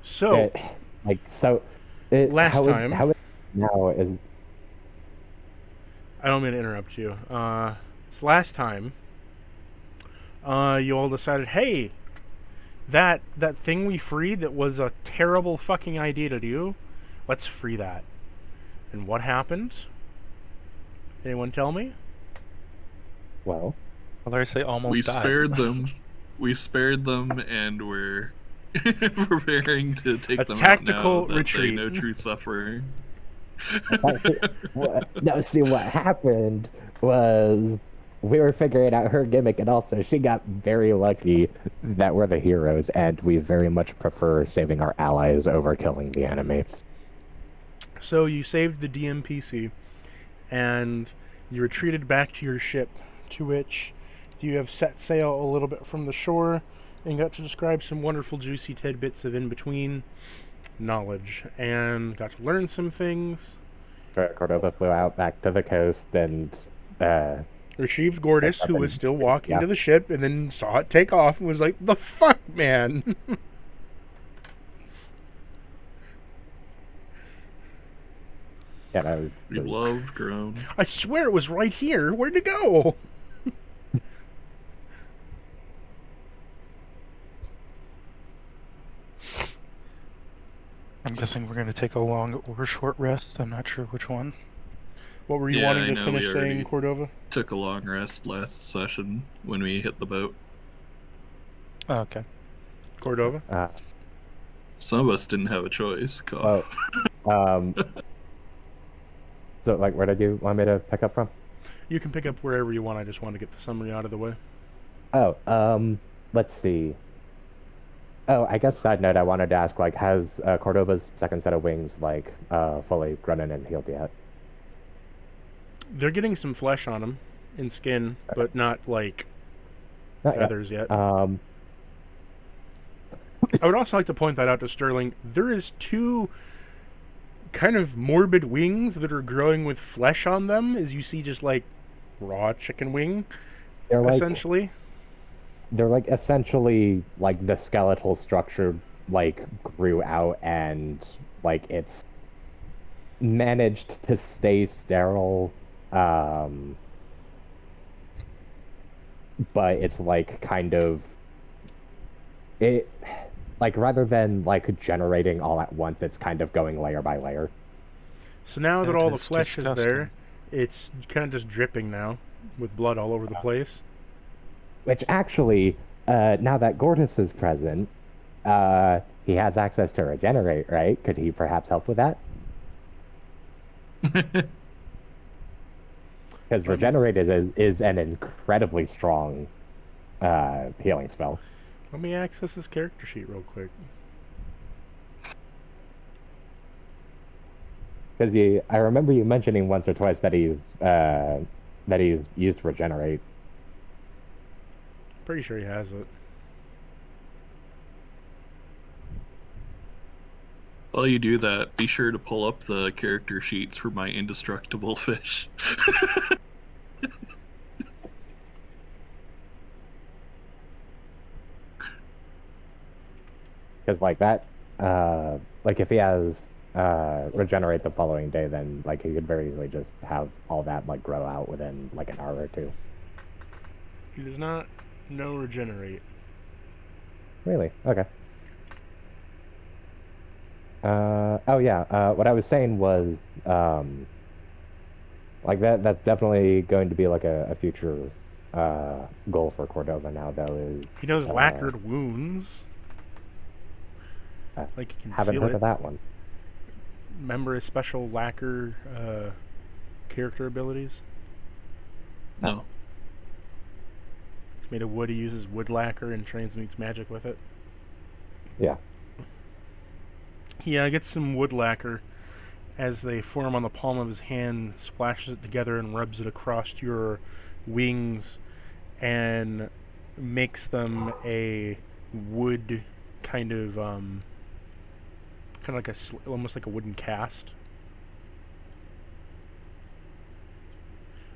So, like so, it last time, how it now is I don't mean to interrupt you. So last time, you all decided, hey, that thing we freed that was a terrible fucking idea to do, let's free that. And what happened? Anyone tell me? well. Well, I say We almost died. spared them. We spared them, and we're preparing to take A them out now tactical that they retreat. know true suffering. No, see what happened was we were figuring out her gimmick, and also she got very lucky that we're the heroes, and we very much prefer saving our allies over killing the enemy. So you saved the DMPC, and you retreated back to your ship, to which you have set sail a little bit from the shore and got to describe some wonderful juicy tidbits of in-between knowledge, and got to learn some things. Cordova flew out back to the coast and Retrieved Gordis, who was still walking yeah. to the ship, and then saw it take off and was like, the fuck, man? Yeah, that was. We loved grown. I swear it was right here. Where'd it go? I'm guessing we're going to take a long or short rest. I'm not sure which one. What were you Yeah, I wanting to know, finish we saying, already- Cordova? Took a long rest last session when we hit the boat. Oh, okay. Cordova? Some of us didn't have a choice. Cough. So, like, where did you want me to pick up from? You can pick up wherever you want. I just want to get the summary out of the way. Oh, let's see. Oh, I guess side note, I wanted to ask, like, has Cordova's second set of wings, like, fully grown in and healed yet? They're getting some flesh on them and skin, but not, like, Not yet. feathers yet. Uh, I would also like to point that out to Sterling. There is two kind of morbid wings that are growing with flesh on them, as you see just, like, raw chicken wing, they're like, essentially. they're like essentially like the skeletal structure like grew out and like it's managed to stay sterile, but it's like kind of it like rather than like generating all at once, it's kind of going layer by layer. So now that That all the is flesh is there, disgusting. it's kind of just dripping now, with blood all over the place. Which actually, now that Gortys is present, he has access to regenerate, right? Could he perhaps help with that? Because regenerate is an incredibly strong healing spell. Let me access this character sheet real quick. Because I remember you mentioning once or twice that he's used regenerate. Pretty sure he has it. While you do that, be sure to pull up the character sheets for my indestructible fish. Because like that, like if he has regenerate the following day, then like he could very easily just have all that like grow out within like an hour or two. He does not know regenerate. Really? Okay. Oh yeah. What I was saying was, like that's definitely going to be like a future goal for Cordova now. Though is He knows lacquered wounds. Like he can haven't feel heard it. of that one. Remember his special lacquer character abilities? No. It's made of wood. He uses wood lacquer and transmutes magic with it. Yeah. He gets some wood lacquer as they form on the palm of his hand, splashes it together and rubs it across your wings and makes them a wood kind of like almost like a wooden cast.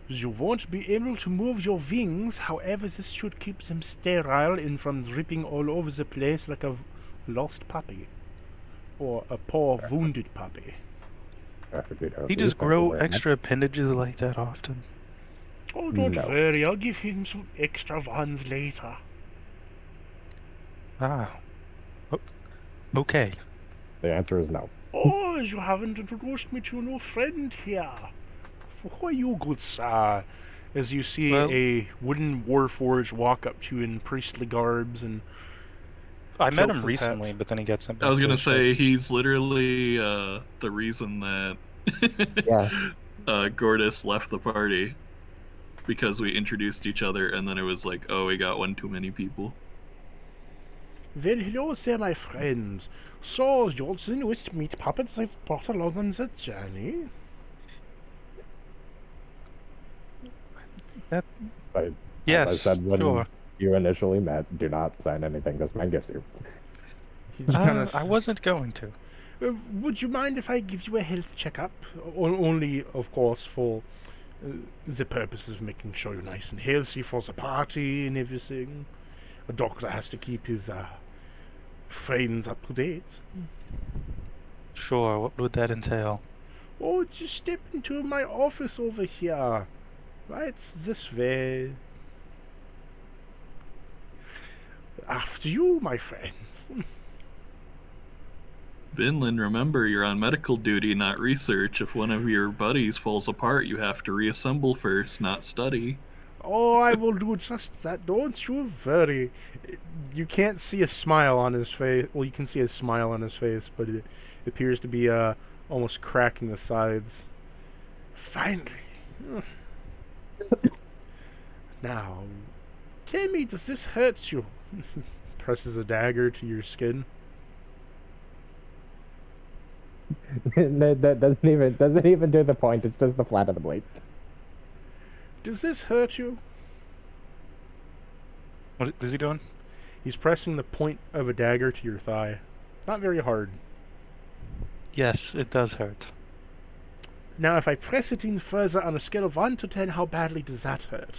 You won't be able to move your wings, however this should keep them sterile and from dripping all over the place like a lost puppy. or a poor wounded puppy? He just grow extra appendages like that often. Oh, don't No. worry, I'll give him some extra ones later. Ah. Okay. The answer is no. Oh, you haven't introduced me to a new friend here. Who are you, good sir? As you see Well- a wooden warforged walk up to you in priestly garbs and I met Tilts him his recently, hat. but then he got sent back I was to gonna his say he's literally the reason that Yeah. Gordis left the party because we introduced each other, and then it was like, oh, we got one too many people. well, hello there, my friends. So, you're the newest meat puppets I've brought along on the journey. So, Yes, as I said when sure. you initially met, do not sign anything this man gives you. He just kinda I wasn't going to. would you mind if I give you a health checkup? Only, of course, for the purpose of making sure you're nice and healthy for the party and everything. A doctor has to keep his friends up to date. Sure, what would that entail? Oh, just step into my office over here. Right this way. After you, my friends. Vinland, remember, you're on medical duty, not research. If one of your buddies falls apart, you have to reassemble first, not study. Oh, I will do just that. Don't you worry. You can't see a smile on his face. Well, you can see a smile on his face, but it appears to be almost cracking the sides. Finally. Now, tell me, does this hurt you? Presses a dagger to your skin. that doesn't even do the point. It's just the flat of the blade. Does this hurt you? What is he doing? He's pressing the point of a dagger to your thigh. Not very hard. Yes, it does hurt. Now, if I press it in further on a scale of 1 to 10, how badly does that hurt?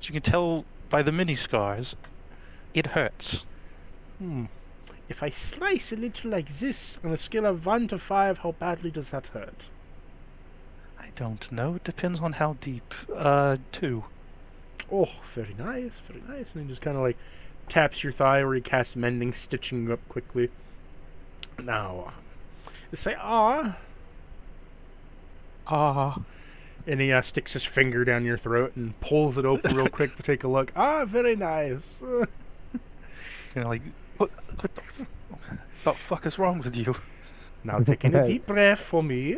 As you can tell by the mini scars, it hurts. If I slice a little like this on a scale of 1 to 5, how badly does that hurt? I don't know. It depends on how deep. 2. Oh, very nice, very nice. And he just kind of like taps your thigh where he casts mending, stitching you up quickly. Now, say, ah. Ah. And he sticks his finger down your throat and pulls it open real quick to take a look. Ah, very nice. Like, what the fuck is wrong with you? Now taking a deep breath for me.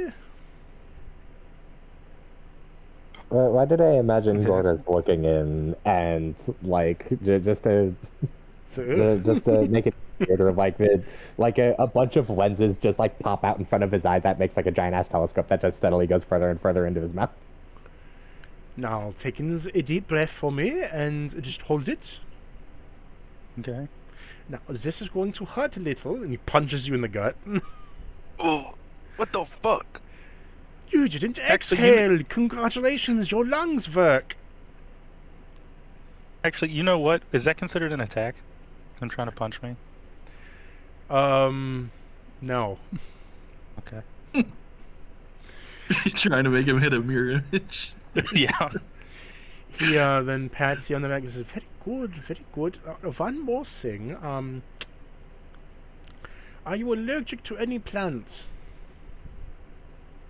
Why did I imagine Okay. Gordas looking in and like just to So, just to make it weirder, like a bunch of lenses just like pop out in front of his eyes. That makes like a giant ass telescope that just steadily goes further and further into his mouth. now taking a deep breath for me and just hold it. Okay. Now this is going to hurt a little, and he punches you in the gut. Oh, what the fuck? You didn't Actually, exhale. Congratulations, your lungs work. Actually, you know what? Is that considered an attack? I'm trying to punch me. No. Okay. Trying to make him hit a mirror image. Yeah. He then pats you on the back and says, "Very good, very good. One more thing. Are you allergic to any plants?"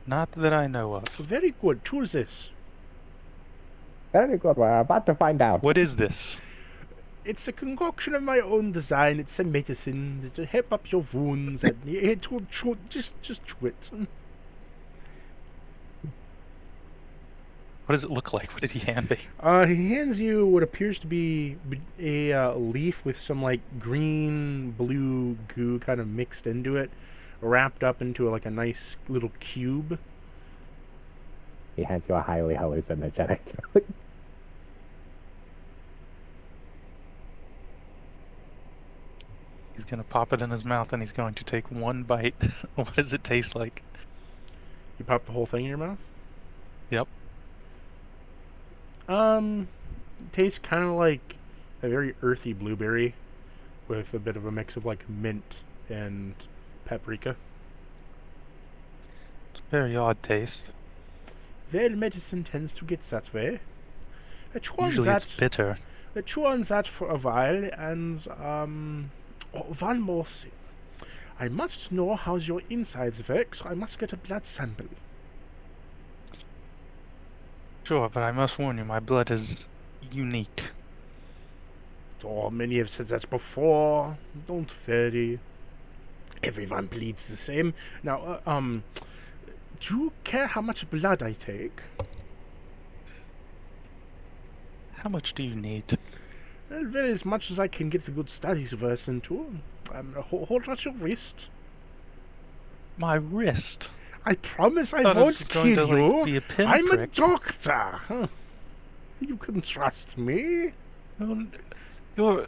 Not that I know of. Very good. To this. Very good. We're about to find out. What is this? It's a concoction of my own design. It's a medicine to help up your wounds and just chew it. What does it look like? What did he hand me? He hands you what appears to be a leaf with some like green blue goo kind of mixed into it, wrapped up into like a nice little cube. He hands you a highly hallucinogenic. He's gonna pop it in his mouth and he's going to take one bite. What does it taste like? You pop the whole thing in your mouth. Yep. It tastes kind of like a very earthy blueberry with a bit of a mix of like mint and paprika. Very odd taste. Well, medicine tends to get that way. I chew on Usually that. it's bitter. I chew on that for a while, and one more thing. I must know how your insides work, so I must get a blood sample. Sure, but I must warn you, my blood is unique. Oh, many have said that before. Don't worry. Everyone bleeds the same. Now, do you care how much blood I take? How much do you need? Well, as much as I can get the good studies versed into. Hold out your wrist. My wrist. I promise I Thought it won't was going kill to, like, you. be a I'm a pinprick. doctor. Huh. You can trust me. You're...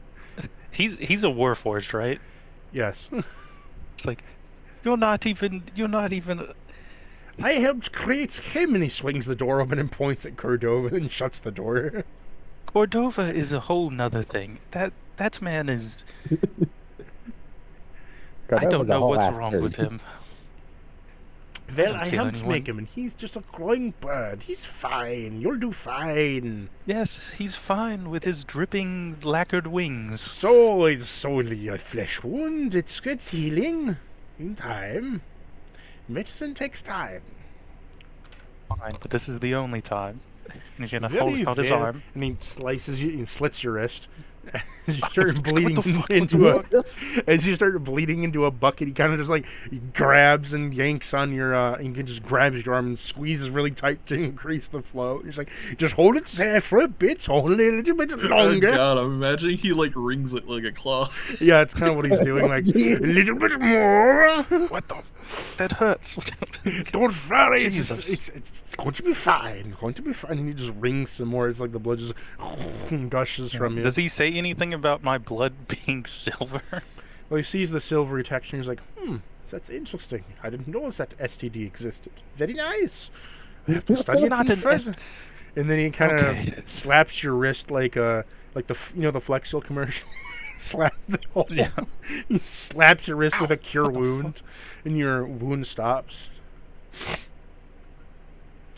He's a warforged, right? Yes. It's like, you're not even... I helped create him, and he swings the door open and points at Cordova and shuts the door. Cordova is a whole nother thing. That man is... I don't know what's wrong with him. Well, don't I see helped anyone. make him, and he's just a glowing bird. He's fine. You'll do fine. Yes, he's fine with his dripping lacquered wings. So, it's only a flesh wound. It gets healing. In time. Medicine takes time. Fine, but this is the only time. And he's gonna Very hold out his fair. arm. And he slices you and slits your wrist. As you start What bleeding the fuck? into as you start bleeding into a bucket, he kind of just like grabs and yanks on your and he just grabs your arm and squeezes really tight to increase the flow. He's like, just hold it there for a bit, hold it a little bit longer. Oh god, I'm imagining he like wrings it like a cloth. Yeah, it's kind of what he's doing. Like a little bit more. What the? That hurts. Don't worry, Jesus. it's going to be fine. It's going to be fine. And he just rings some more. It's like the blood just gushes from you. Does he say anything about my blood being silver? Well, he sees the silvery texture and he's like, that's interesting. I didn't know that STD existed. Very nice. I have to study It's it not some an further. And then he kind of Okay. slaps your wrist like the the Flex Seal commercial. Slap the hole. Yeah. He slaps your wrist with Ow, a cure what the wound, and your wound stops.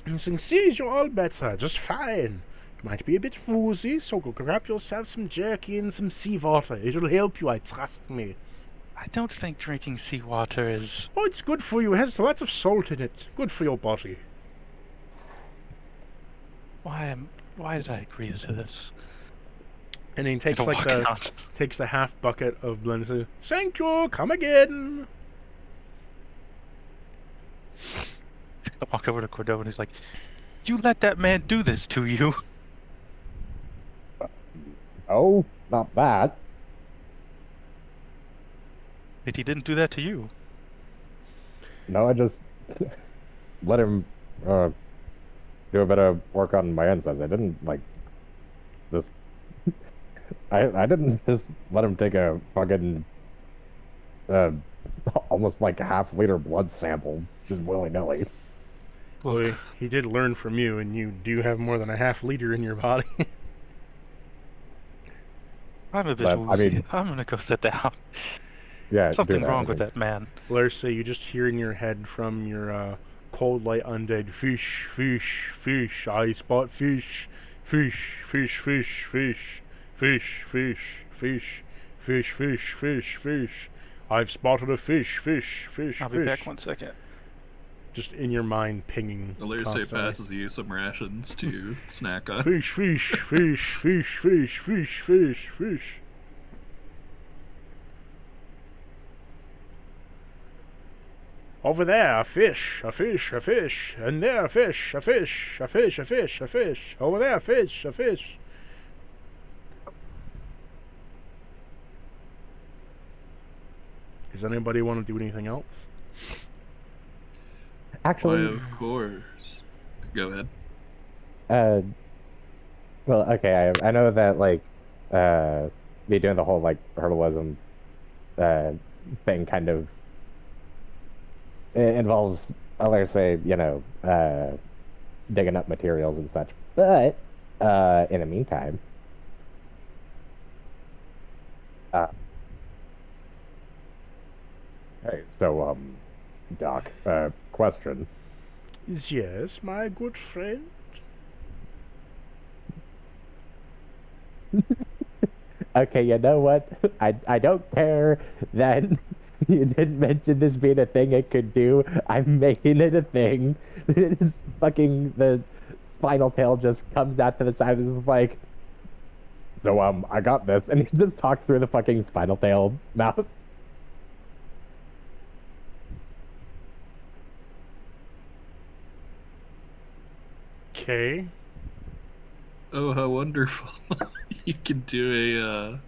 And he's saying, see, you're all better, just fine. Might be a bit woozy, so go grab yourself some jerky and some seawater. It'll help you, I trust me. I don't think drinking seawater is... Oh, it's good for you. It has lots of salt in it. Good for your body. Why did I agree to this? And then he takes Gonna like walk the out. takes the half bucket of blend and says, thank you, come again. He's gonna walk over to Cordova and he's like, you let that man do this to you? Oh, not bad. But he didn't do that to you. No, I just let him do a bit of work on my insides. I didn't like just I didn't just let him take a fucking almost like a half-liter blood sample just willy-nilly. Well, he did learn from you, and you do have more than a half liter in your body. I'm a bit But, I woozy. mean- I'm gonna go sit down. Yeah, Something do wrong with anything. that man. Larsa, you just hear in your head from your cold light undead, fish, fish, fish, I spot fish, fish, fish, fish, fish, fish, fish, fish, fish, fish, fish, fish. I've spotted a fish, fish, fish, I'll fish. be back 1 second. Just in your mind pinging Alerce constantly. passes you some rations to snack on. Fish, fish, fish, fish, fish, fish, fish, fish. Over there, a fish, a fish, a fish, and there, a fish, a fish, a fish, a fish, a fish. Over there, a fish, a fish. Does anybody want to do anything else? Why, Actually, of course. Go ahead. well, okay, I know that like me doing the whole like herbalism thing kind of involves, I'll say, digging up materials and such. But in the meantime, Hey, so, Doc, question. Yes, my good friend. Okay, you know what? I don't care that you didn't mention this being a thing it could do. I'm making it a thing. This fucking the spinal tail just comes out to the side and is like, so I got this, and he just talks through the fucking spinal tail mouth. Okay. Oh, how wonderful! You can do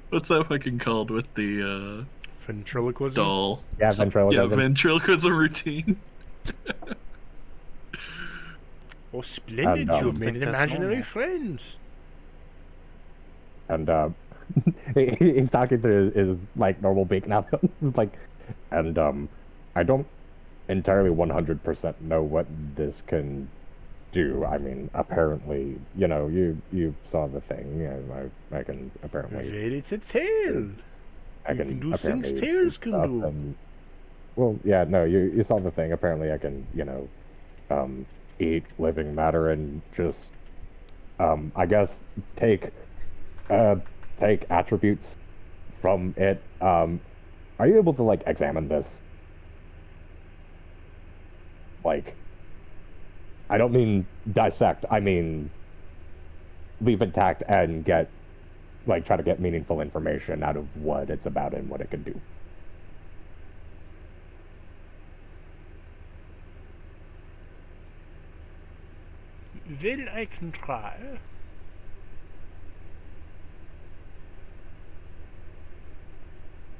what's that fucking called with the Ventriloquism. doll? Yeah, ventriloquism. Yeah, ventriloquism routine. Oh, splendid! And, You've I made think an that's imaginary normal. friend. And he's talking to his like normal beak now. Like, and I don't entirely 100% know what this can do. I mean, apparently, you saw the thing. Yeah, I can apparently. Well, it's a tail. I You can do apparently things tails can stuff do. and- well, yeah, no, you saw the thing. Apparently, I can, eat living matter and just, I guess take, take attributes from it. Are you able to like examine this? Like, I don't mean dissect. I mean leave intact and get, like, try to get meaningful information out of what it's about and what it can do. Well, I can try.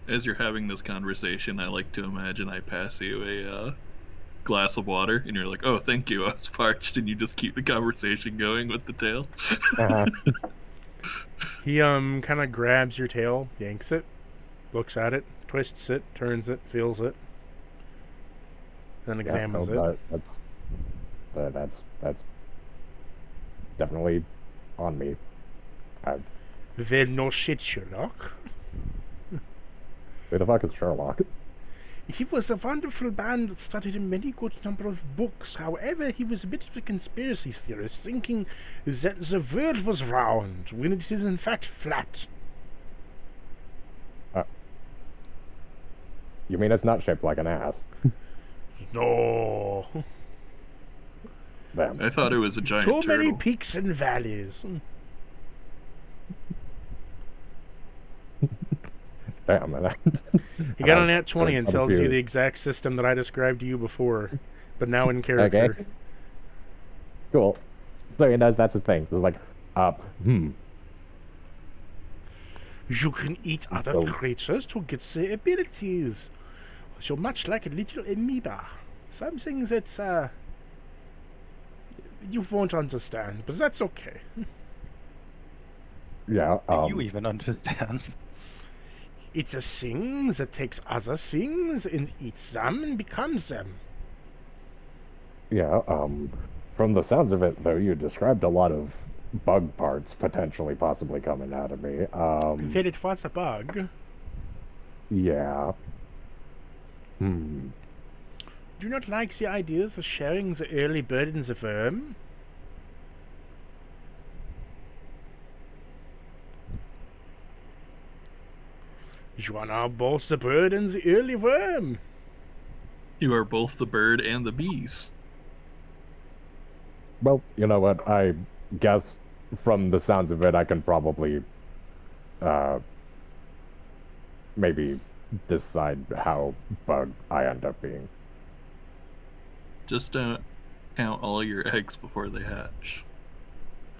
As you're having this conversation, I like to imagine I pass you a glass of water, and you're like, "Oh, thank you, I was parched," and you just keep the conversation going with the tail. Uh-huh. He kind of grabs your tail, yanks it, looks at it, twists it, turns it, feels it, then examines it. That's definitely on me. Well, no shit, Sherlock. Who the fuck is Sherlock? He was a wonderful man that studied a many good number of books. However, he was a bit of a conspiracy theorist, thinking that the world was round when it is in fact flat. You mean it's not shaped like an ass? No. Damn. I thought it was a giant Too many turtle. peaks and valleys. Damn. Man. He got on that 20 and I'm tells you confused. the exact system that I described to you before, but now in character. Okay. Cool. So he knows that's a thing. It's like, You can eat other Oh. creatures to get their abilities. So much like a little amoeba. Something that's, you won't understand, but that's okay. yeah. You even understand. It's a thing that takes other things and eats them and becomes them. Yeah, from the sounds of it, though, you described a lot of bug parts potentially possibly coming out of me. Well, it was a bug. Yeah. Do you not like the ideas of sharing the early burdens of worm? You are now both the bird and the early worm. You are both the bird and the bees. Well, you know what? I guess from the sounds of it, I can probably, maybe decide how bug I end up being. Just don't count all your eggs before they hatch.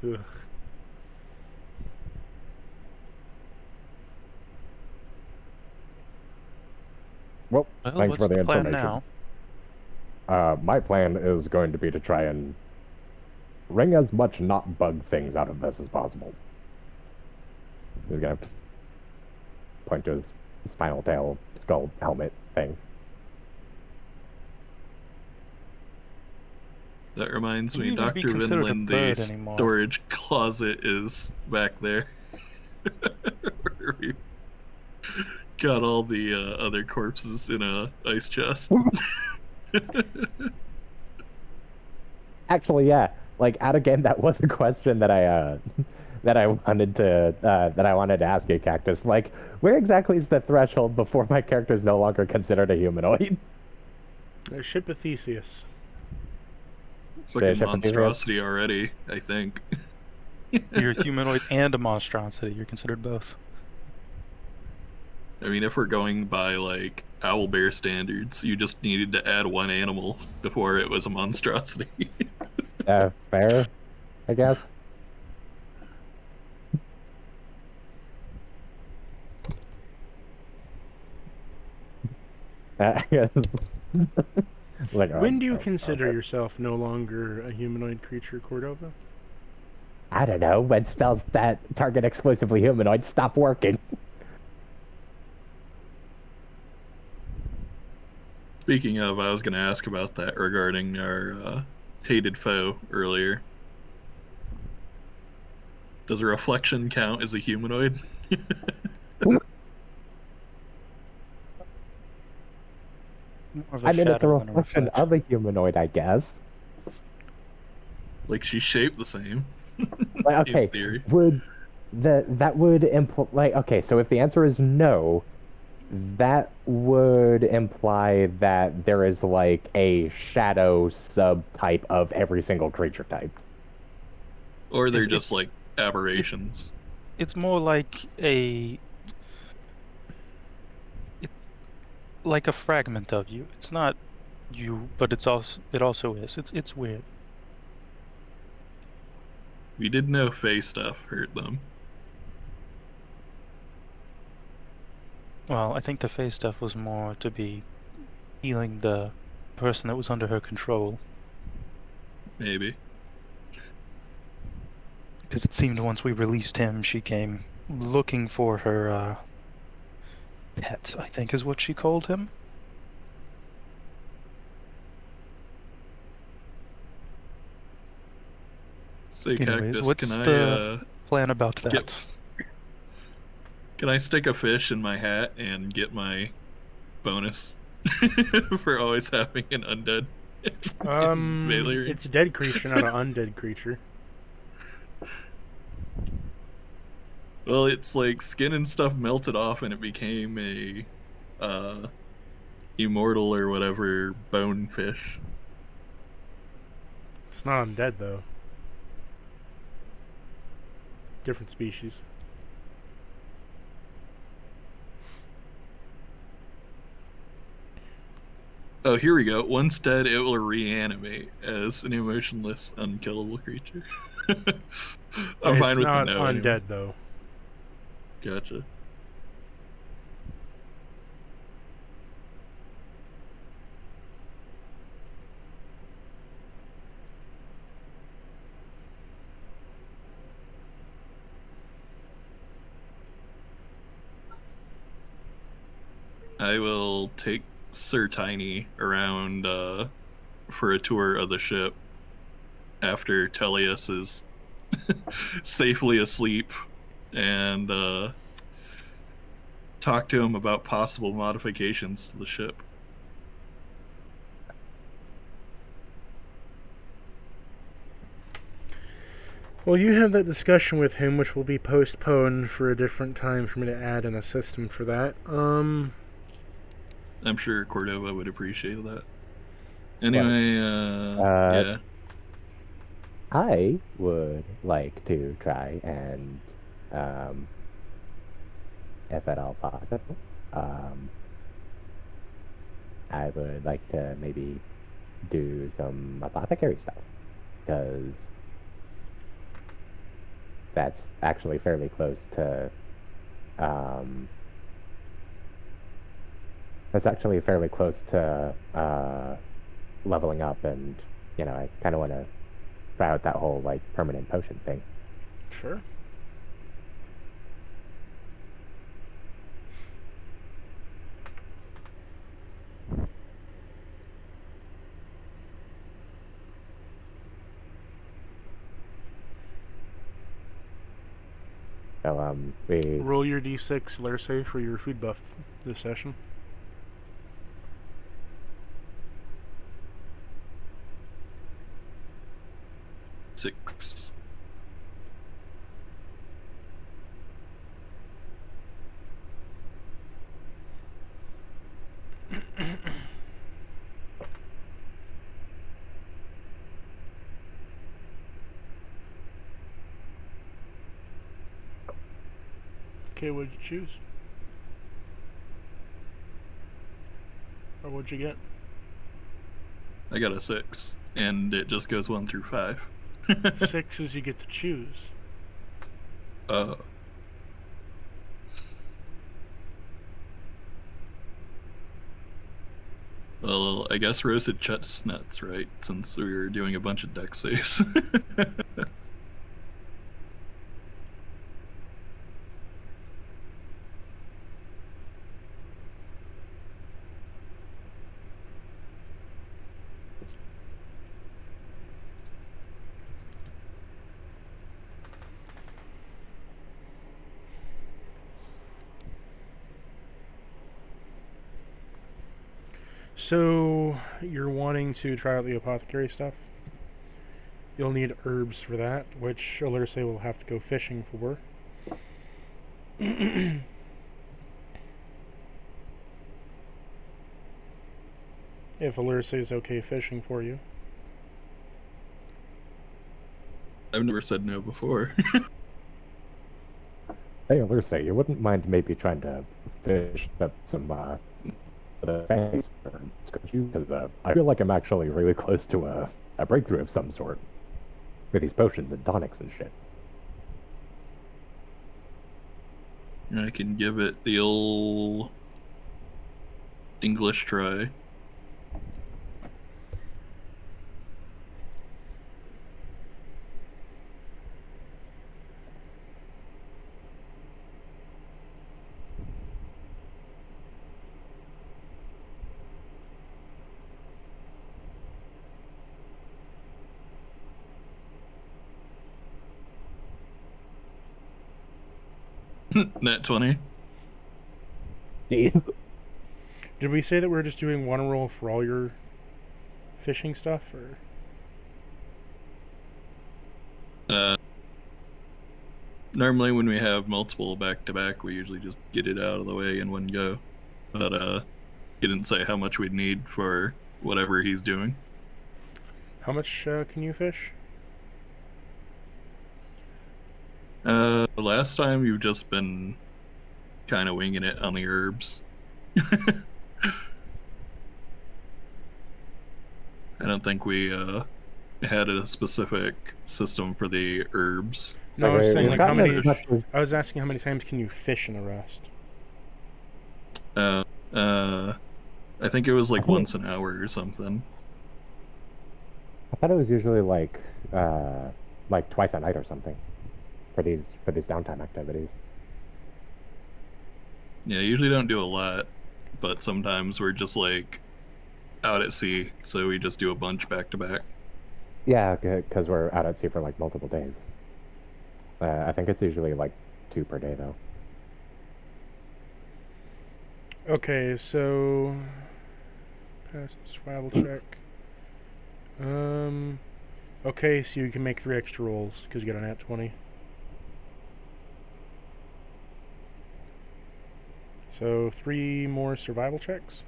Ugh. Well, Well, thanks what's for the the plan information. now? My plan is going to be to try and wring as much not bug things out of this as possible. He's gonna point to his spinal tail, skull, helmet thing. That reminds Would me, you even be Dr. considered a Vinland, bird the anymore? storage closet is back there. Where we Got all the other corpses in a ice chest. Actually, yeah. Like out of game, that was a question that I wanted to ask you, Cactus. Like, where exactly is the threshold before my character is no longer considered a humanoid? Ship of Theseus. Fucking Ship of Theseus? monstrosity already, I think. You're a humanoid and a monstrosity. You're considered both. I mean, if we're going by like owlbear standards, you just needed to add one animal before it was a monstrosity. Fair, I guess. Like, When do you consider yourself no longer a humanoid creature, Cordova? I don't know, when spells that target exclusively humanoid stop working. Speaking of, I was going to ask about that regarding our hated foe earlier. Does a reflection count as a humanoid? More of I mean, it's a shadow than reflection of a humanoid, I guess. Like she's shaped the same. Like, okay, In theory. that would imply, like, okay, so if the answer is no, that would imply that there is like a shadow subtype of every single creature type. Or they're It's- just it's- like aberrations. It's more like like a fragment of you. It's not you, but it also is. It's weird. We did know Fey stuff hurt them. Well, I think the face stuff was more to be healing the person that was under her control. Maybe. Because it seemed once we released him, she came looking for her pet, I think is what she called him. Say, Anyways, Cactus, what's can the plan about that? Can I stick a fish in my hat and get my bonus for always having an undead? melee range? It's a dead creature, not an undead creature. Well, it's like skin and stuff melted off and it became a immortal or whatever bone fish. It's not undead though. Different species. Oh, here we go. Once dead, it will reanimate as an emotionless, unkillable creature. I'm fine with the It's not no. undead Anyway. though. Gotcha. I will take Sir Tiny around for a tour of the ship after Teleus is safely asleep and talk to him about possible modifications to the ship. Well, you have that discussion with him, which will be postponed for a different time for me to add in a system for that. I'm sure Cordova would appreciate that. Anyway, yeah. I would like to try and, if at all possible, I would like to maybe do some apothecary stuff, because that's actually fairly close to, leveling up, and, you know, I kind of want to try out that whole, like, permanent potion thing. Sure. So we Roll your d6 Lerse for your food buff this session. Six. Okay, what'd you choose? Or what'd you get? I got a 6, and it just goes 1 through 5. 6 is you get to choose. Uh, well, I guess roasted chestnuts, right? Since we were doing a bunch of deck saves. So, you're wanting to try out the apothecary stuff? You'll need herbs for that, which Alerse will have to go fishing for. If Alerse is okay fishing for you. I've never said no before. Hey, Alerse, you wouldn't mind maybe trying to fish up some the fancy birds, could you? Because I feel like I'm actually really close to a breakthrough of some sort with these potions and tonics and shit. I can give it the old English try. Nat 20. Jeez. Did we say that we're just doing one roll for all your fishing stuff, or? Normally when we have multiple back-to-back, we usually just get it out of the way in one go. But he didn't say how much we'd need for whatever he's doing. How much can you fish? Last time you've just been kind of winging it on the herbs. I don't think we had a specific system for the herbs. No, I was saying we've like how gotten many. as much as- I was asking how many times can you fish in a rest? I think it was like I think- once an hour or something. I thought it was usually like twice a night or something for these downtime activities. Yeah, I usually don't do a lot, but sometimes we're just like out at sea, so we just do a bunch back to back. Yeah, because we're out at sea for like multiple days. I think it's usually like 2 per day though. Okay, so pass the survival check. Okay, so you can make 3 extra rolls because you got a nat 20. So 3 more survival checks.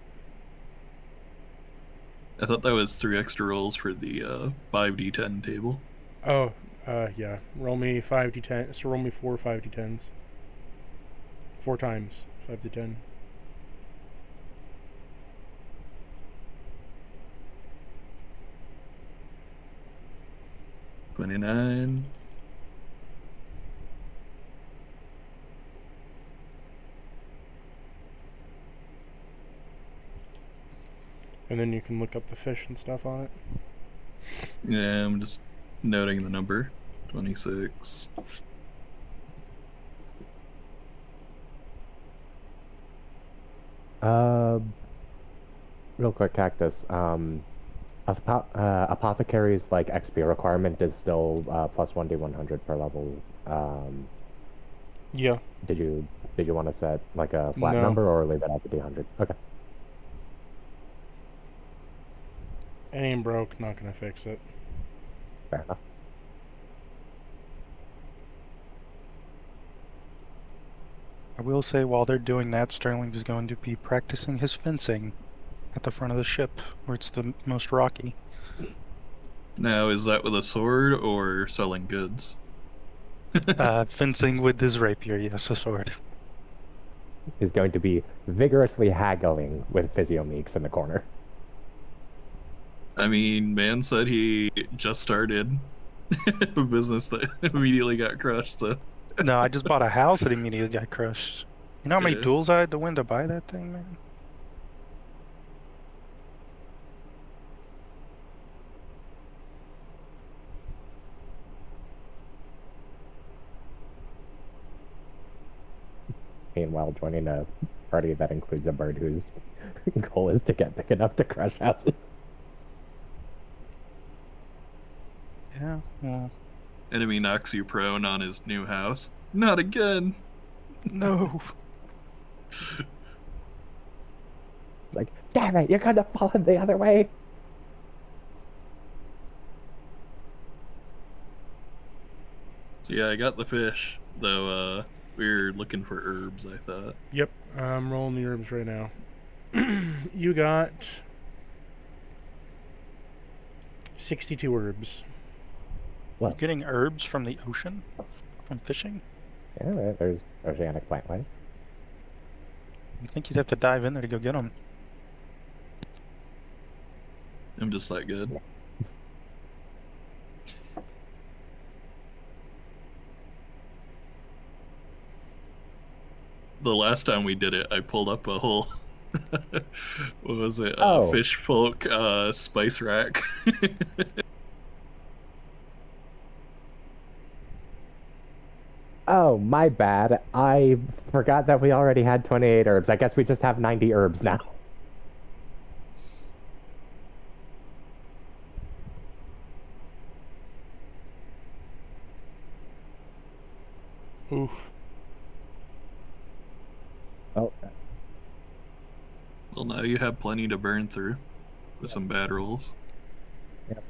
I thought that was 3 extra rolls for the 5d10 table. Oh, yeah. Roll me 5d10. So roll me 4 5d10s. 4 times 5d10. $29. And then you can look up the fish and stuff on it. Yeah, I'm just noting the number. 26. Real quick, Cactus. Apothecary's like XP requirement is still +1d100 per level. Yeah. Did you want to set like a flat No. number or leave it at the D100? Okay. It ain't broke, not gonna fix it. Fair enough. I will say, while they're doing that, Sterling is going to be practicing his fencing at the front of the ship, where it's the most rocky. Now, is that with a sword or selling goods? Fencing with his rapier, yes, a sword. He's going to be vigorously haggling with Physiomeeks in the corner. I mean, man said he just started a business that immediately got crushed, so... No, I just bought a house that immediately got crushed. You know how many Yeah. duels I had to win to buy that thing, man? Meanwhile, joining a party that includes a bird whose goal is to get big enough to crush houses. Yeah, well... Enemy knocks you prone on his new house. Not again! No! Like, damn it, you're gonna fall in the other way! So yeah, I got the fish, though we were looking for herbs, I thought. Yep, I'm rolling the herbs right now. You got 62 herbs. You're getting herbs from the ocean? From fishing? Yeah, there's oceanic plant life. I think you'd have to dive in there to go get them. I'm just that good. The last time we did it, I pulled up a whole... what was it? Fish folk spice rack. Oh, my bad. I forgot that we already had 28 herbs. I guess we just have 90 herbs now. Oof. Oh. Well, now you have plenty to burn through with some bad rolls. Yep.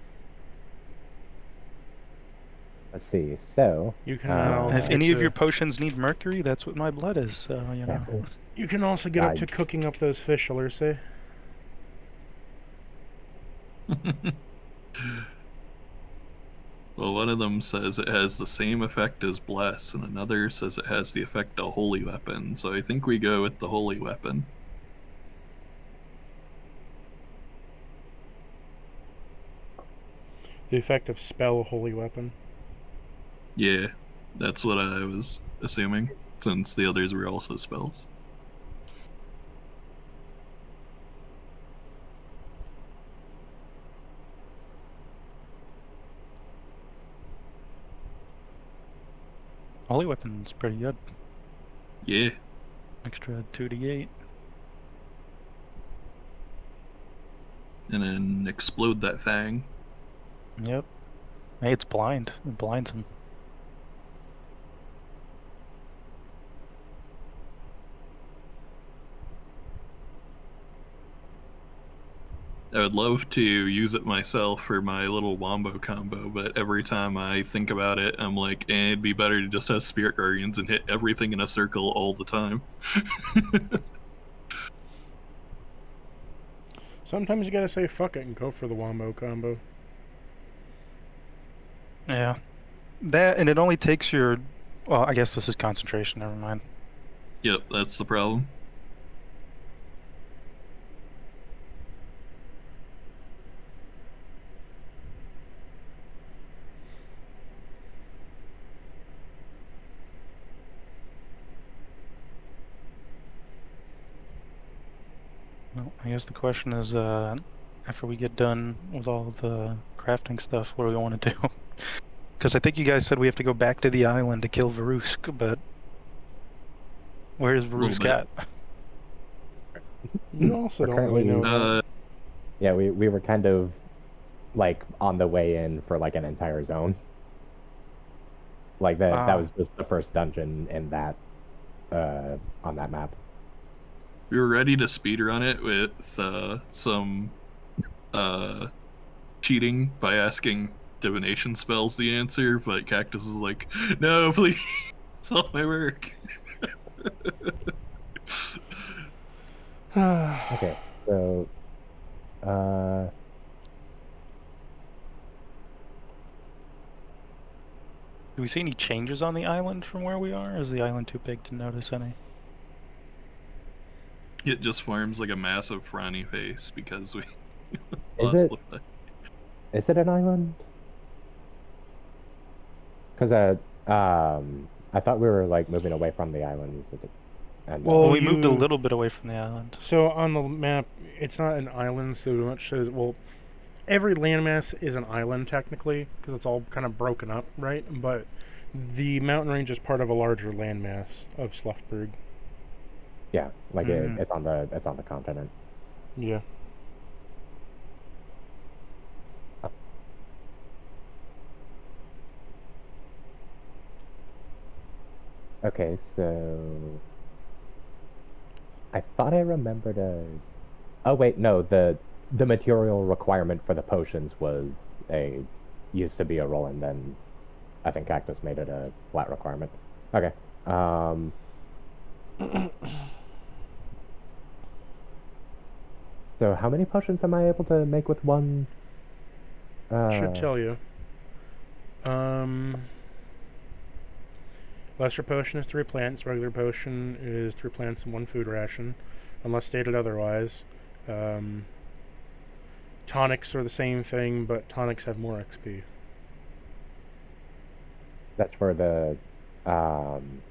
Let's see, so... You can now If get any of to- your potions need mercury, that's what my blood is, so, you know. You can also get up to cooking up those fish, Alerce. Well, one of them says it has the same effect as Bless, and another says it has the effect of Holy Weapon, so I think we go with the Holy Weapon. The effect of spell holy weapon. Yeah, that's what I was assuming, since the others were also spells. Holy weapon's pretty good. Yeah. Extra 2d8. And then explode that thing. Yep. Hey, it's blind. It blinds him. I would love to use it myself for my little wombo combo, but every time I think about it, I'm like, it'd be better to just have Spirit Guardians and hit everything in a circle all the time. Sometimes you gotta say fuck it and go for the wombo combo. Yeah. That, and it only takes your... Well, I guess this is concentration, never mind. Yep, that's the problem. Well, I guess the question is, after we get done with all the crafting stuff, what do we want to do? Because I think you guys said we have to go back to the island to kill Varusk, but where's Varusk at? You also don't really know. Yeah, we were kind of like on the way in for like an entire zone. Like that Ah. was just the first dungeon in that on that map. We were ready to speedrun it with some cheating by asking divination spells the answer, but Cactus was like, "No, please, it's all my work." Okay, so Do we see any changes on the island from where we are? Or is the island too big to notice any? It just forms like a massive frowny face because we is lost it the fight. is it an island? Because I thought we were like moving away from the islands, and Well, Well, we moved a you- little bit away from the island. So on the map, it's not an island so much as, well, every landmass is an island technically, because it's all kind of broken up, right? But the mountain range is part of a larger landmass of Sluffberg. yeah, like Mhm. it's on the continent. Yeah. Okay, so I thought I remembered a. Oh wait, no, the material requirement for the potions was used to be a roll, and then I think Cactus made it a flat requirement. Okay. So how many potions am I able to make with one? Should tell you. Lesser potion is 3 plants. Regular potion is 3 plants and 1 food ration, unless stated otherwise. Tonics are the same thing, but tonics have more XP. That's for the um.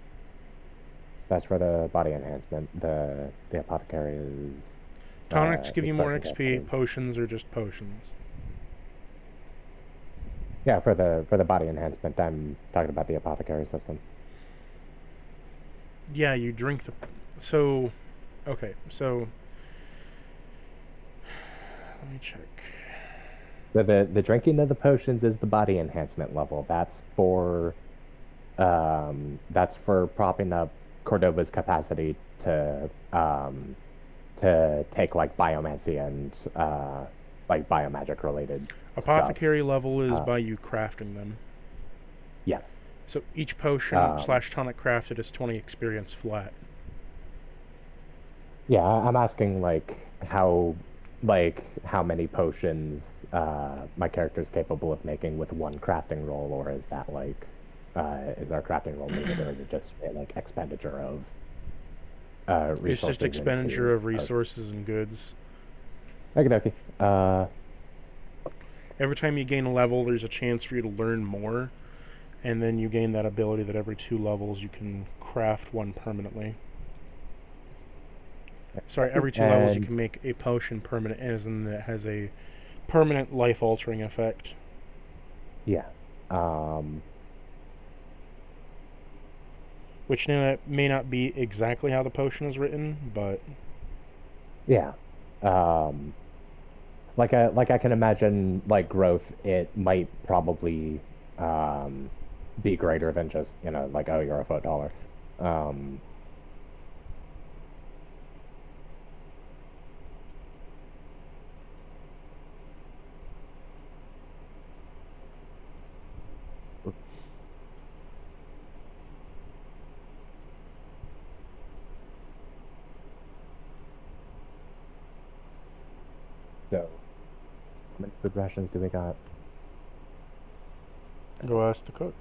That's for the body enhancement. The apothecary is. Tonics give you more expression XP. Potions are just potions. Yeah, for the body enhancement, I'm talking about the apothecary system. Yeah, you drink the. So, okay, so let me check. The drinking of the potions is the body enhancement level. That's for propping up Cordova's capacity to take like biomancy and like biomagic related Apothecary stuff. level is by you crafting them. Yes. So each potion slash tonic crafted is 20 experience flat. Yeah, I'm asking how many potions my character's capable of making with one crafting roll, or is that is there a crafting roll needed, or is it just like expenditure of resources? It's just expenditure of resources and goods. Okay. Every time you gain a level, there's a chance for you to learn more, and then you gain that ability that every 2 levels you can craft one permanently. Sorry, every 2 levels you can make a potion permanent, as in that has a permanent life-altering effect. Yeah. Which may not be exactly how the potion is written, but yeah. Like I can imagine like growth, it might probably be greater than just, like, oh, you're a foot taller. So, how many food rations do we got? go ask the cook.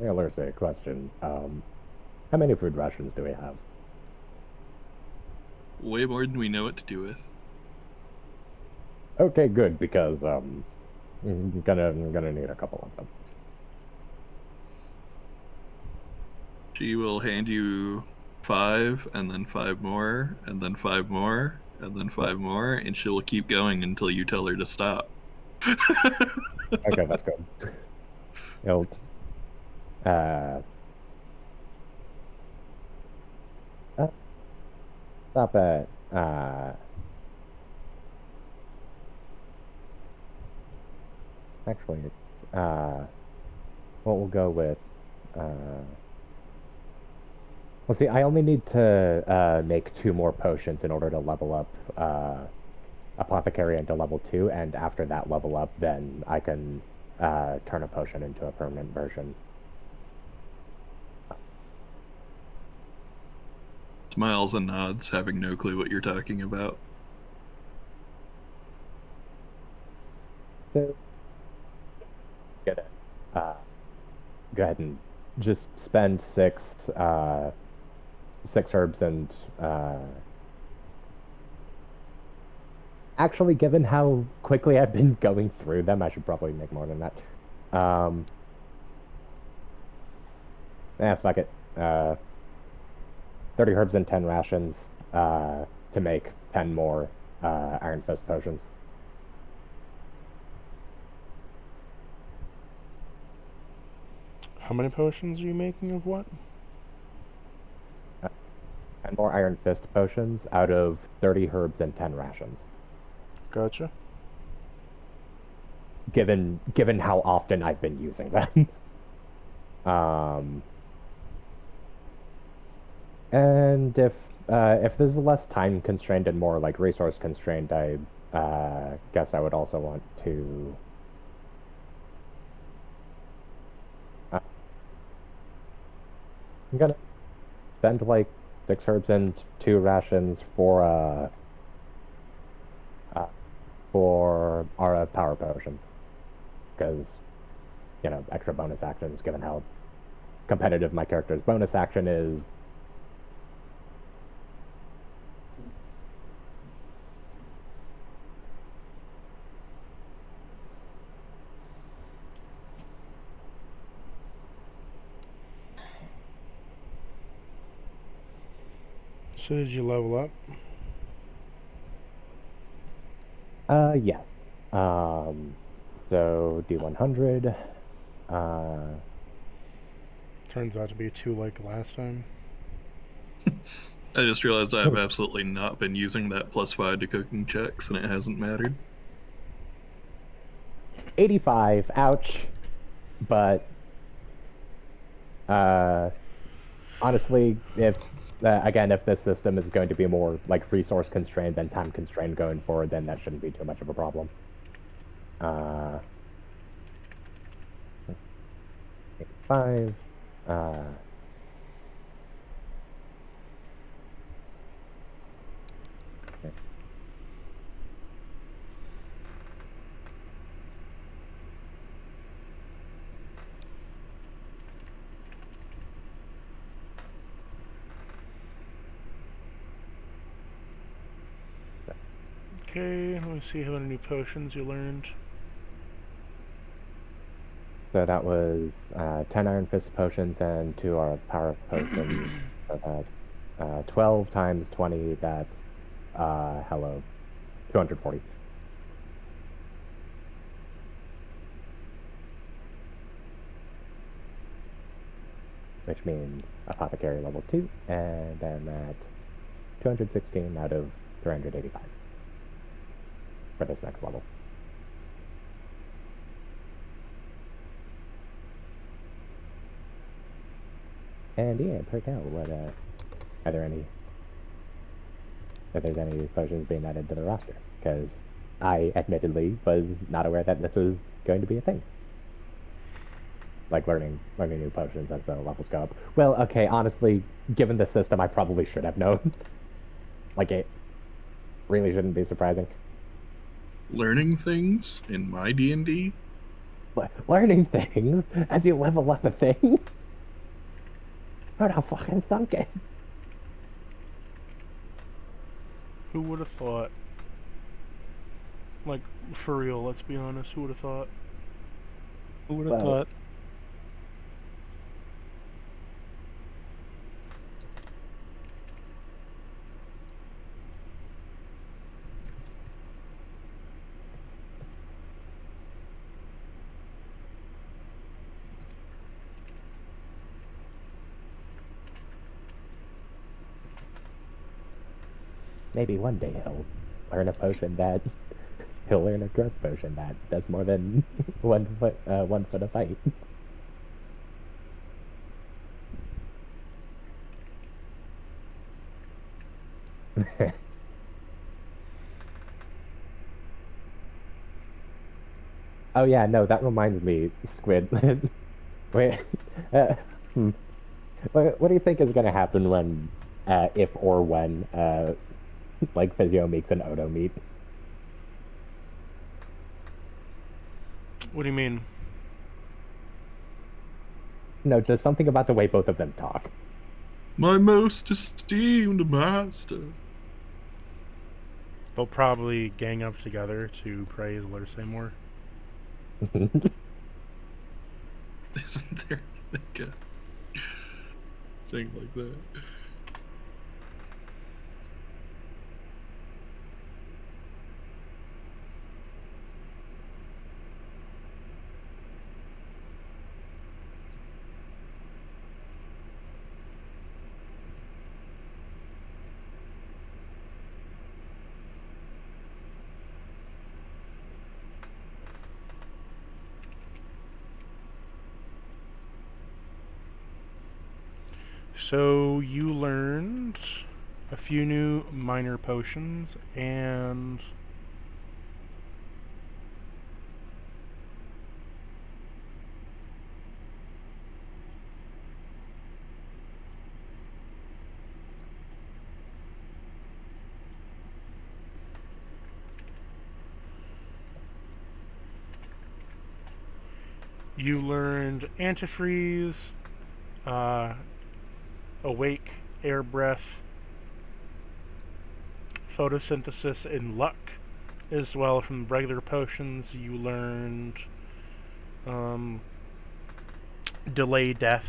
Yeah, there's a question. How many food rations do we have? Way more than we know what to do with. Okay, good, because I'm gonna need a couple of them. She will hand you 5, and then 5 more, and then 5 more, and then 5 more, and she will keep going until you tell her to stop. Okay, that's good. It'll, stop at actually Well, we'll go with. Well, see, I only need to make 2 more potions in order to level up Apothecary into level 2, and after that level up, then I can turn a potion into a permanent version. Smiles and nods, having no clue what you're talking about. So, get it. Go ahead and just spend 6 herbs and actually, given how quickly I've been going through them, I should probably make more than that. Fuck it. 30 herbs and 10 rations to make 10 more Iron Fist potions. How many potions are you making of what? 10 more Iron Fist potions out of 30 herbs and 10 rations. Gotcha. Given how often I've been using them. And if this is less time constrained and more like resource constrained, I guess I would also want to. I'm gonna spend like 6 herbs and 2 rations for our power potions, because extra bonus actions. Given how competitive my character's bonus action is. So did you level up? Yes. So D100. Turns out to be 2 like last time. I just realized I've absolutely not been using that +5 to cooking checks, and it hasn't mattered. 85. Ouch. But honestly, if this system is going to be more like resource constrained than time constrained going forward, then that shouldn't be too much of a problem. 85. Okay, let me see how many new potions you learned. So that was 10 Iron Fist potions and 2 power potions. So that's 12 times 20. That's 240. Which means Apothecary level 2, and then at 216 out of 385 for this next level. And yeah, Perkel, what are there any if there's any potions being added to the roster? Because I admittedly was not aware that this was going to be a thing. Like learning new potions as the levels go up. Well, okay, honestly, given the system, I probably should have known. Like, it really shouldn't be surprising. Learning things in my D&D? Learning things as you level up a thing? Who'd have fucking thunk it? Who would have thought? Like, for real, let's be honest, who would have thought? Who would have thought? Maybe one day he'll learn a potion that he'll learn a growth potion that does more than 1 foot a fight. Oh yeah, no, that reminds me, Squid. Wait, uh, hmm. What do you think is gonna happen when, if or when, like Physio makes an Odo meet? What do you mean? No, just something about the way both of them talk. My most esteemed master. They'll probably gang up together to praise Lurse more. Isn't there like a thing like that? So you learned a few new minor potions and you learned antifreeze, awake, air breath, photosynthesis, and luck. As well, from regular potions, you learned delay death,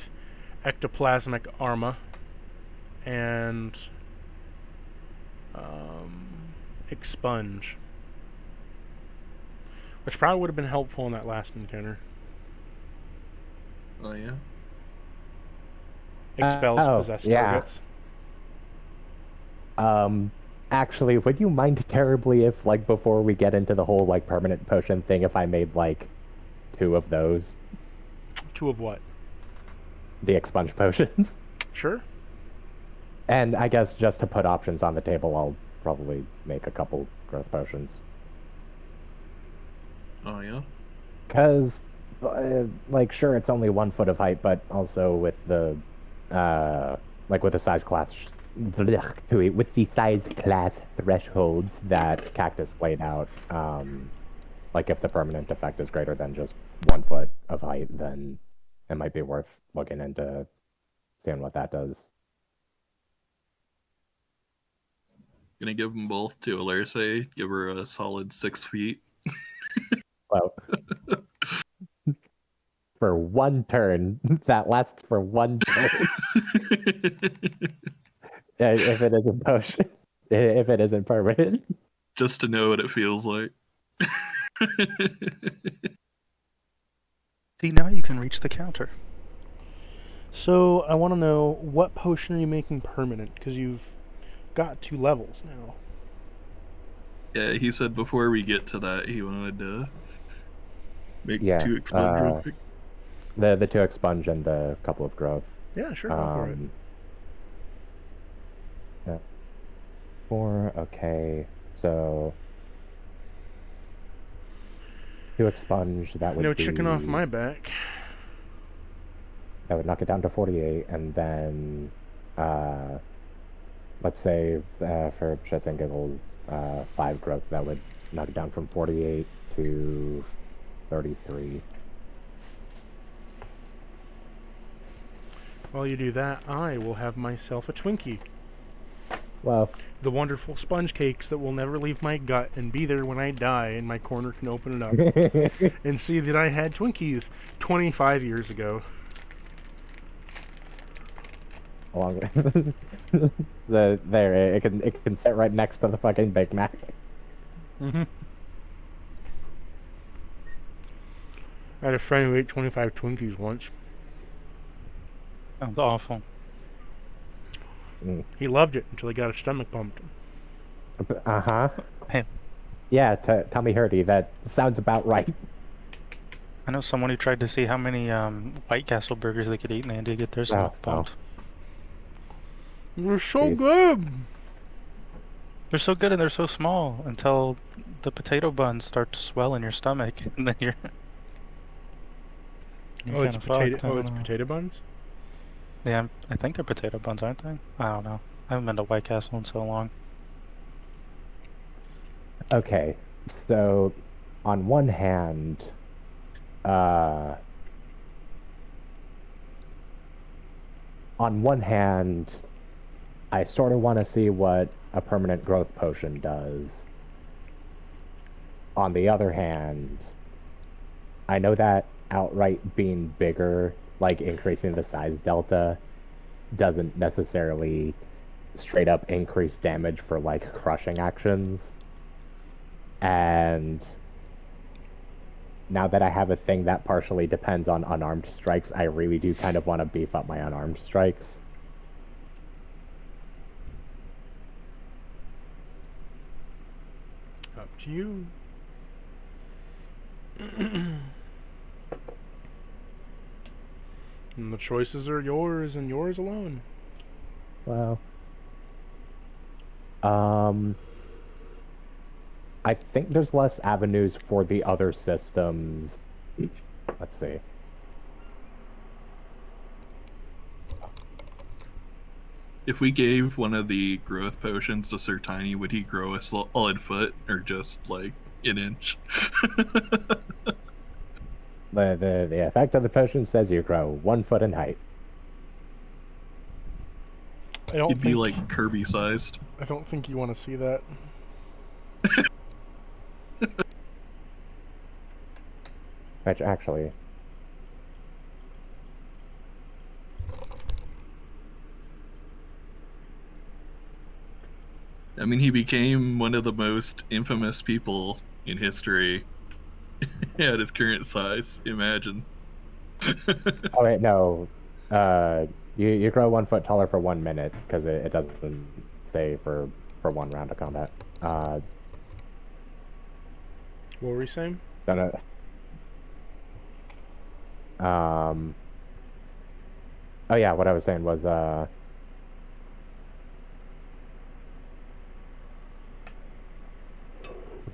ectoplasmic arma, and expunge, which probably would have been helpful in that last encounter. Oh yeah. Expels possessed yeah. targets. Actually, would you mind terribly if, like, before we get into the whole, like, permanent potion thing, if I made, like, 2 of those? 2 of what? The expunge potions? Sure. And I guess just to put options on the table, I'll probably make a couple growth potions. Oh yeah. Because, like, sure, it's only 1 foot of height, but also with the, like, with the size class, with the size class thresholds that Cactus laid out, like, if the permanent effect is greater than just 1 foot of height, then it might be worth looking into seeing what that does. Gonna give them both to Alerce. Give her a solid 6 feet. Well, for 1 turn, that lasts for 1 turn. If it isn't potion, if it isn't permanent. Just to know what it feels like. See, now you can reach the counter. So I want to know, what potion are you making permanent? Because you've got 2 levels now. Yeah, he said before we get to that, he wanted to make 2 expunge real quick. The 2 expunge and the couple of growth. Yeah, sure, go for it. Yeah. 4, okay. So 2 expunge, that would No be... chicken off my back. That would knock it down to 48, and then, let's say, for shits and giggles, 5 growth, that would knock it down from 48 to 33. While you do that, I will have myself a Twinkie. Well, The wonderful sponge cakes that will never leave my gut and be there when I die, and my corner can open it up and see that I had Twinkies 25 years ago. along with it can sit right next to the fucking Big Mac. Mm-hmm. I had a friend who ate 25 Twinkies once. Sounds awful. He loved it until he got his stomach pumped. Uh-huh. Hey, Yeah, tell me, Hurdy, that sounds about right. I know someone who tried to see how many White Castle burgers they could eat, and they did get their stomach pumped. They're so Jeez. good. They're so good and they're so small until the potato buns start to swell in your stomach, and then you're Oh, it's kind of potato. fucked. I Oh, don't it's know. potato buns. Yeah, I think they're potato buns, aren't they? I don't know. I haven't been to White Castle in so long. Okay, so on one hand, uh, I sort of want to see what a permanent growth potion does. On the other hand, I know that outright being bigger, like increasing the size delta, doesn't necessarily straight up increase damage for like crushing actions. And now that I have a thing that partially depends on unarmed strikes, I really do kind of want to beef up my unarmed strikes. Up to you. And the choices are yours and yours alone. Well, um, I think there's less avenues for the other systems. Let's see. If we gave one of the growth potions to Sir Tiny, would he grow a solid foot or just like an inch? The effect of the potion says you grow 1 foot in height. He'd be like Kirby sized. I don't think you want to see that. Which actually, I mean, he became one of the most infamous people in history at his current size. Imagine. oh wait, no. You grow 1 foot taller for 1 minute because it doesn't stay for 1 round of combat. What were we saying? Don't know. Oh yeah, what I was saying was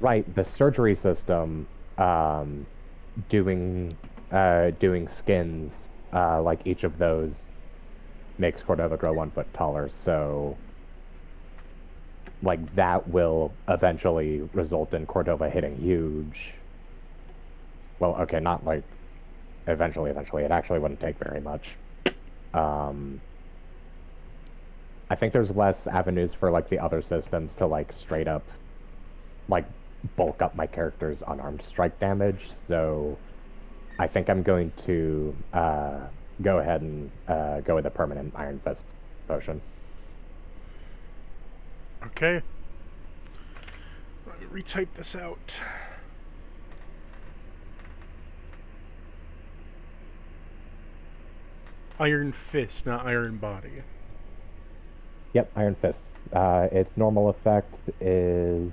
right, the surgery system doing skins, like each of those makes Cordova grow 1 foot taller, so like that will eventually result in Cordova hitting huge. Well, okay, not like eventually, it actually wouldn't take very much. I think there's less avenues for like the other systems to like straight up like bulk up my character's unarmed strike damage, so I think I'm going to go ahead and go with a permanent Iron Fist potion. Okay. Let me retype this out. Iron Fist, not Iron Body. Yep, Iron Fist. Its normal effect is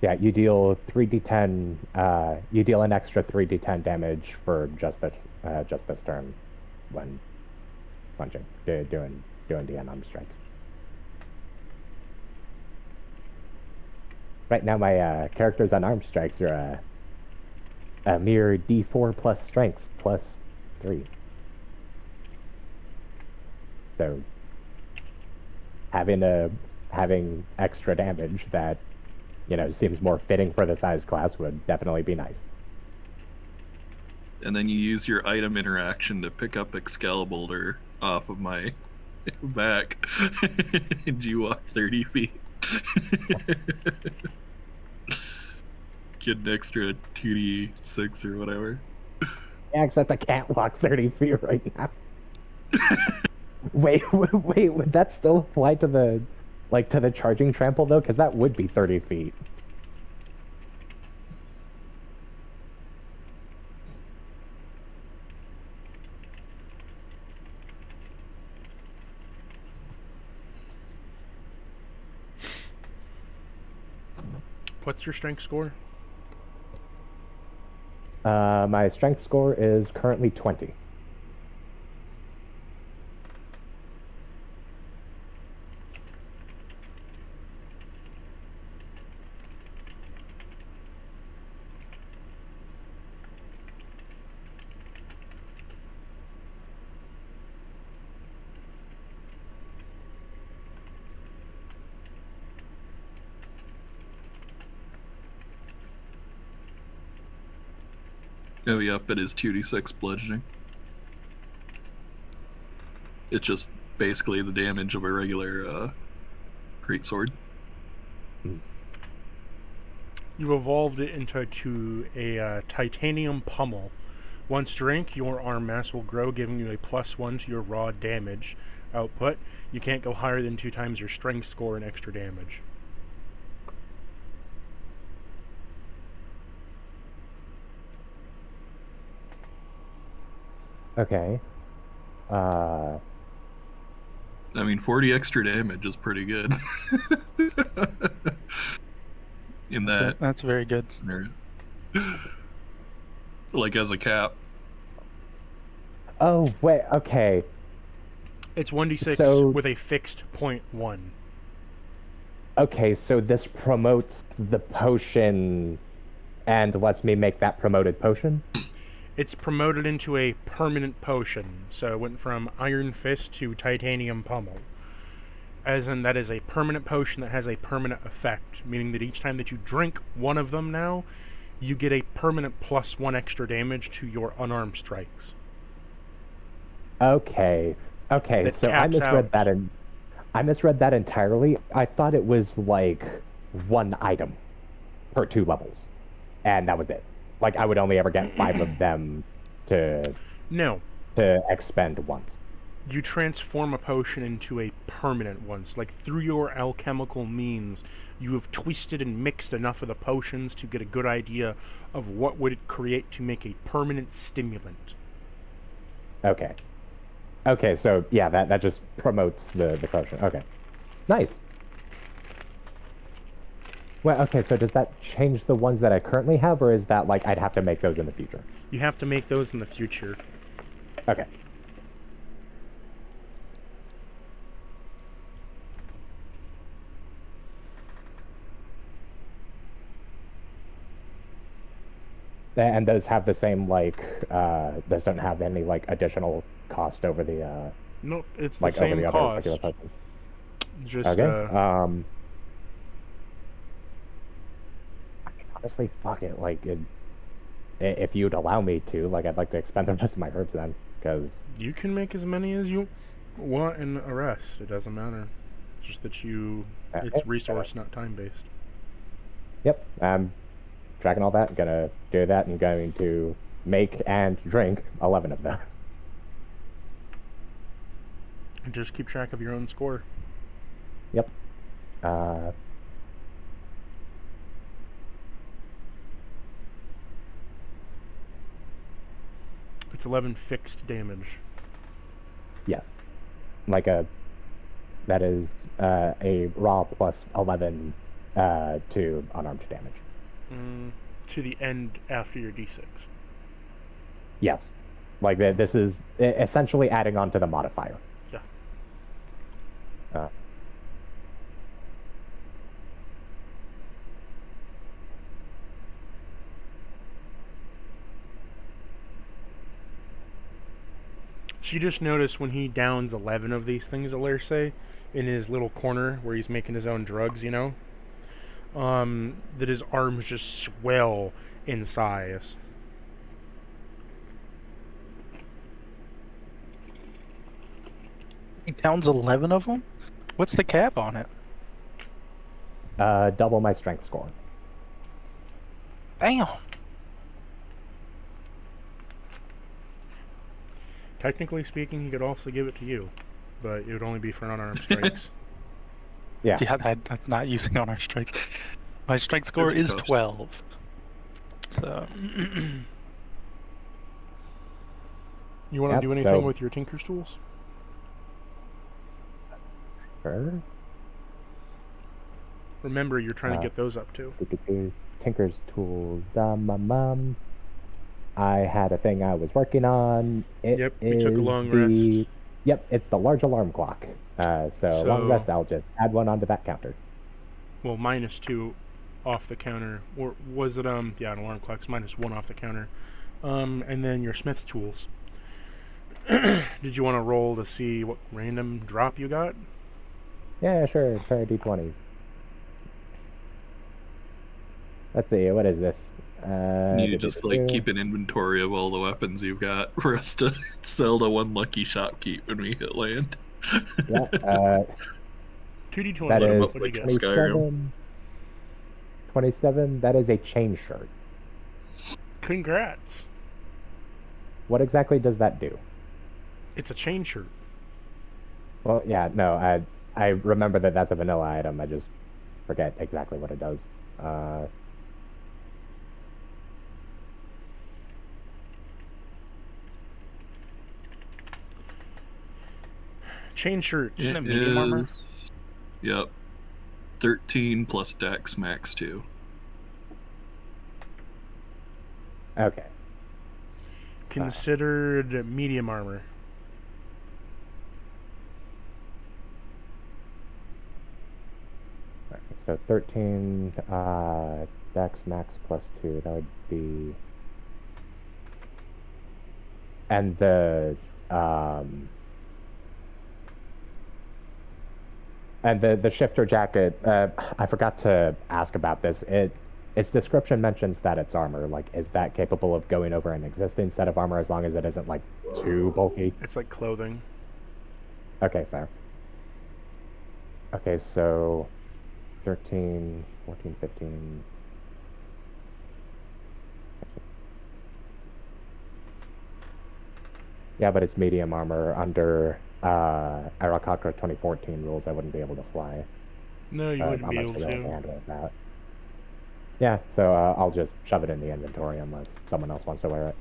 yeah, you deal 3d10. You deal an extra 3d10 damage for just this turn when punching, doing the unarmed strikes. Right now, my character's unarmed strikes are a mere d4 plus strength plus 3. So having extra damage that seems more fitting for the size class would definitely be nice. And then you use your item interaction to pick up Excalibur off of my back, and you walk 30 feet. Get an extra 2d6 or whatever. Yeah, except I can't walk 30 feet right now. Wait, would that still apply to the charging trample though? Because that would be 30 feet. What's your strength score? My strength score is currently 20. Oh, yep, it is 2d6 bludgeoning. It's just basically the damage of a regular greatsword. You evolved it into a titanium pummel. Once drank, your arm mass will grow, giving you a +1 to your raw damage output. You can't go higher than 2 times your strength score and extra damage. Okay. I mean, 40 extra damage is pretty good. In that That's very good. scenario. Like as a cap. Oh, wait, okay. It's 1d6 So- with a fixed .1. Okay, so this promotes the potion and lets me make that promoted potion? It's promoted into a permanent potion, so it went from Iron Fist to Titanium Pummel. As in, that is a permanent potion that has a permanent effect, meaning that each time that you drink one of them now, you get a permanent +1 extra damage to your unarmed strikes. Okay. Okay, That so I caps misread out. that I misread that entirely. I thought it was like 1 item per 2 levels. And that was it. Like I would only ever get 5 of them to No, expend once. you transform a potion into a permanent one. So, like, through your alchemical means, you have twisted and mixed enough of the potions to get a good idea of what would it create to make a permanent stimulant. Okay. Okay, so yeah, that just promotes the potion. Okay. Nice. Well, okay, so does that change the ones that I currently have, or is that like I'd have to make those in the future? You have to make those in the future. Okay. And those have the same like those don't have any like additional cost over the Nope, it's the like over same the other cost. regular potions. Just Okay. I mean, honestly, fuck it. Like, if you'd allow me to, like, I'd like to expend the rest of my herbs then, because you can make as many as you want in a rest. It doesn't matter. It's just that it's resource, not time based. yep, I'm tracking all that. Gonna do that and going to make and drink 11 of those. And just keep track of your own score. Yep. It's 11 fixed damage. Yes. Like that is a raw plus 11 to unarmed damage. To the end after your d6. Yes. Like this is essentially adding on to the modifier. Yeah. She just noticed when he downs 11 of these things, Alerce, in his little corner where he's making his own drugs, you know, that his arms just swell in size. He downs 11 of them? What's the cap on it? Double my strength score. Damn. Technically speaking, he could also give it to you, but it would only be for unarmed strikes. Yeah. Yeah, I'm not using on our strikes. My strength score This is toast. 12. So, You want to Yep, do anything so- with your Tinker's tools? Sure. Remember, you're trying to get those up too. Tinker's tools. I had a thing I was working on. Yep, we took a is long the- rest. Yep, it's the large alarm clock. So long So- rest, I'll just add one onto that counter. Well, -2 off the counter, or was it yeah, an alarm clock's -1 off the counter. And then your smith tools. Did you want to roll to see what random drop you got? Yeah, sure. Pair of d20s. Let's see, what is this? You just like keep an inventory of all the weapons you've got for us to sell to one lucky shopkeep when we hit land. Yeah, 2d20. that Let 'em is up like in 27. 27, that is a chain shirt. Congrats. What exactly does that do? It's a chain shirt. Well, yeah, no, I remember that that's a vanilla item. I just forget exactly what it does. Chain shirt. Isn't it medium armor? Yep. 13 plus dex max 2. Okay. Considered medium armor. Alright, so 13 dex max plus 2, that would be... And the shifter jacket, I forgot to ask about this. Its description mentions that it's armor. Like, is that capable of going over an existing set of armor as long as it isn't, like, too bulky? It's like clothing. Okay, fair. Okay, so 13, 14, 15... Yeah, but it's medium armor. Under Arakakra 2014 rules, I wouldn't be able to fly. No, you wouldn't be able to. Handle that. Yeah, so I'll just shove it in the inventory unless someone else wants to wear it.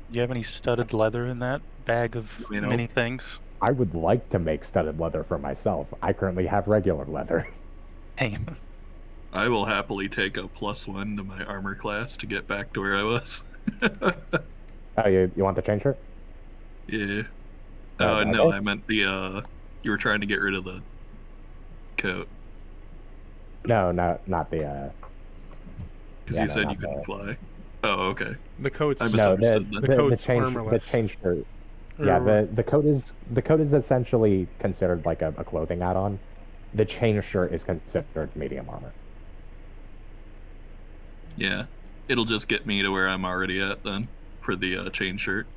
Do you have any studded leather in that bag of many things? I would like to make studded leather for myself. I currently have regular leather. Hey. I will happily take a +1 to my armor class to get back to where I was. Oh, you want the chain shirt? Yeah. Oh, no, I meant the, you were trying to get rid of the coat. No, not the, Because you said you couldn't fly. Oh, okay. The coat's... I misunderstood the coat's armorless. The chain shirt. Yeah, the coat is essentially considered like a clothing add-on. The chain shirt is considered medium armor. Yeah. It'll just get me to where I'm already at then, for the chain shirt.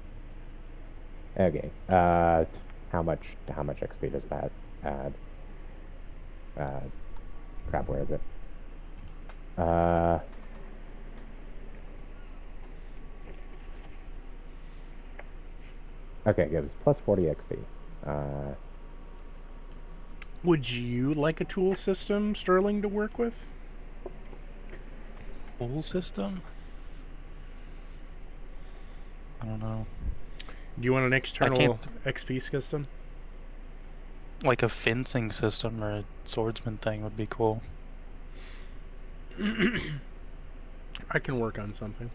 Okay. How much XP does that add? Crap, where is it? Okay, it gives plus 40 XP. Would you like a tool system, Sterling, to work with? Tool system? I don't know. Do you want an external XP system? Like a fencing system or a swordsman thing would be cool. I can work on something.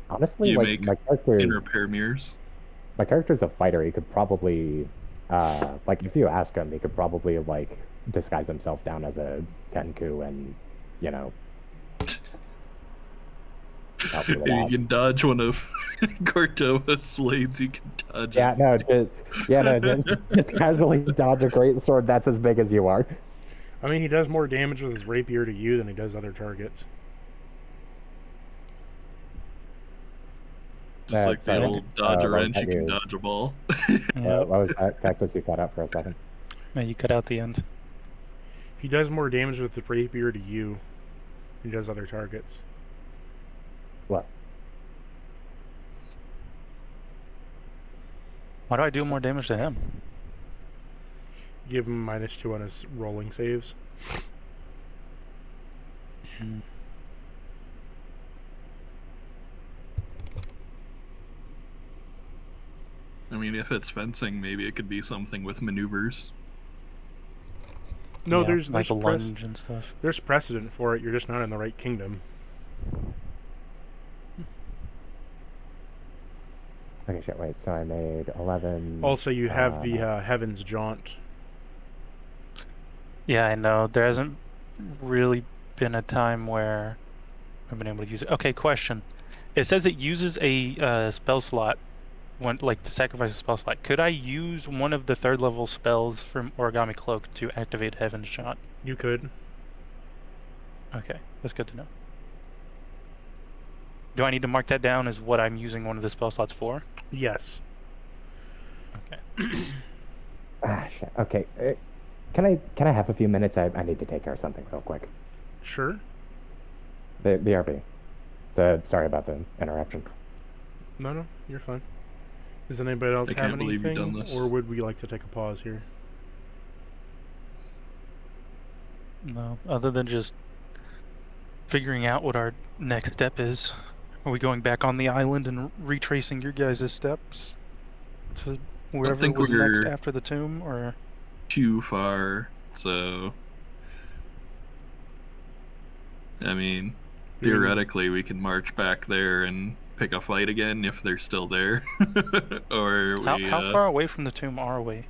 Honestly, You like make my character, in repair mirrors. my character's a fighter. He could probably, like, if you ask him, he could probably like disguise himself down as a Kenku and, you know, help you with You that. can dodge one of Cordova's blades. You can dodge Yeah, it. no, just casually dodge a great sword that's as big as you are. I mean, he does more damage with his rapier to you than he does other targets. Just like the sorry. old dodge a Like wrench, that you can is- dodge a ball. What was that? Cactus, you cut out for a second. Yeah, you cut out the end. He does more damage with the rapier to you than he does other targets. What? Why do I do more damage to him? Give him -2 on his rolling saves. I mean, if it's fencing, maybe it could be something with maneuvers. No, Yeah, there's like a pres- lunge and stuff. there's precedent for it. You're just not in the right kingdom. Okay, shit, wait, so I made 11... Also, you have the Heaven's Jaunt. Yeah, I know. There hasn't really been a time where I've been able to use it. Okay, question. It says it uses a spell slot, to sacrifice a spell slot. Could I use one of the 3rd level spells from Origami Cloak to activate Heaven's Shot? You could. Okay, that's good to know. Do I need to mark that down as what I'm using one of the spell slots for? Yes. Okay. Shit. Okay. Can I have a few minutes? I need to take care of something real quick. Sure. BRB. So sorry about the interruption. No, you're fine. Does anybody else I have can't believe you've anything, done this. or would we like to take a pause here? No, other than just figuring out what our next step is. Are we going back on the island and retracing your guys' steps to wherever think was next we're- after the tomb, or? Too far, so I mean, theoretically we can march back there and pick a fight again if they're still there. Or How far away from the tomb are we?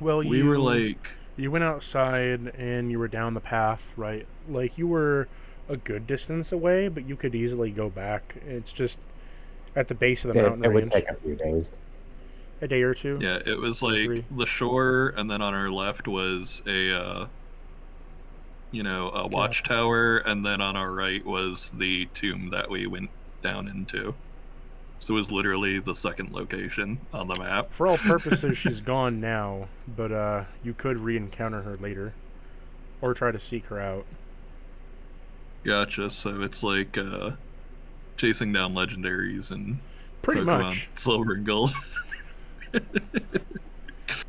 Well, we were like you went outside and you were down the path, right? Like, you were a good distance away, but you could easily go back. It's just at the base of the mountain It would range. take a few days. A day or two. yeah, it was Or like 3. the shore, and then on our left was a watchtower, and then on our right was the tomb that we went down into. So it was literally the second location on the map. For all purposes, she's gone now, but you could re-encounter her later, or try to seek her out. Gotcha. So it's like chasing down legendaries and Pretty Pokemon much. Silver and Gold.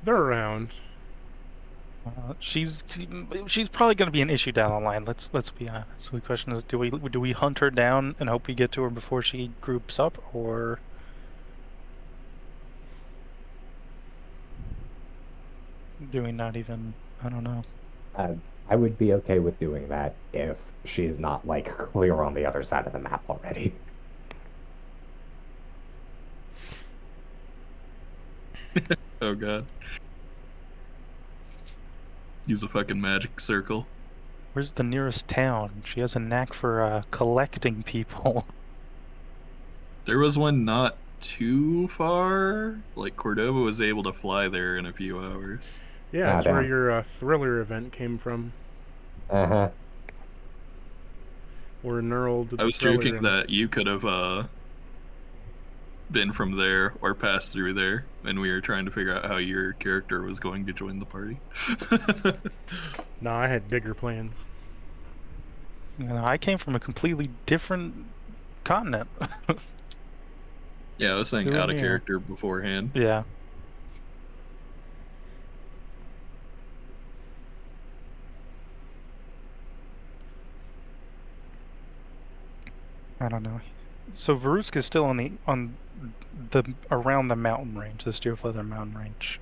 They're around. She's probably going to be an issue down the line. Let's be honest. So the question is, do we hunt her down and hope we get to her before she groups up, or do we not even? I don't know. I would be okay with doing that if she's not like clear on the other side of the map already. Oh god. Use a fucking magic circle. Where's the nearest town? She has a knack for collecting people. There was one not too far. Like Cordova was able to fly there in a few hours. Yeah, that's where damn. your thriller event came from. Uh-huh. Or knurled. I was joking that you could have been from there or passed through there, and we were trying to figure out how your character was going to join the party. No, I had bigger plans. I came from a completely different continent. Yeah, I was saying Who out of knew? character beforehand. Yeah. I don't know. So Verusk is still on the around the mountain range, the Steelfeather mountain range.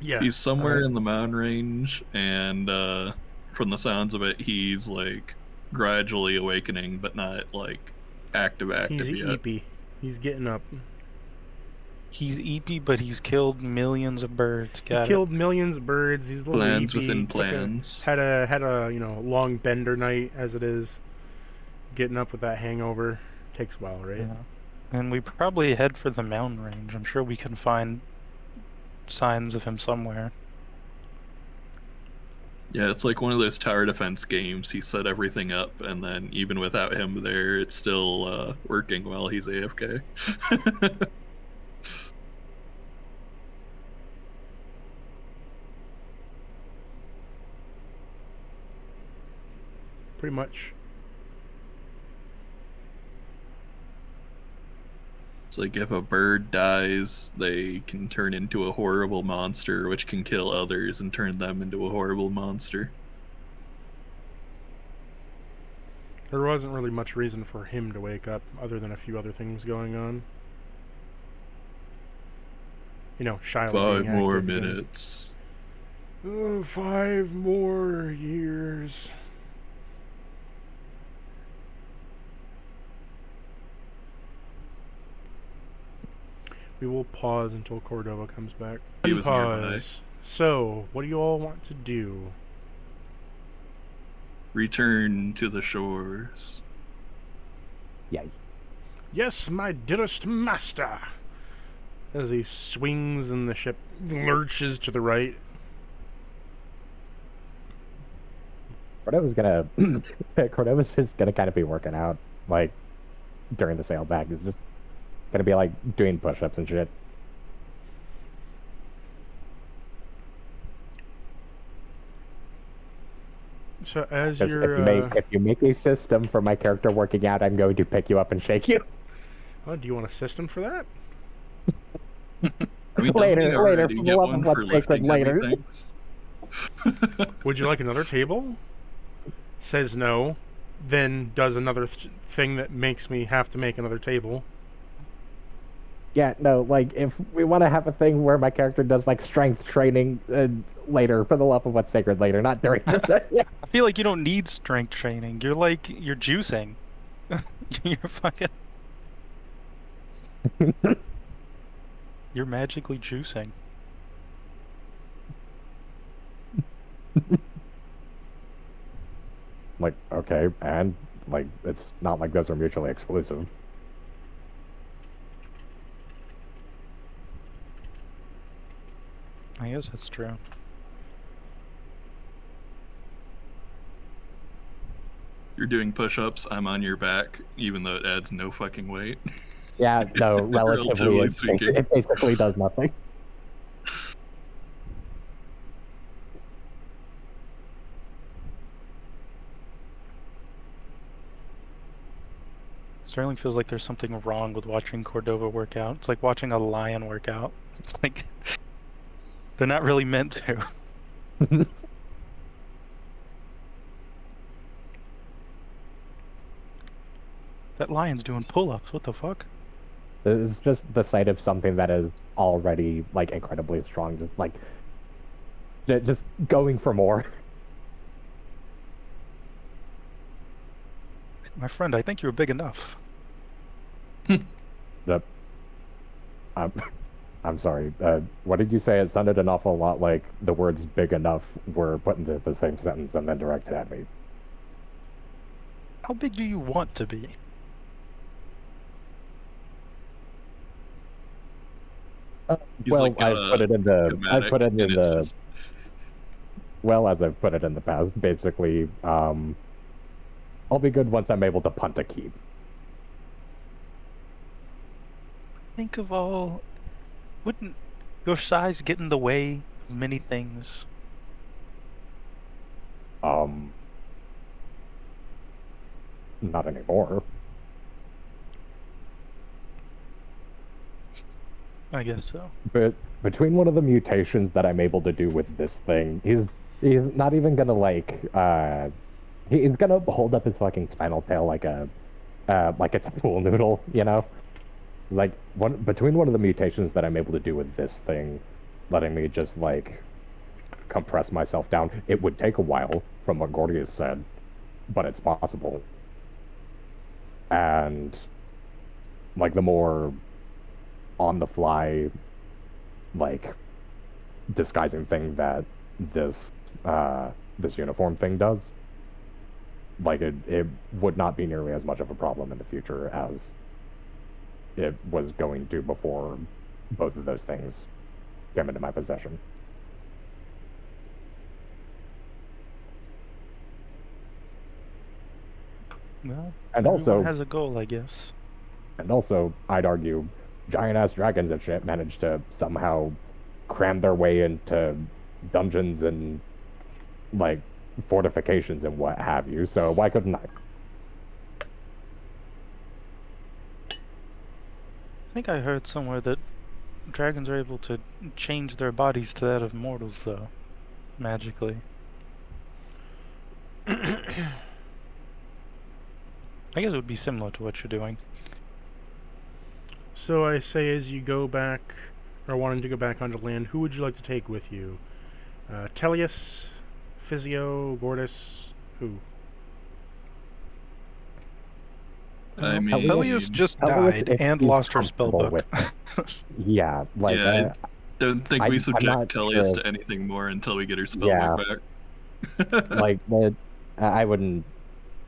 Yeah. He's somewhere alright. in the mountain range, and from the sounds of it, he's like gradually awakening, but not like active He's yet. eepy. He's getting up. He's eepy, but he's killed millions of birds. He killed millions of birds. He's a little Plans eepy. within Took a- plans. Had a long bender night as it is. Getting up with that hangover takes a while, right? Yeah. And we probably head for the mountain range. I'm sure we can find signs of him somewhere. Yeah, it's like one of those tower defense games. He set everything up, and then even without him there, it's still working while he's AFK. Pretty much. It's like if a bird dies, they can turn into a horrible monster, which can kill others and turn them into a horrible monster. There wasn't really much reason for him to wake up, other than a few other things going on. Shiloh. 5 being more active again. minutes. 5 more years. We will pause until Cordova comes back. He was nearby. Unpause. So, what do you all want to do? Return to the shores. Yay. Yes, my dearest master! As he swings and the ship lurches to the right. Cordova's gonna Cordova's just gonna kind of be working out like during the sail back. He's just gonna be like doing push-ups and shit. So as Because you're, if you make a system for my character working out, I'm going to pick you up and shake you. oh, do you want a system for that? I mean, Later, doesn't he later, already for the get love one of for what's sacred, lifting heavy later. things? Would you like another table? Says no, then does another thing that makes me have to make another table. Yeah, no, like if we want to have a thing where my character does like strength training later, for the love of what's sacred, later, not during this. Yeah. I feel like you don't need strength training. You're juicing. You're fucking. You're magically juicing. Like, okay, and like it's not like those are mutually exclusive. I guess that's true. You're doing push-ups, I'm on your back, even though it adds no fucking weight. Yeah, no, relatively, Relatively speaking. it basically does nothing. Sterling feels like there's something wrong with watching Cordova work out. It's like watching a lion work out. It's like they're not really meant to. That lion's doing pull-ups. What the fuck? It's just the sight of something that is already like incredibly strong, just like just going for more. My friend, I think you're big enough. The, I'm sorry. What did you say? It sounded an awful lot like the words "big enough" were put into the same sentence and then directed at me. How big do you want to be? He's Well, like got I put it in the. I schematic, put it in and it's the. just Well, as I've put it in the past, basically, I'll be good once I'm able to punt a keep. Think of all. Wouldn't your size get in the way of many things? Not anymore. I guess so. But between one of the mutations that I'm able to do with this thing, he's not even gonna like he's gonna hold up his fucking spinal tail like it's a pool noodle, you know? Like between one of the mutations that I'm able to do with this thing, letting me just like compress myself down, it would take a while from what Gordius said, but it's possible. And like the more on the fly like disguising thing that this this uniform thing does, like it would not be nearly as much of a problem in the future as it was going to before both of those things came into my possession. Well, And everyone also has a goal, I guess. And also, I'd argue, giant-ass dragons and shit managed to somehow cram their way into dungeons and, like, fortifications and what have you, so why couldn't I? I think I heard somewhere that dragons are able to change their bodies to that of mortals, though, magically. I guess it would be similar to what you're doing. So I say, as you go back, or wanting to go back onto land, who would you like to take with you? Tellius, Physio, Gordis, who? I mean, Pelias just Tellius, died if and he's lost her comfortable spellbook. with it. Yeah, like, yeah, I don't think we I'm subject not Tellius sure. to anything more until we get her Yeah. spellbook back. like, I wouldn't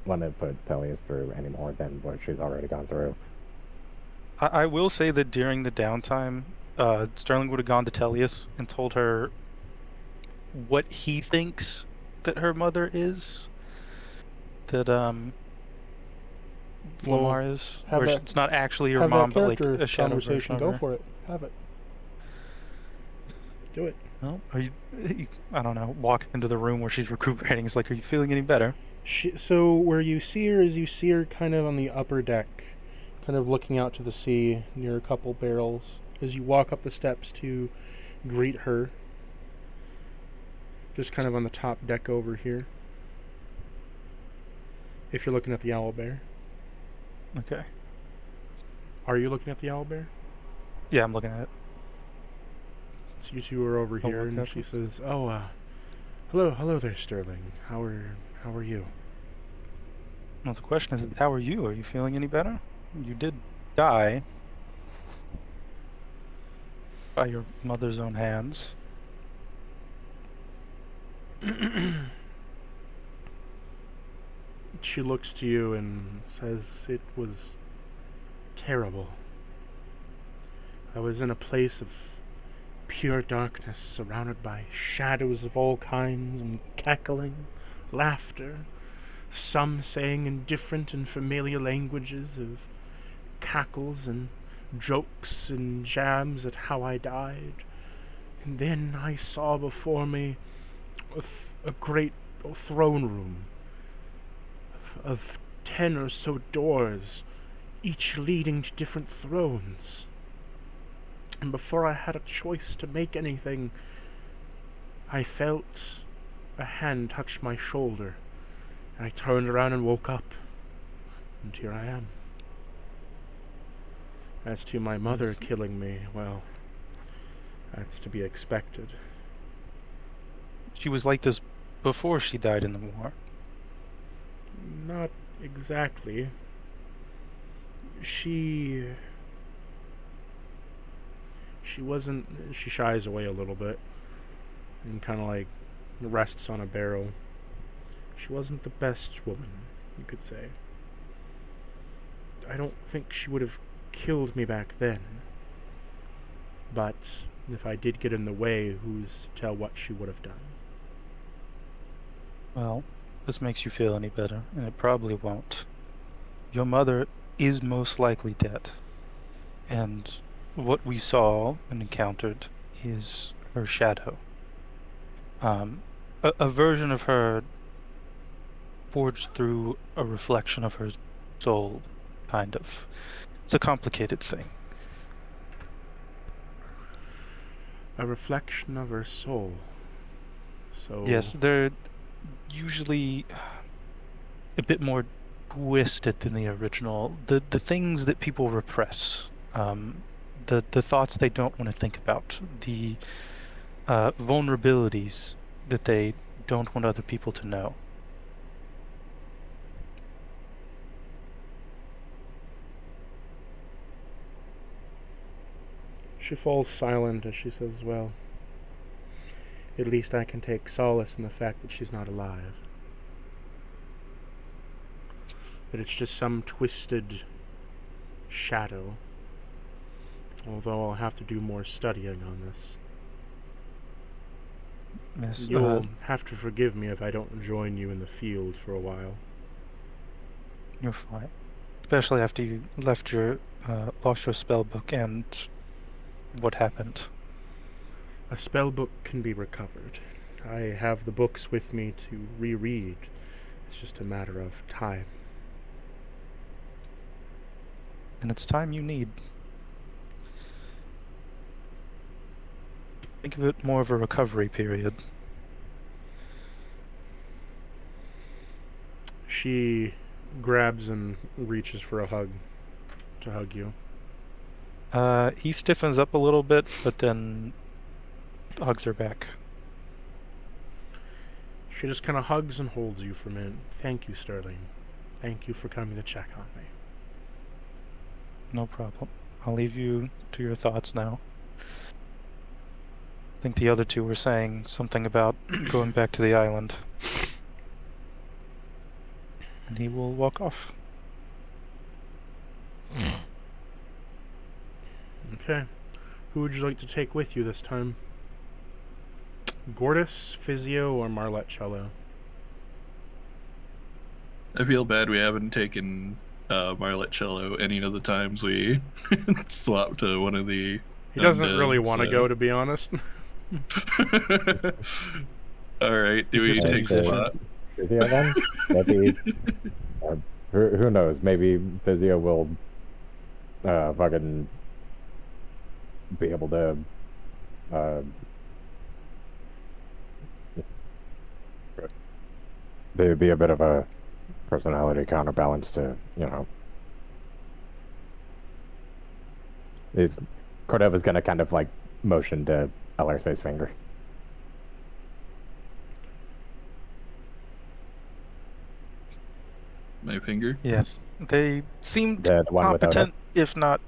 want to put Tellius through any more than what she's already gone through. I will say that during the downtime, Sterling would have gone to Tellius and told her what he thinks that her mother is. that Well, Flamar is? have Where that- it's not actually your Have mom, that but like character a shadow conversation. version of Go her? for it. Have it. Do it. No? Are you, I don't know, walk into the room where she's recuperating. It's like, are you feeling any better? So where you see her is you see her kind of on the upper deck, kind of looking out to the sea near a couple barrels. As you walk up the steps to greet her, just kind of on the top deck over here. If you're looking at the owlbear. Okay. Are you looking at the owlbear? Yeah, I'm looking at it. So you two are over I'll here, walk and up. she says, "Oh, hello there, Sterling. How are you?" Well, the question is, how are you? Are you feeling any better? You did die by your mother's own hands. She looks to you and says, "It was terrible. I was in a place of pure darkness, surrounded by shadows of all kinds and cackling, laughter, some saying in different and familiar languages of cackles and jokes and jabs at how I died. And then I saw before me a great throne room of 10 or so doors, each leading to different thrones. And before I had a choice to make anything, I felt a hand touch my shoulder. I turned around and woke up, and here I am. As to my mother killing me, well, that's to be expected." She was like this before she died in the war. "Not exactly. She wasn't. She shies away a little bit and kind of like rests on a barrel. She wasn't the best woman, you could say. I don't think she would have killed me back then. But if I did get in the way, who's to tell what she would have done?" Well, this makes you feel any better, and it probably won't. Your mother is most likely dead. And what we saw and encountered is her shadow. A version of her forged through a reflection of her soul, kind of. It's a complicated thing. A reflection of her soul. So Yes, they're usually a bit more twisted than the original. The things that people repress, the thoughts they don't want to think about, the vulnerabilities that they don't want other people to know. she falls silent as she says, "Well, at least I can take solace in the fact that she's not alive. That it's just some twisted shadow. Although I'll have to do more studying on this. Yes, You'll have to forgive me if I don't join you in the field for a while." you're fine. Especially after you left your lost your spell book and what happened. A spell book can be recovered. I have the books with me to reread. It's just a matter of time. And it's time you need. Think of it more of a recovery period. She grabs and reaches for a hug to hug you. He stiffens up a little bit, but then hugs her back. She just kind of hugs and holds you for a minute. "Thank you, Sterling. Thank you for coming to check on me." No problem. I'll leave you to your thoughts now. I think the other two were saying something about going back to the island. And he will walk off. Okay. Who would you like to take with you this time? Gordis, Physio, or Marlette Cello? I feel bad we haven't taken Marletcello any of the times we swapped to one of the. He doesn't undead, really want to so- go, to be honest. All right, do we He's take just- spot? Physio then? Maybe. Who knows? Maybe Physio will fucking be able to there'd be a bit of a personality counterbalance to, you know. Cordova's gonna kind of like motion to LRC's finger. My finger. Yes, they seemed The one with Odo? competent, if not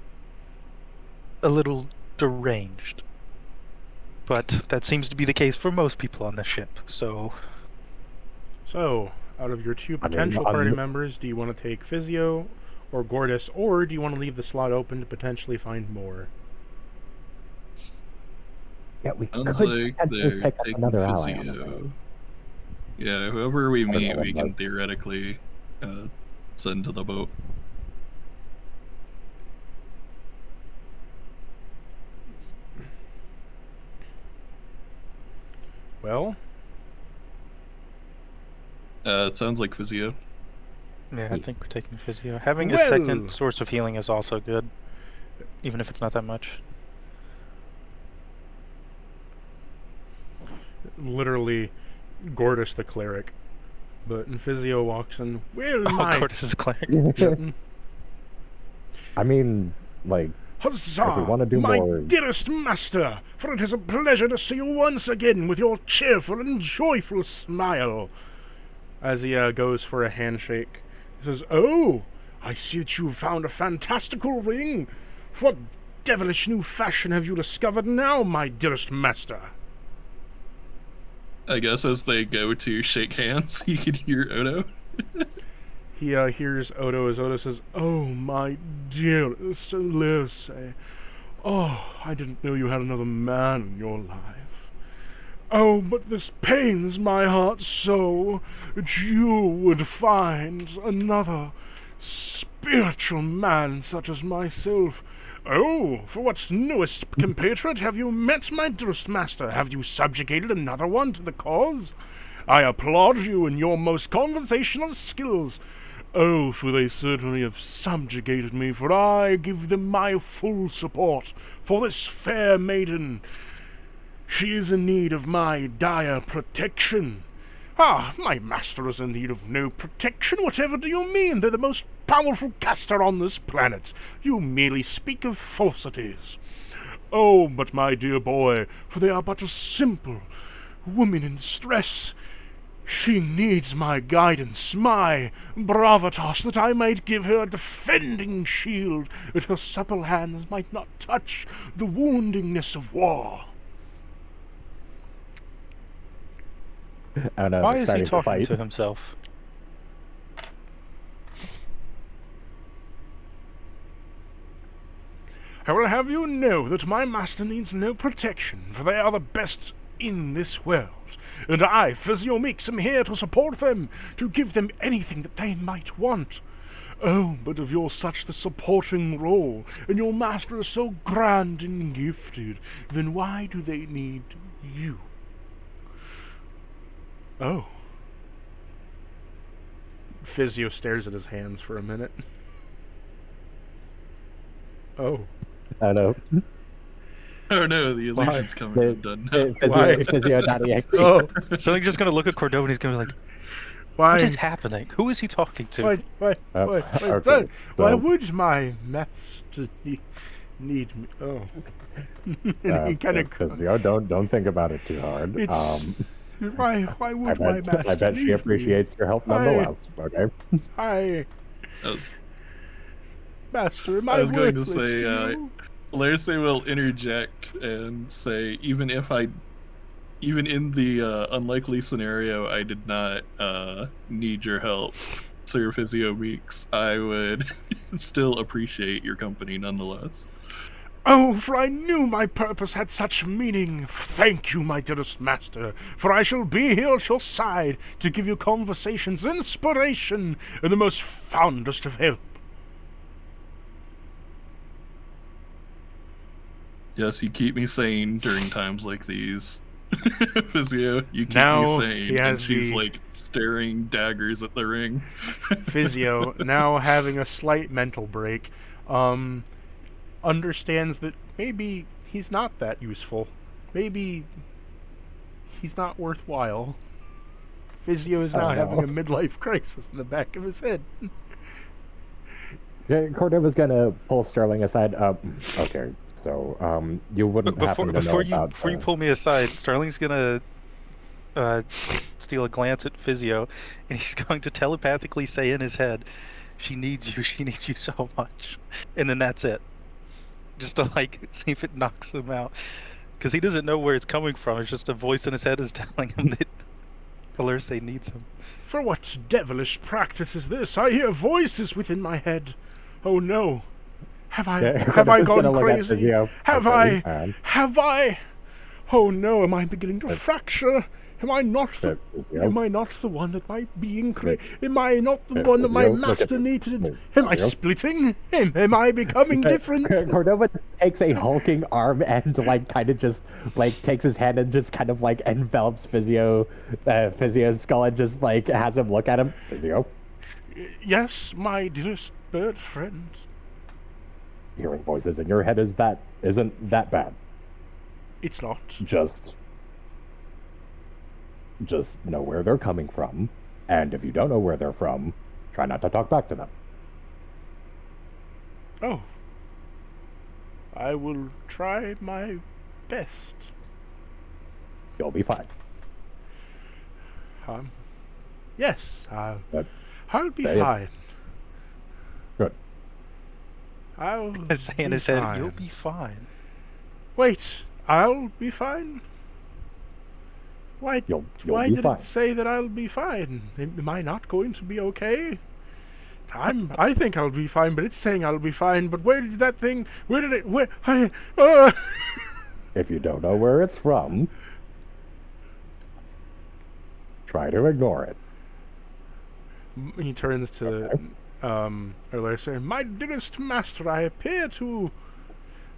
a little deranged. But that seems to be the case for most people on the ship, so... So, out of your two I mean, potential party members, do you want to take Physio or Gortys, or do you want to leave the slot open to potentially find more? Yeah, we could Sounds like potentially they're pick up taking another ally on the Physio. road. Yeah, whoever we don't know meet, what we it can was. theoretically send to the boat. Well, It sounds like Physio. Yeah, I think we're taking Physio. Having a Well- second source of healing is also good, even if it's not that much. literally, Gortys the cleric. But Physio walks in, well, Oh, my... Gortys is cleric. I mean, like, Huzzah! if we wanna do my more- dearest master, for it is a pleasure to see you once again with your cheerful and joyful smile. As he goes for a handshake, he says, "Oh, I see that you've found a fantastical ring. What devilish new fashion have you discovered now, my dearest master?" I guess as they go to shake hands, you can hear Odo. He hears Odo as Odo says, "Oh, my dearest Luce. Oh, I didn't know you had another man in your life. Oh, but this pains my heart so that you would find another spiritual man such as myself. Oh, for what newest compatriot have you met, my dearest master? Have you subjugated another one to the cause? I applaud you in your most conversational skills. Oh, for they certainly have subjugated me, for I give them my full support for this fair maiden. She is in need of my dire protection." "Ah, my master is in need of no protection. Whatever do you mean? They're the most powerful caster on this planet. You merely speak of falsities." "Oh, but my dear boy, for they are but a simple woman in distress. She needs my guidance, my bravatas, that I might give her a defending shield, that her supple hands might not touch the woundingness of war." I don't know, Why they're is he starting to talking fight. to himself? "I will have you know that my master needs no protection, for they are the best in this world, and I, Physio Meeks, am here to support them, to give them anything that they might want. Oh, but if you're such the supporting role, and your master is so grand and gifted, then why do they need you?" "Oh." Physio stares at his hands for a minute. "Oh. I know. Oh no, the Why? illusion's coming undone now. Why? Physio.exe. Oh, So he's just gonna look at Cordova and he's gonna be like, why? what is happening? Who is he talking to? Why Okay, why so- would my master need me? Oh. And he kind of... Physio, don't think about it too hard. It's- Why I would my master bet, I bet need she appreciates your help nonetheless. Okay. me? Hi, I was, master, am I was going to worthless say, you? Larce will interject and say, even in the unlikely scenario I did not need your help, Sir Physio Meeks, I would still appreciate your company nonetheless. Oh, for I knew my purpose had such meaning. Thank you, my dearest master, for I shall be here at your side to give you conversations, inspiration, and the most fondest of help. Yes, you keep me sane during times like these. Physio, you keep Now me he sane. has And she's the- like staring daggers at the ring. Physio, now having a slight mental break, understands that maybe he's not that useful. Maybe he's not worthwhile. Physio is now Oh, no. having a midlife crisis in the back of his head. Yeah, Cordova's gonna pull Sterling aside. Okay, so you wouldn't happen to know Before about you pull me aside, Sterling's gonna steal a glance at Physio, and he's going to telepathically say in his head, she needs you so much. And then that's it. Just to like see if it knocks him out. Because he doesn't know where it's coming from. It's just a voice in his head is telling him that Alurse needs him. For what devilish practice is this? I hear voices within my head. Oh no. Have I Yeah, have I Cordova's gone gonna look at crazy? Physio. Have Okay, I? and- Have I? Oh no, am I beginning to fracture? Am I not the Physio. Am I not the one that my being Am I not the Yeah, one that my Physio, look at master me. needed? Am I Physio. splitting? Am I becoming different? Cordova takes a hulking arm and like kind of just like takes his hand and just kind of like envelops Physio's skull and just like has him look at him. Physio, Yes, my dearest bird friend. hearing voices in your head isn't that bad. It's not. Just know where they're coming from, and if you don't know where they're from, try not to talk back to them. Oh. I will try my best. You'll be fine. Yes, I'll be say it. fine. Good. I'll Say in be his head, fine. you'll be fine. Wait, I'll be fine? Why You'll why be did fine. it say that I'll be fine? Am I not going to be okay? I think I'll be fine, but it's saying I'll be fine, but where did that thing If you don't know where it's from, try to ignore it. He turns to Alurse. My dearest master, I appear to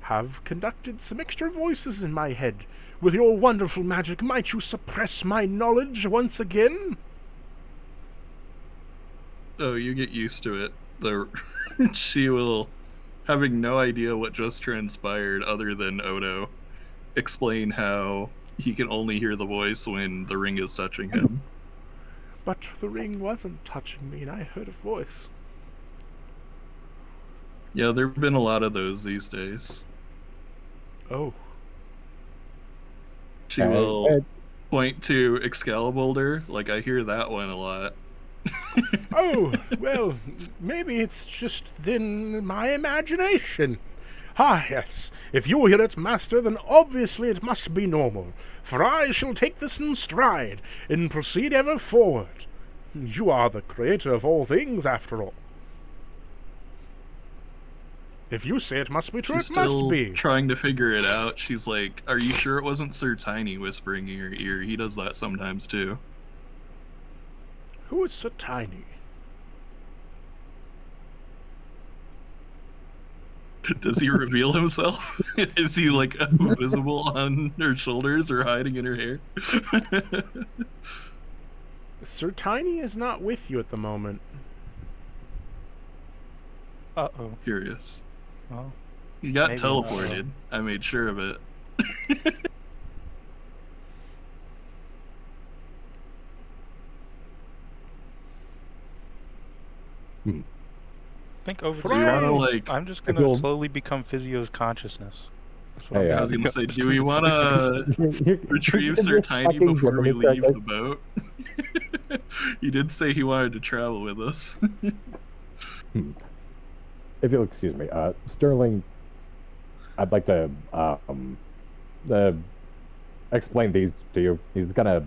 have conducted some extra voices in my head. With your wonderful magic, might you suppress my knowledge once again? Oh, you get used to it. She will, having no idea what just transpired other than Odo, explain how he can only hear the voice when the ring is touching him. But the ring wasn't touching me, and I heard a voice. Yeah, there have been a lot of those these days. Oh. She will point to Excalibur, like I hear that one a lot. Oh, well, maybe it's just then my imagination. Ah, yes. If you hear it, master, then obviously it must be normal, for I shall take this in stride and proceed ever forward. You are the creator of all things, after all. If you say it must be true, She's it must still be. trying to figure it out. She's like, are you sure it wasn't Sir Tiny whispering in your ear? He does that sometimes too. Who is so tiny? Does he reveal himself? Is he like visible on her shoulders or hiding in her hair? Sir Tiny is not with you at the moment. Uh-oh. Curious. Well, He got Maybe teleported. I made sure of it. I think over Right. time, Kinda like- I'm just If gonna you'll- slowly become Physio's consciousness. That's what Hey, I'm I was gonna gonna do. say, do we want to retrieve Sir Tiny before we leave the boat? You did say he wanted to travel with us. If you'll excuse me, Sterling, I'd like to explain these to you. He's gonna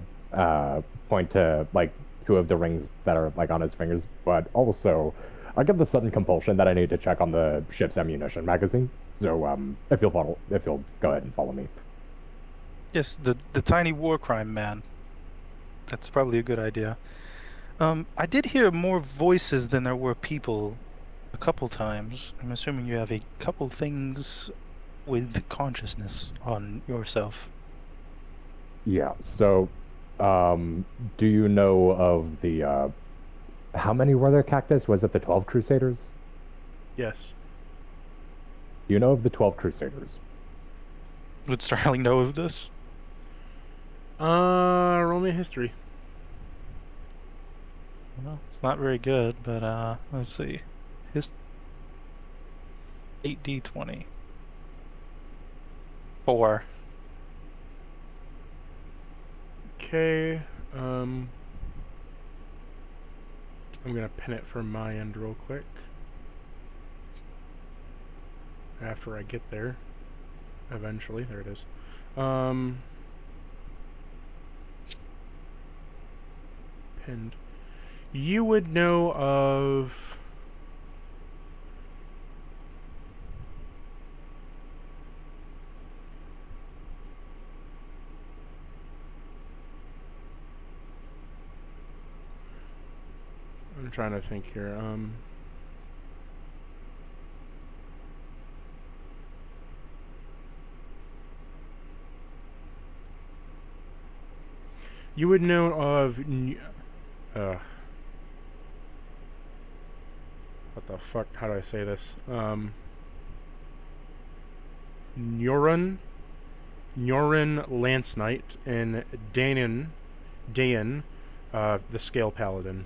point to like two of the rings that are like on his fingers, but also I get the sudden compulsion that I need to check on the ship's ammunition magazine. So if you'll go ahead and follow me. Yes, the tiny war crime man. That's probably a good idea. I did hear more voices than there were people a couple times. I'm assuming you have a couple things with consciousness on yourself. Yeah. So, do you know of the how many were there, Cactus? Was it the 12 Crusaders? Yes. Do you know of the 12 Crusaders? Would Starling know of this? Roll me a history. Well, it's not very good, but let's see. His 8d20. 4. Okay. I'm gonna pin it from my end real quick. After I get there. Eventually. There it is. Pinned. You would know of... I'm trying to think here. You would know of... what the fuck? How do I say this? Nyoran Lance Knight, and Dayan, the Scale Paladin.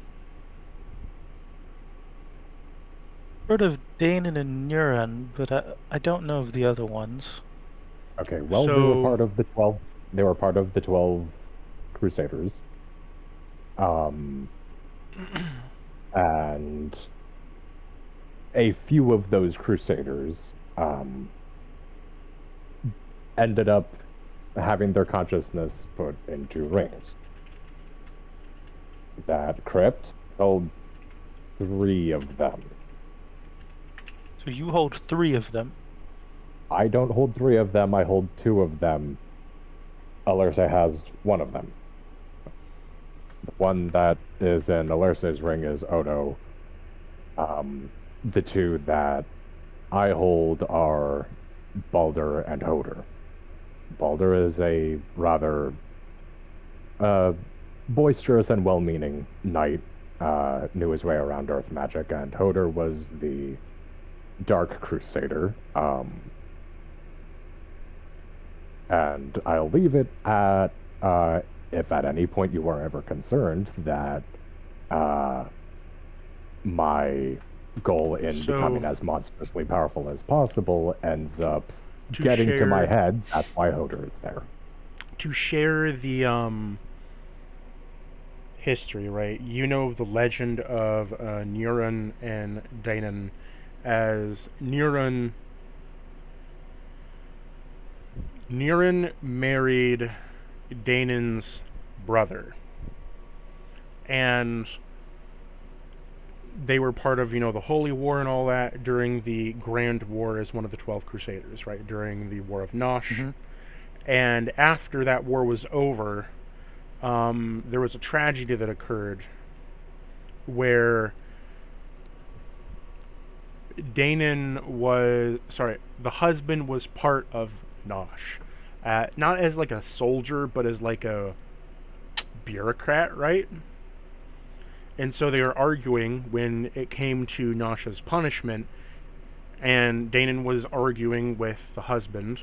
Heard of Danon and Neuron, but I don't know of the other ones. Okay. Well, they were part of the 12. They were part of the 12 Crusaders. And a few of those Crusaders ended up having their consciousness put into rings. That crypt held 3 of them. So you hold 3 of them. I don't hold 3 of them, I hold 2 of them. Alerce has 1 of them. The one that is in Alerce's ring is Odo. The 2 that I hold are Baldur and Hoder. Baldur is a rather boisterous and well-meaning knight, knew his way around earth magic, and Hoder was the Dark Crusader. And I'll leave it at, if at any point you are ever concerned, that my goal in becoming as monstrously powerful as possible ends up getting to my head. That's why Hoder is there. To share the history, right? You know the legend of Neuron and Danon, as Neuron married Danon's brother, and they were part of, the Holy War and all that during the Grand War as one of the 12 Crusaders, right? During the War of Nosh. Mm-hmm. And after that war was over, there was a tragedy that occurred where the husband was part of Nosh. Not as like a soldier, but as like a bureaucrat, right? And so they were arguing when it came to Nosh's punishment, and Danon was arguing with the husband.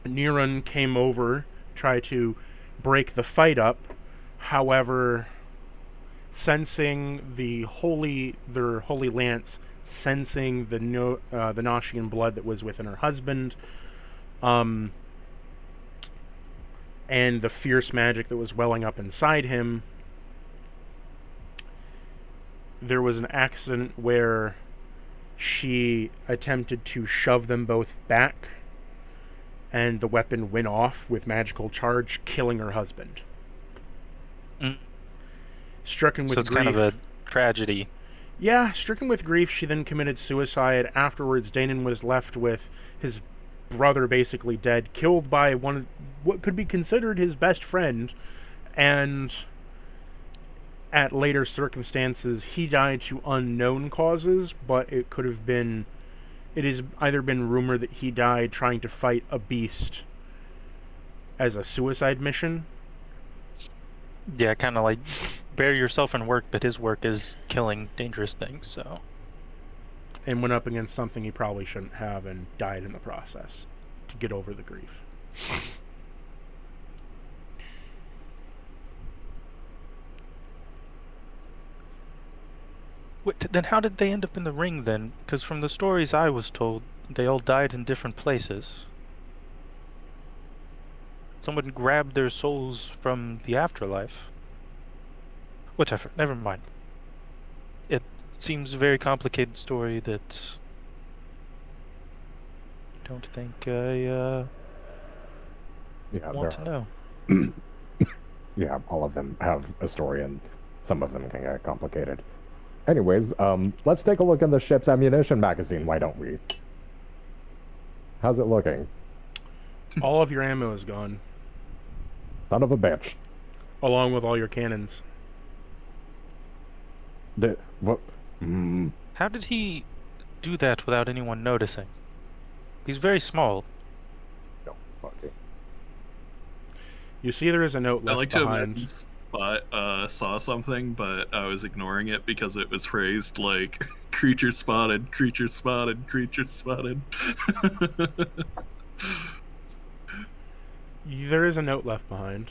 Neuron came over, tried to break the fight up. However, sensing their holy lance, sensing the Noshian blood that was within her husband, and the fierce magic that was welling up inside him, there was an accident where she attempted to shove them both back, and the weapon went off with magical charge, killing her husband. Mm. Struck him with So it's grief. kind of a tragedy. Yeah, stricken with grief, she then committed suicide. Afterwards, Danon was left with his brother basically dead, killed by what could be considered his best friend, and at later circumstances, he died to unknown causes, but it has either been rumored that he died trying to fight a beast as a suicide mission. Yeah, kind of like bury yourself in work, but his work is killing dangerous things, so. And went up against something he probably shouldn't have and died in the process to get over the grief. Wait, then how did they end up in the ring then? Because from the stories I was told, they all died in different places. Someone grabbed their souls from the afterlife. Whatever, never mind. It seems a very complicated story that I don't think I want to know. Yeah, all of them have a story, and some of them can get complicated. Anyways, let's take a look in the ship's ammunition magazine, why don't we? How's it looking? All of your ammo is gone, Son of a bitch. along with all your cannons. What? How did he do that without anyone noticing? He's very small. No, okay. You see there is a note I left like to behind. imagine Spot saw something, but I was ignoring it because it was phrased like creature spotted, creature spotted, creature spotted. There is a note left behind.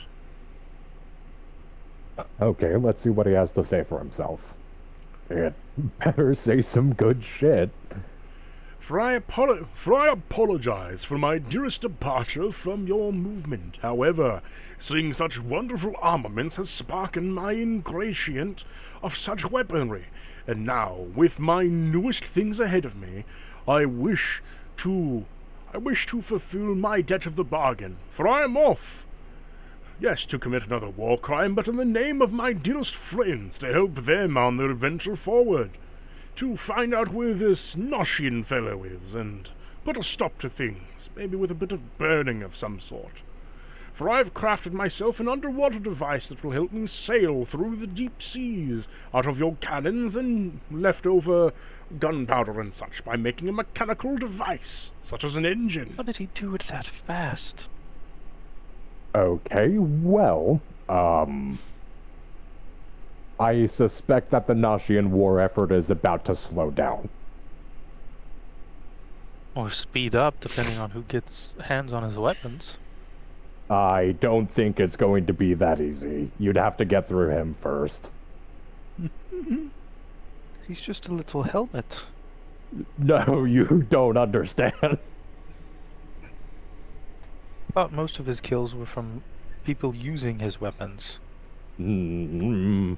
Okay, let's see what he has to say for himself. It better say some good shit. For I apologize for my dearest departure from your movement. However, seeing such wonderful armaments has sparked my ingratient of such weaponry, and now, with my newest things ahead of me, I wish to fulfill my debt of the bargain, for I am off. Yes, to commit another war crime, but in the name of my dearest friends, to help them on their adventure forward. To find out where this Noshian fellow is, and put a stop to things, maybe with a bit of burning of some sort. For I've crafted myself an underwater device that will help me sail through the deep seas out of your cannons and leftover gunpowder and such by making a mechanical device, such as an engine. How did he do it that fast? Okay, well, I suspect that the Noshian war effort is about to slow down. Or speed up, depending on who gets hands on his weapons. I don't think it's going to be that easy. You'd have to get through him first. He's just a little helmet. No, you don't understand. I thought most of his kills were from people using his weapons. Okay,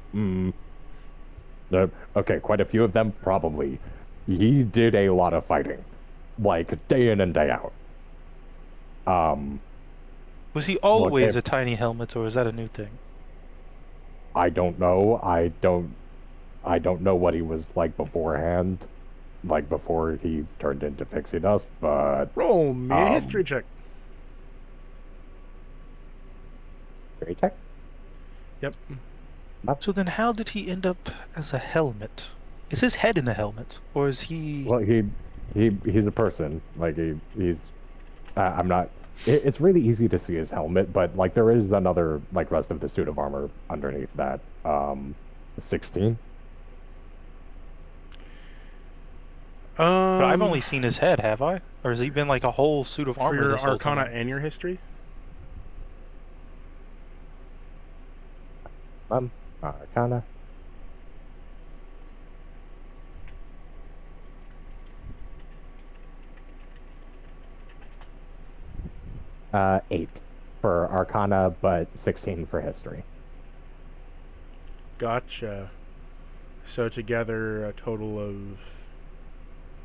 quite a few of them, probably. He did a lot of fighting. Like, day in and day out. Was he always if- a tiny helmet, or is that a new thing? I don't know. I don't know what he was like beforehand. Like, before he turned into pixie dust, but... Roll me a history check. History check? Yep. So then how did he end up as a helmet? Is his head in the helmet? Or is he... Well, he's a person. Like, he's... I'm not... It's really easy to see his helmet, but, like, there is another, like, rest of the suit of armor underneath that. 16? But I've only seen his head, have I? Or has he been like a whole suit of for armor your this whole Arcana time? and your history. Arcana. Uh, 8 for Arcana, but 16 for history. Gotcha. So together, a total of...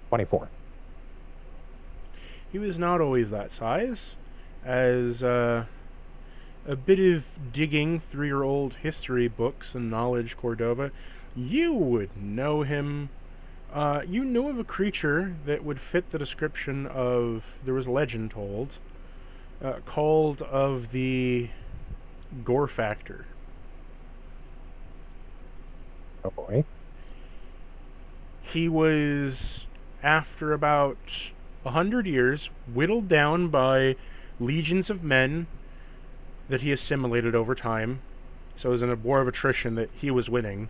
24. He was not always that size, as a bit of digging through your old history books and knowledge, Cordova, You would know him. You know of a creature that would fit the description of, there was a legend told, called of the Gore Factor. Oh boy. He was, after about 100 years, whittled down by legions of men that he assimilated over time. So it was in a war of attrition that he was winning,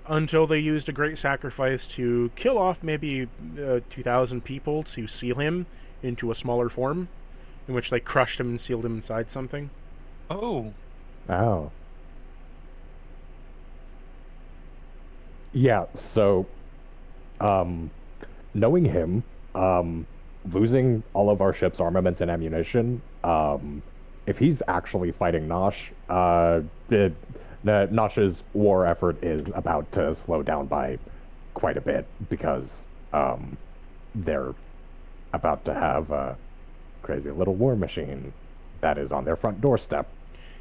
until they used a great sacrifice to kill off maybe 2,000 people to seal him into a smaller form, in which they crushed him and sealed him inside something. Oh. Oh. Yeah, so, knowing him, losing all of our ship's armaments and ammunition, if he's actually fighting Nosh, Nosh's war effort is about to slow down by quite a bit because, they're about to have a crazy little war machine that is on their front doorstep.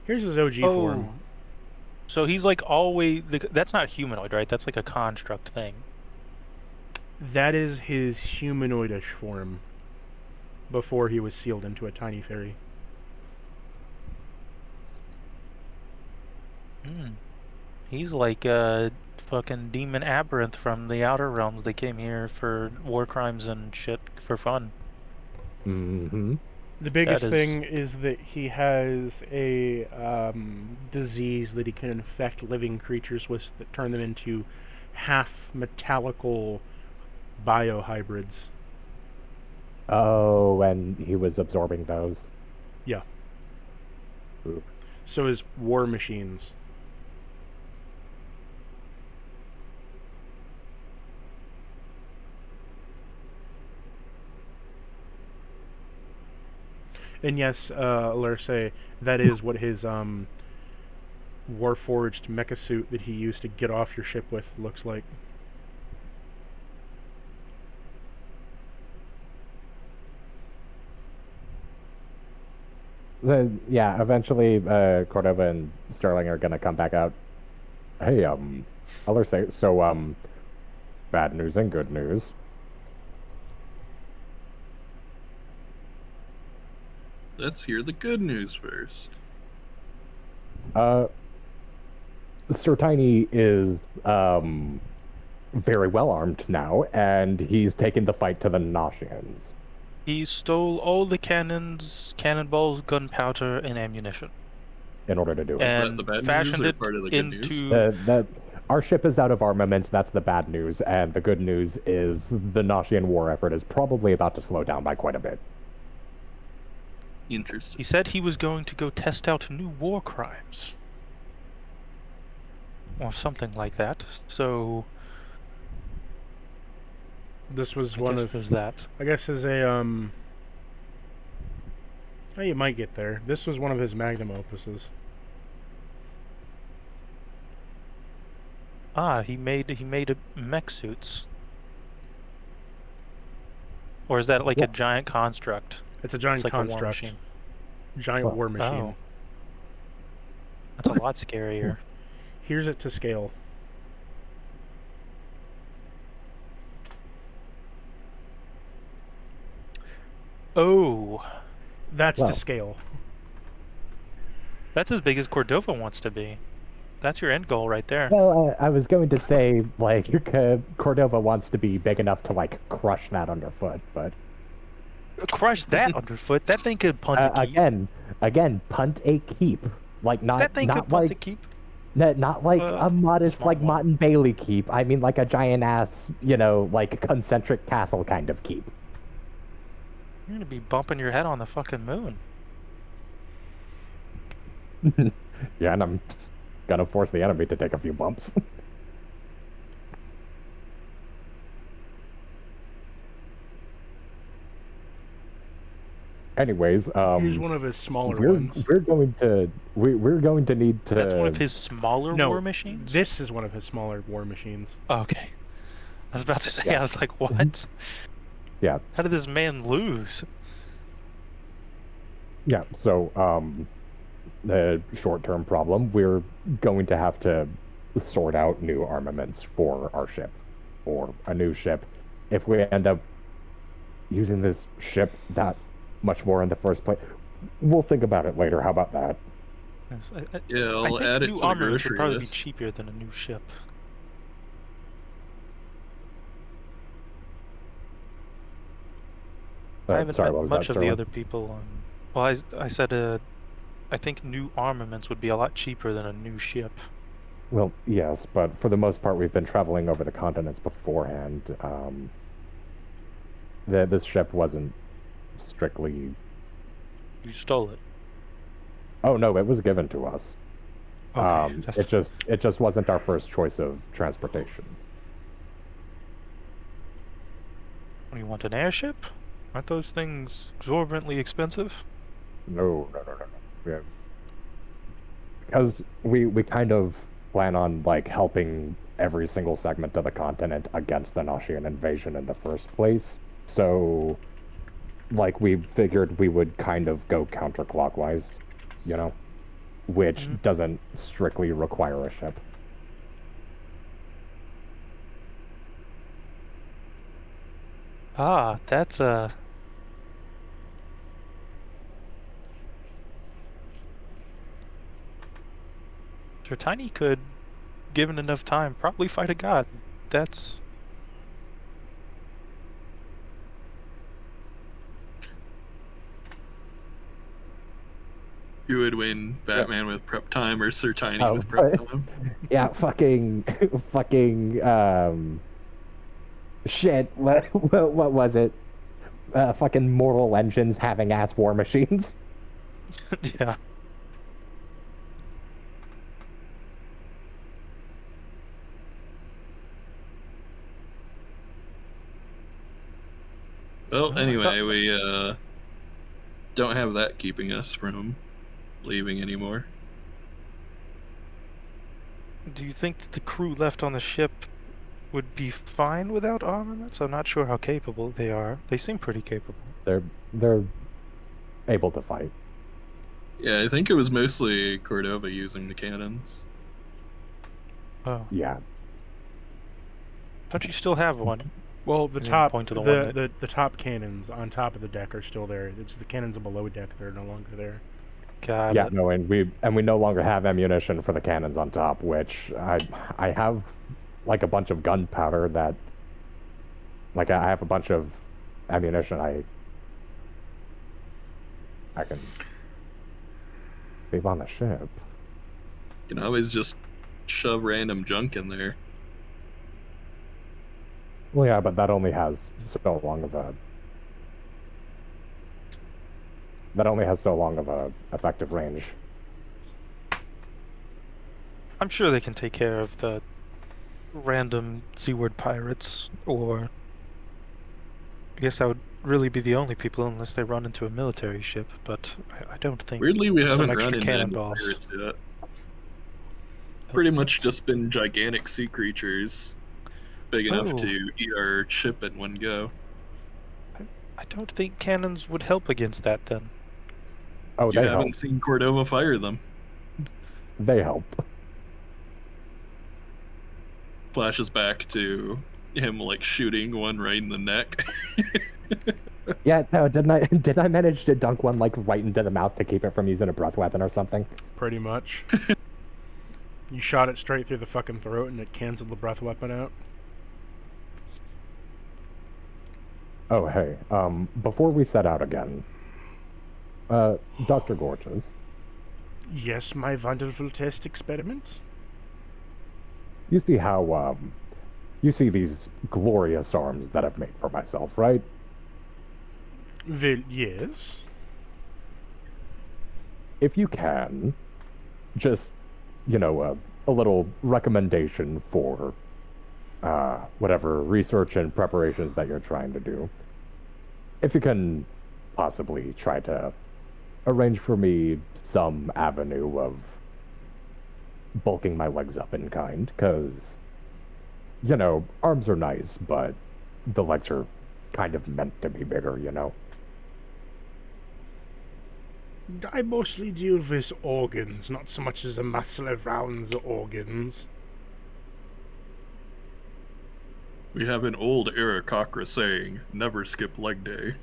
Here's his OG form. So he's like always... That's not humanoid, right? That's like a construct thing. That is his humanoidish form before he was sealed into a tiny fairy. He's like a fucking demon aberrant from the Outer Realms. They came here for war crimes and shit for fun. Mm-hmm. The biggest thing is that he has a disease that he can infect living creatures with that turn them into half-metallical biohybrids. Oh, and he was absorbing those. Yeah. Ooh. So his war machines. And yes, Lurse, that is what his warforged mecha suit that he used to get off your ship with looks like. So, yeah, eventually Cordova and Sterling are gonna come back out. Hey, Lurse, so, bad news and good news. Let's hear the good news first. Sir Tiny is very well armed now, and he's taken the fight to the Noshians. He stole all the cannons, cannonballs, gunpowder, and ammunition. In order to do it. And the bad news fashioned or it part of the good news? into... Our ship is out of armaments, that's the bad news, and the good news is the Noshian war effort is probably about to slow down by quite a bit. Interesting. He said he was going to go test out new war crimes. Or something like that, so... This was I one guess of... there's that. I guess as a, Oh, you might get there. This was one of his magnum opuses. Ah, he made mech suits. Or is that like a giant construct? It's a giant It's like a war construct. machine. Giant war machine. Oh. That's a lot scarier. Here's it to scale. Oh. That's Wow. to scale. That's as big as Cordova wants to be. That's your end goal right there. Well, I was going to say, like, Cordova wants to be big enough to, like, crush that underfoot, but... Crush that underfoot. That thing could punt a keep. Again, punt a keep. Like, not, That thing not could punt like, a keep. not like a modest, small like, one. Mott and Bailey keep. I mean, like a giant-ass, you know, like, concentric castle kind of keep. You're gonna be bumping your head on the fucking moon. Yeah, and I'm gonna force the enemy to take a few bumps. Anyways, Here's one of his smaller ones. we're going to need to. That's one of his smaller No, war machines? This is one of his smaller war machines. Oh, okay. I was about to say, Yeah. I was like, what? Yeah. How did this man lose? Yeah. So, the short-term problem, we're going to have to sort out new armaments for our ship, or a new ship. If we end up using this ship that much more in the first place, we'll think about it later. How about that? Yes, Yeah, I I'll think add it new to the armaments would grocery probably be list. cheaper than a new ship. I haven't Sorry, met what was much that, of the Sterling? other people on. Well, I said I think new armaments would be a lot cheaper than a new ship. Well, yes, but for the most part, we've been traveling over the continents beforehand. This ship wasn't strictly. You stole it. Oh no, it was given to us. Okay, It just wasn't our first choice of transportation. What do you want, an airship? Aren't those things exorbitantly expensive? No. Yeah. Because we kind of plan on like helping every single segment of the continent against the Noshian invasion in the first place. So, like, we figured we would kind of go counterclockwise, you know, which Mhm. doesn't strictly require a ship. Ah, that's Sir Tiny could, given enough time, probably fight a god. That's You would win Batman with prep time or Sir Tiny Oh, with prep time. yeah, fucking, shit. What was it? Fucking Mortal Engines having ass war machines. yeah. Well, Well, I thought. anyway, we don't have that keeping us from leaving anymore. Do you think that the crew left on the ship would be fine without armaments? I'm not sure how capable they are. They seem pretty capable. They're able to fight. Yeah, I think it was mostly Cordova using the cannons. Oh, Yeah. don't you still have one? Well, the He's gonna top point to the one that. the top cannons on top of the deck are still there. It's the cannons below deck that are no longer there. Got Yeah, it. no, and we no longer have ammunition for the cannons on top, which I have like a bunch of gunpowder that like I have a bunch of ammunition I can leave on the ship. You can always just shove random junk in there. Well, yeah, but that only has so long of a effective range. I'm sure they can take care of the random Z-word pirates, or I guess that would really be the only people unless they run into a military ship, but I don't think Weirdly, we some haven't run extra into any cannonballs. pirates yet. Oh, Pretty much that's- just been gigantic sea creatures big enough Oh, to eat our ship in one go. I don't think cannons would help against that then. Oh, You they help. haven't seen Cordova fire them. They help. Flashes back to him like shooting one right in the neck. Yeah, no, didn't I manage to dunk one like right into the mouth to keep it from using a breath weapon or something? Pretty much. You shot it straight through the fucking throat and it canceled the breath weapon out. Oh, hey, before we set out again, Dr. Gorgeous, Yes, my wonderful test experiment. you see how, you see these glorious arms that I've made for myself, right? Well, yes. If you can, just, a little recommendation for, whatever research and preparations that you're trying to do. If you can possibly try to arrange for me some avenue of bulking my legs up in kind, because, arms are nice, but the legs are kind of meant to be bigger, you know? I mostly deal with organs, not so much as the muscle around the organs. We have an old Aarakocra saying, never skip leg day.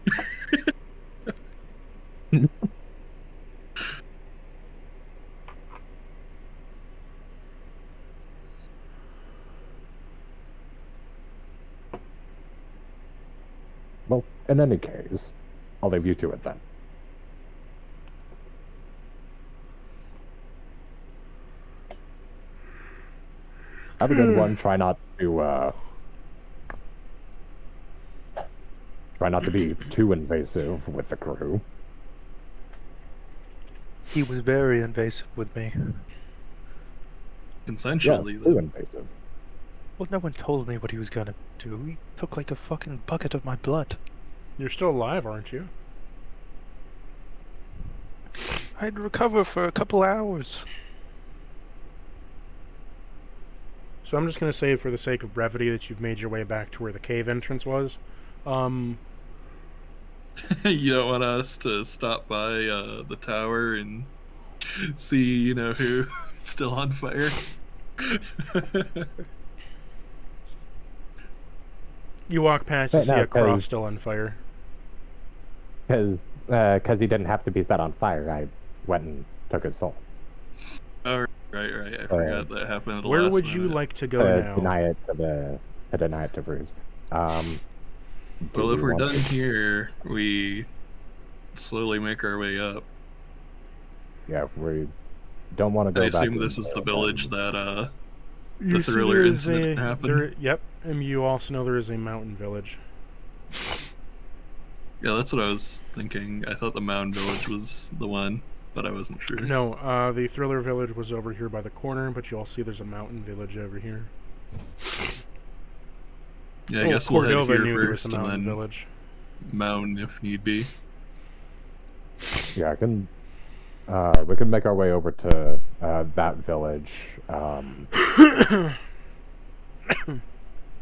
Well, in any case, I'll leave you to it then. Have a good one. Try not to be too invasive with the crew. He was very invasive with me. Consensually, Too though. invasive. Well, no one told me what he was gonna do. He took like a fucking bucket of my blood. You're still alive, aren't you? I'd recover for a couple hours. So I'm just going to say, for the sake of brevity, that you've made your way back to where the cave entrance was. You don't want us to stop by the tower and see, who's still on fire? You walk past, you But see no, a cross still on fire. Because he didn't have to be set on fire, I went and took his soul. Oh, right. I forgot that happened at the Where last would you minute. like to go now? Deny it to Bruce. Well, if we're done here, we slowly make our way up. Yeah, if we don't want to go I back. assume this is the village that You see thriller there is incident happened? Yep, and you also know there is a mountain village. Yeah, that's what I was thinking. I thought the mountain village was the one, but I wasn't sure. No, the thriller village was over here by the corner, but you'll see there's a mountain village over here. Yeah, I guess we'll head Cordova here knew there was first a and mountain then village. mountain if need be. Yeah, we can make our way over to that village.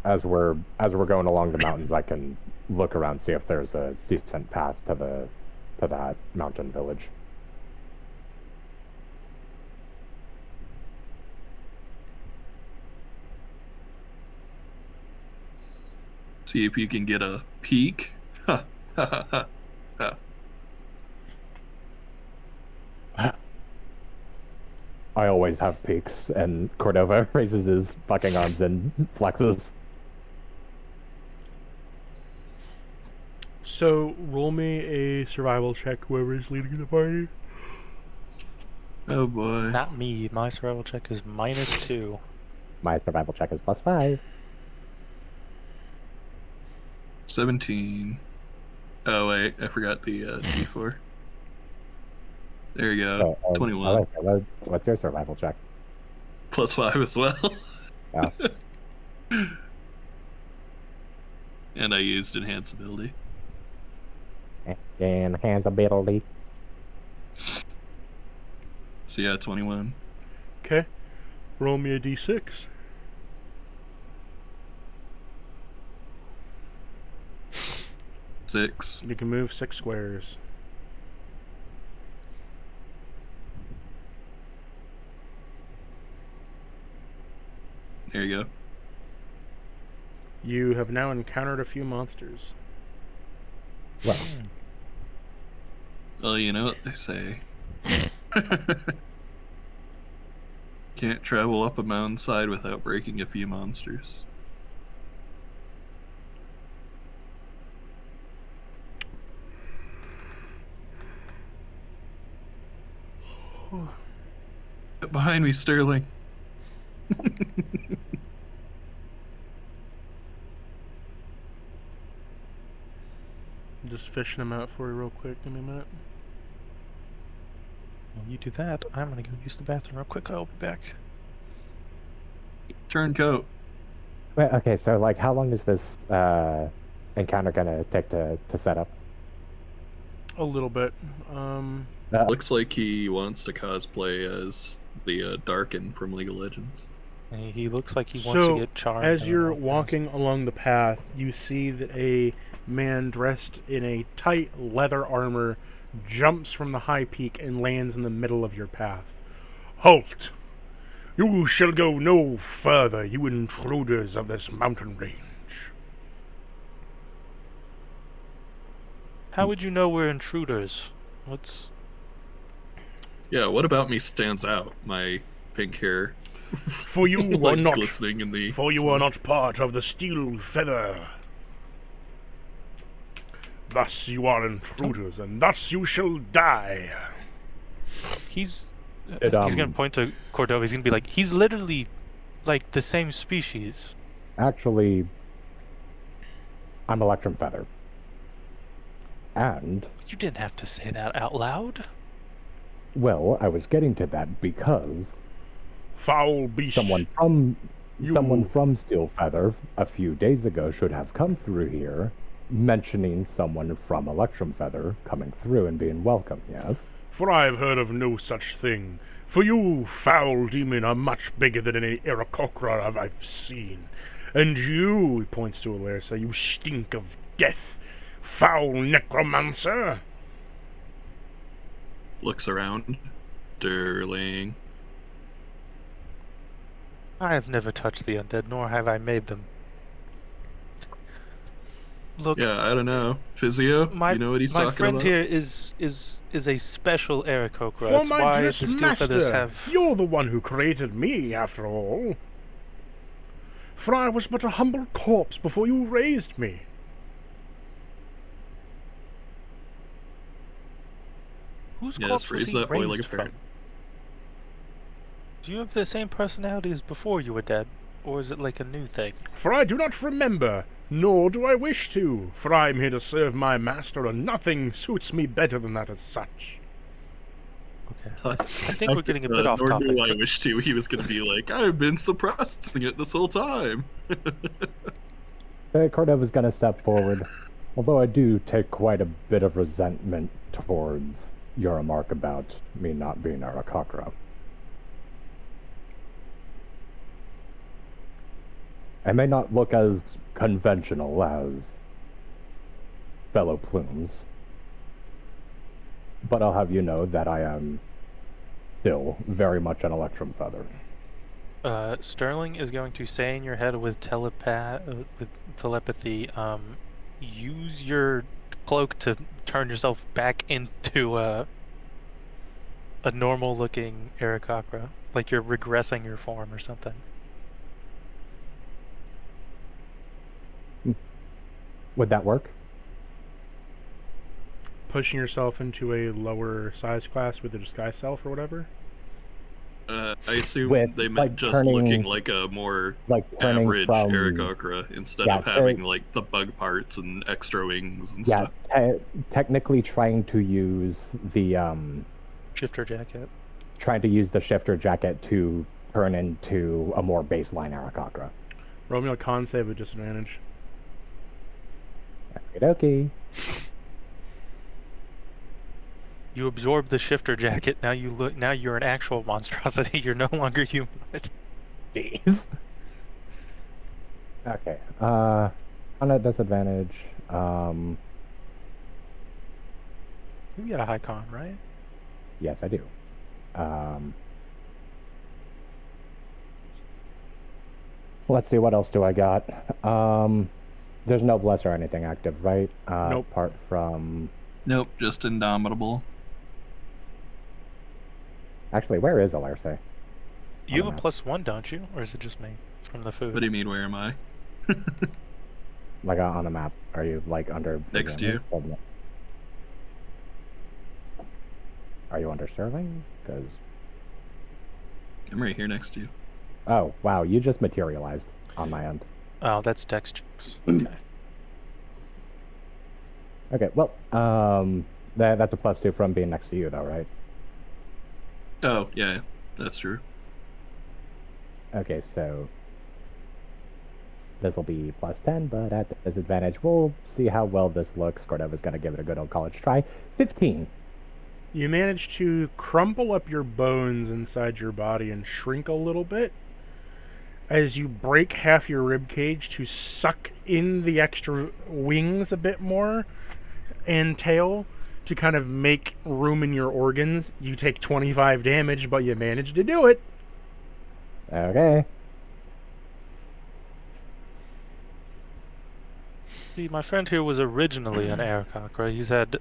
As we're going along the mountains, I can look around, see if there's a decent path to that mountain village. See if you can get a peek. Ha ha ha ha. I always have peaks, and Cordova raises his fucking arms and flexes. So, roll me a survival check, whoever's leading the party. Oh boy. Not me. My survival check is -2. My survival check is +5. 17. Oh wait, I forgot the D4. There you go. 21. What's your survival check? +5 as well. Oh. And I used enhance ability. Enhance ability. So yeah, 21. Okay. Roll me a d6. Six. You can move 6 squares. There you go. You have now encountered a few monsters. Well, Well, you know what they say. Can't travel up a mountainside without breaking a few monsters. Get behind me, Sterling. I'm just fishing them out for you real quick. Give me a minute. While you do that, I'm gonna go use the bathroom real quick. I'll be back. Turncoat. wait, okay, so like, how long is this encounter gonna take to set up? A little bit. Looks like he wants to cosplay as the Darkin from League of Legends. He looks like he wants to get charmed. As you're walking along the path, you see that a man dressed in a tight leather armor jumps from the high peak and lands in the middle of your path. Halt! You shall go no further, you intruders of this mountain range. How would you know we're intruders? What's... Yeah, what about me stands out? My pink hair. For you like are not glistening in the For you are not part of the steel feather. Thus you are intruders, and thus you shall die. He's It, he's gonna point to Cordova. He's gonna be like, he's literally like the same species. Actually, I'm Electrum Feather. And, You didn't have to say that out loud. well, I was getting to that because Foul beast. someone from You- Steel Feather a few days ago should have come through here mentioning someone from Electrum Feather coming through and being welcome, yes? For I have heard of no such thing. For you, foul demon, are much bigger than any Aarakocra I've seen. And you, he points to Alersa, you stink of death. Foul necromancer. looks around. Darling. I have never touched the undead, nor have I made them. Look, Yeah, I don't know. Physio? my you know what he's my talking friend about? here is a special Aarakocra. For That's my why dearest the Steel Feathers master, have... you're the one who created me, after all. For I was but a humble corpse before you raised me. Whose Yes, corpse was raise he that boy like raised a from? parrot. Do you have the same personality as before you were dead? Or is it like a new thing? For I do not remember, nor do I wish to, for I am here to serve my master, and nothing suits me better than that as such. Okay. I think we're getting a bit off nor topic. do I but- wish to. He was going to be like, I've been suppressing it this whole time. Cordova's gonna step forward. Although I do take quite a bit of resentment towards your remark about me not being Aarakocra. I may not look as conventional as fellow plumes, but I'll have you know that I am still very much an Electrum Feather. Sterling is going to say in your head with telepathy, use your cloak to turn yourself back into a normal-looking Aarakocra, like you're regressing your form or something. Would that work? Pushing yourself into a lower size class with a disguise self or whatever? I assume With, they meant like, just turning- looking like a more Like turning average from Aarakocra instead yeah, of having like the bug parts and extra wings and yeah, stuff. technically trying to use the Shifter jacket. shifter jacket to turn into a more baseline Aarakocra. Roll me a con save with disadvantage. Okay. You absorb the shifter jacket. Now you look. Now you're an actual monstrosity. You're no longer humanoid. Jeez. Okay. On a disadvantage. You got a high con, right? Yes, I do. Let's see, what else do I got? There's no bless or anything active, right? Nope. Apart from... Nope, just indomitable. Actually, where is Alerse? You On have the a +1, don't you? Or is it just me from the food? What do you mean, where am I? Like on the map. Are you like under... Next to you. Are you under Sterling? Because... I'm right here next to you. Oh, wow, you just materialized on my end. Oh, that's Dex checks. Okay. Okay, well, that's a +2 from being next to you, though, right? Oh, yeah, that's true. Okay, so this will be +10, but at disadvantage. We'll see how well this looks. Cordova's going to give it a good old college try. 15. You manage to crumple up your bones inside your body and shrink a little bit as you break half your rib cage to suck in the extra wings a bit more and tail to kind of make room in your organs. You take 25 damage, but you manage to do it. Okay. See, my friend here was originally an aircock, right? He's had a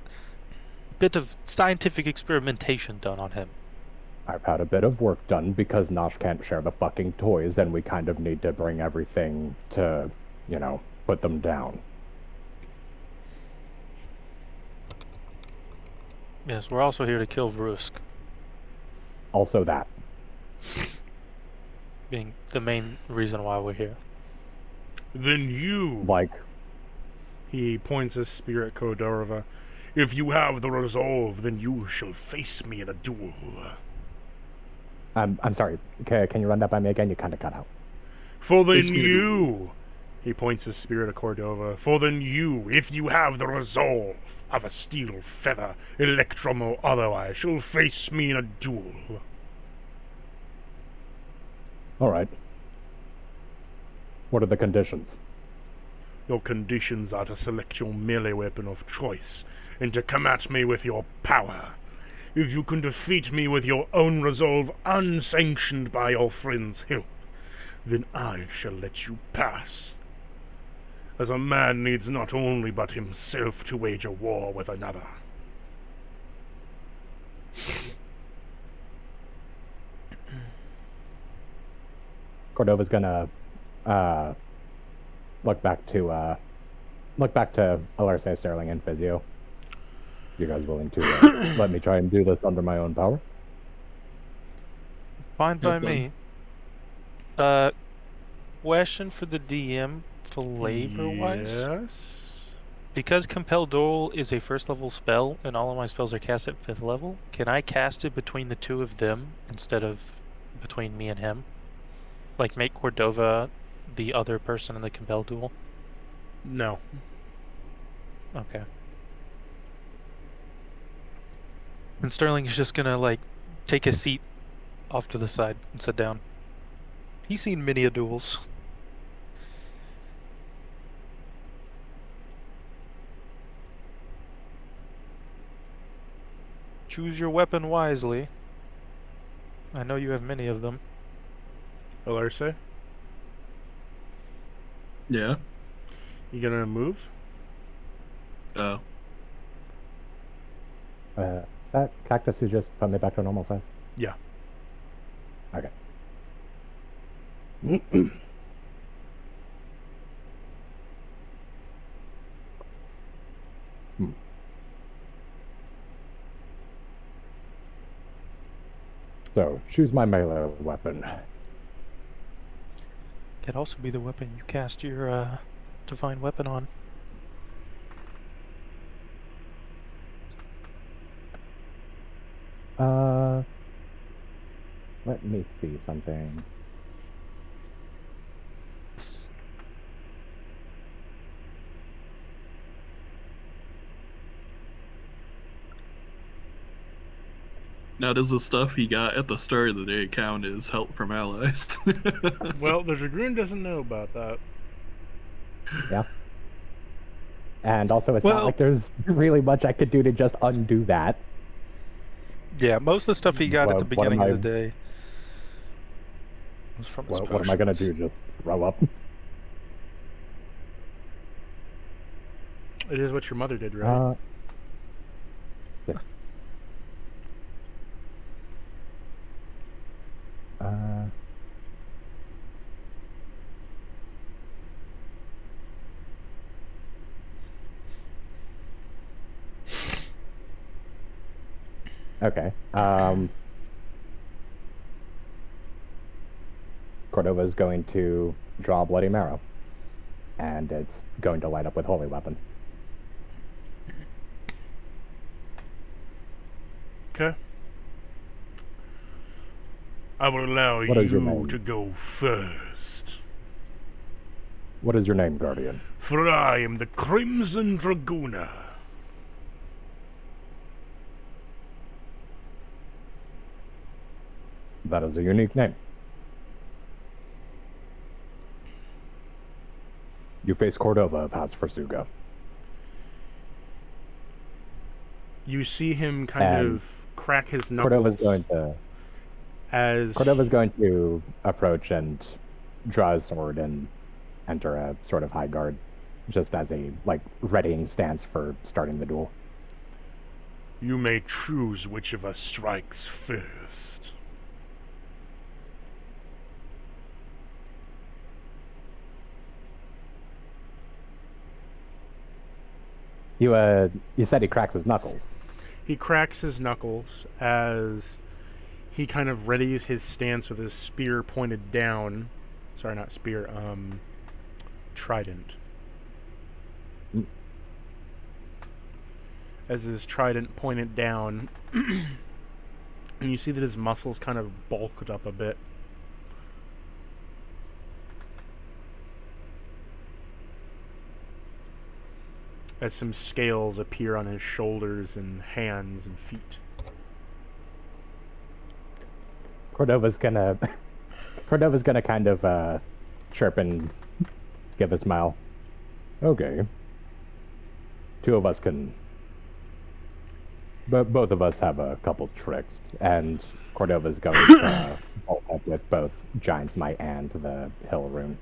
bit of scientific experimentation done on him. I've had a bit of work done because Nosh can't share the fucking toys, and we kind of need to bring everything to, put them down. Yes, we're also here to kill Verusk, Also that. being the main reason why we're here. Then you... Like, He points his spear at Kodorova. If you have the resolve, then you shall face me in a duel. I'm sorry. Can you run that by me again? You kind of cut out. For then Face me in a you... He points his spear at Cordova. For then you, if you have the resolve of a steel feather, electrum or otherwise, shall face me in a duel. All right. What are the conditions? Your conditions are to select your melee weapon of choice, and to come at me with your power. If you can defeat me with your own resolve, unsanctioned by your friend's help, then I shall let you pass. As a man needs not only but himself to wage a war with another. Cordova's gonna look back to Alarce, Sterling, and Physio. You guys willing to let me try and do this under my own power? Fine by Have me. Question for the DM, flavor-wise? Yes? Because Compel Duel is a first level spell, and all of my spells are cast at 5th level, can I cast it between the two of them instead of between me and him? Like, make Cordova the other person in the Compel Duel? No. Okay. And Sterling is just gonna, like, take a seat off to the side and sit down. He's seen many a duels. Choose your weapon wisely. I know you have many of them. Alarce, Yeah. you gonna move? Oh. Is that cactus who just put me back to normal size? Yeah. Okay. So, choose my melee weapon. Could also be the weapon you cast your divine weapon on. Let me see something. Now, does the stuff he got at the start of the day count as help from allies? Well, the Dragoon doesn't know about that. Yeah. And also, it's Well- not like there's really much I could do to just undo that. Yeah, most of the stuff he got at Well, the what am beginning of I- the day was from his What am I gonna do? potions. Just throw up? It is what your mother did, right? Yeah. Okay. Cordova's going to draw Bloody Marrow, and it's going to light up with Holy Weapon. Okay. I will allow What is your you name? to go first. What is your name, Guardian? For I am the Crimson Dragooner. That is a unique name. You face Cordova of House Forsuga. You see him kind And of crack his knuckles as Cordova's going to approach and draw his sword and enter a sort of high guard just as a like readying stance for starting the duel. You may choose which of us strikes first. You said he cracks his knuckles. He cracks his knuckles as he kind of readies his stance with his spear pointed down. Sorry, not spear, trident. Mm. As his trident pointed down, and you see that his muscles kind of bulked up a bit. As some scales appear on his shoulders and hands and feet. Cordova's gonna kind of chirp and give a smile. Okay. Two of us can. But both of us have a couple tricks, and Cordova's going to bolt up with both Giant's Might and the Hill Rune.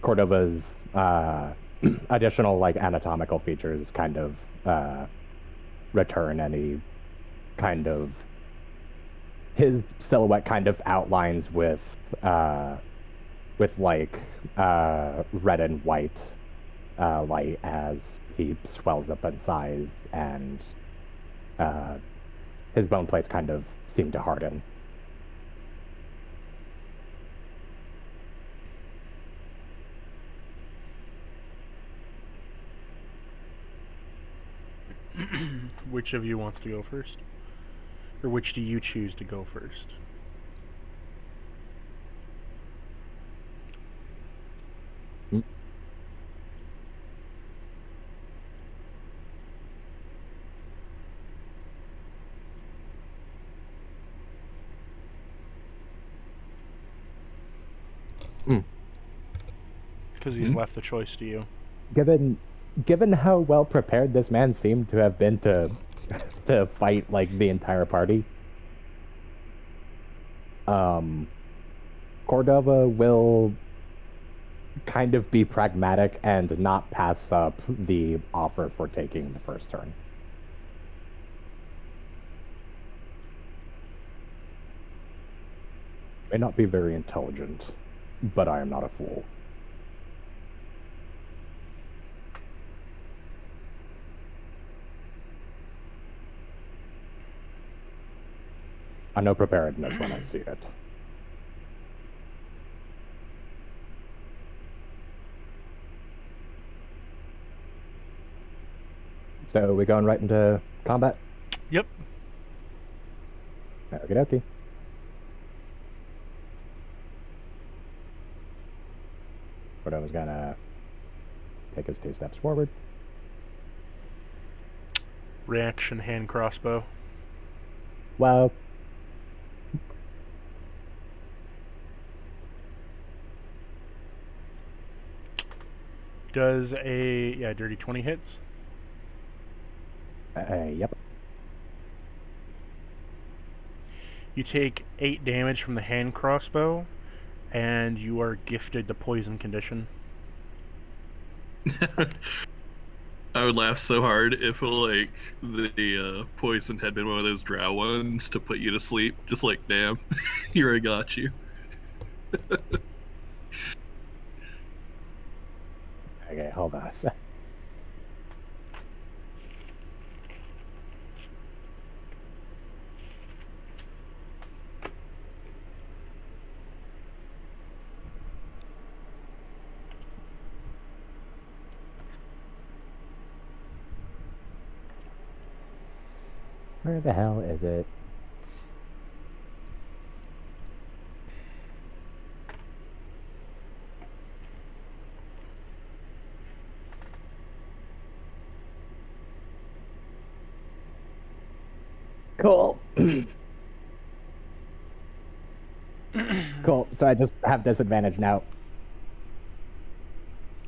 Cordova's additional like anatomical features kind of return any kind of his silhouette kind of outlines with like red and white light as he swells up in size, and his bone plates kind of seem to harden. Which of you wants to go first? Or which do you choose to go first? Because he's left the choice to you. Given how well prepared this man seemed to have been to fight like the entire party, Cordova will kind of be pragmatic and not pass up the offer for taking the first turn. May not be very intelligent, but I am not a fool. I know preparedness when I see it. So we going right into combat? Yep. Okie dokie. Cordova's gonna take his 2 steps forward. Reaction hand crossbow. Well, Does a dirty 20 hits? yep. You take 8 damage from the hand crossbow, and you are gifted the poison condition. I would laugh so hard if like the poison had been one of those drow ones to put you to sleep. Just like, damn, here I got you. Okay, hold on a sec. Where the hell is it? Cool. Cool. So I just have disadvantage now.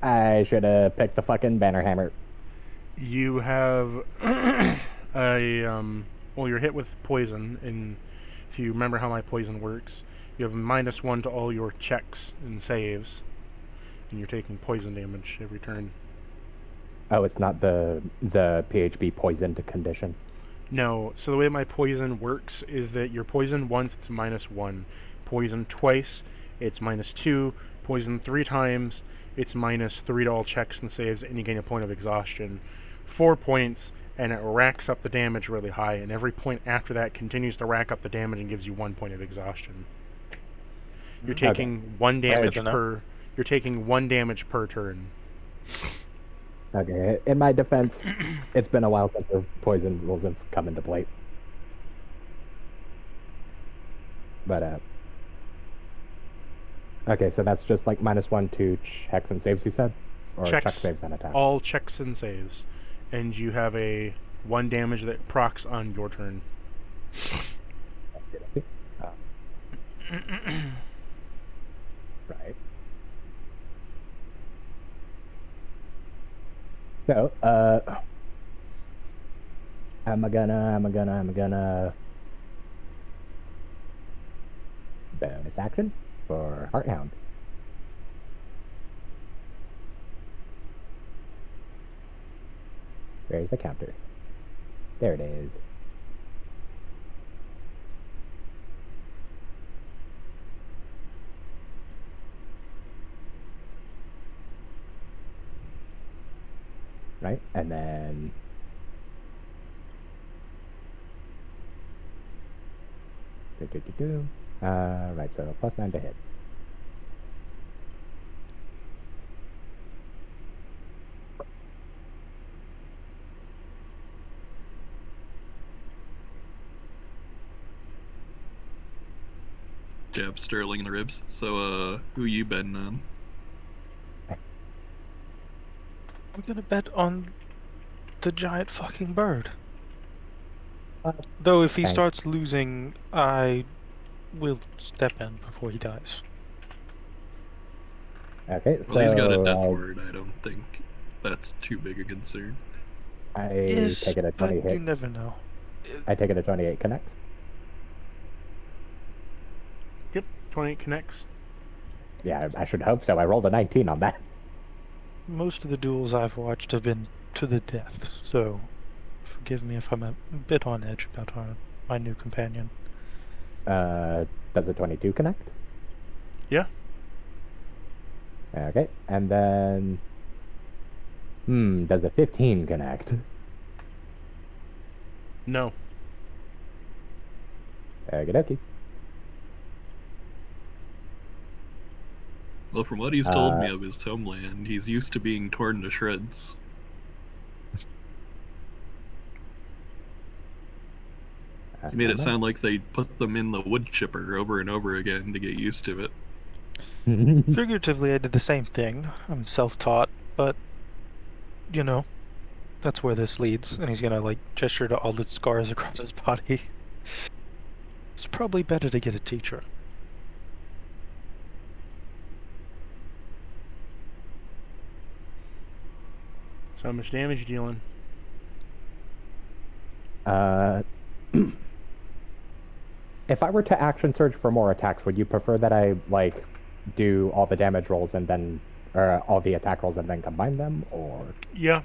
I should have picked the fucking banner hammer. You have well, you're hit with poison, and if you remember how my poison works, You have -1 to all your checks and saves, and you're taking poison damage every turn. Oh, it's not the PHB poisoned condition. No, so the way my poison works is that you're poisoned once, it's -1. Poisoned twice, it's -2. Poisoned 3 times, it's -3 to all checks and saves, and you gain a point of exhaustion. 4 points, and it racks up the damage really high, and every point after that continues to rack up the damage and gives you 1 point of exhaustion. You're taking 1 damage Good to know. per. You're taking 1 damage per turn. Okay, in my defense, it's been a while since the poison rules have come into play. But, okay, so that's just like -1 to checks and saves, you said? Or Checks, check saves and attacks? all checks and saves. And you have a 1 damage that procs on your turn. Right. So, I'm gonna bonus action for Hearthound. Where's the counter? There it is. Right, and then right, so +9 to hit. Jab Sterling in the ribs. So, who you betting on? I'm gonna bet on the giant fucking bird. Though if he thanks. starts losing, I will step in before he dies. Okay, so Well, he's got a death ward. I don't think that's too big a concern. I Yes, take it a 20 but you hit. never know. I take it a 28 connects. Yep, 28 connects. Yeah, I should hope so. I rolled a 19 on that. Most of the duels I've watched have been to the death, so forgive me if I'm a bit on edge about my new companion. Does a 22 connect? Yeah. Okay, and then does a 15 connect? No. Okie dokie. Well, from what he's told me of his homeland, he's used to being torn to shreds. He made it sound like they put them in the wood chipper over and over again to get used to it. Figuratively, I did the same thing. I'm self-taught, but, you know, that's where this leads. And he's gonna, like, gesture to all the scars across his body. It's probably better to get a teacher. So how much damage you dealing? If I were to action surge for more attacks, would you prefer that I, like, do all the damage rolls and then, or all the attack rolls and then combine them, or? Yeah.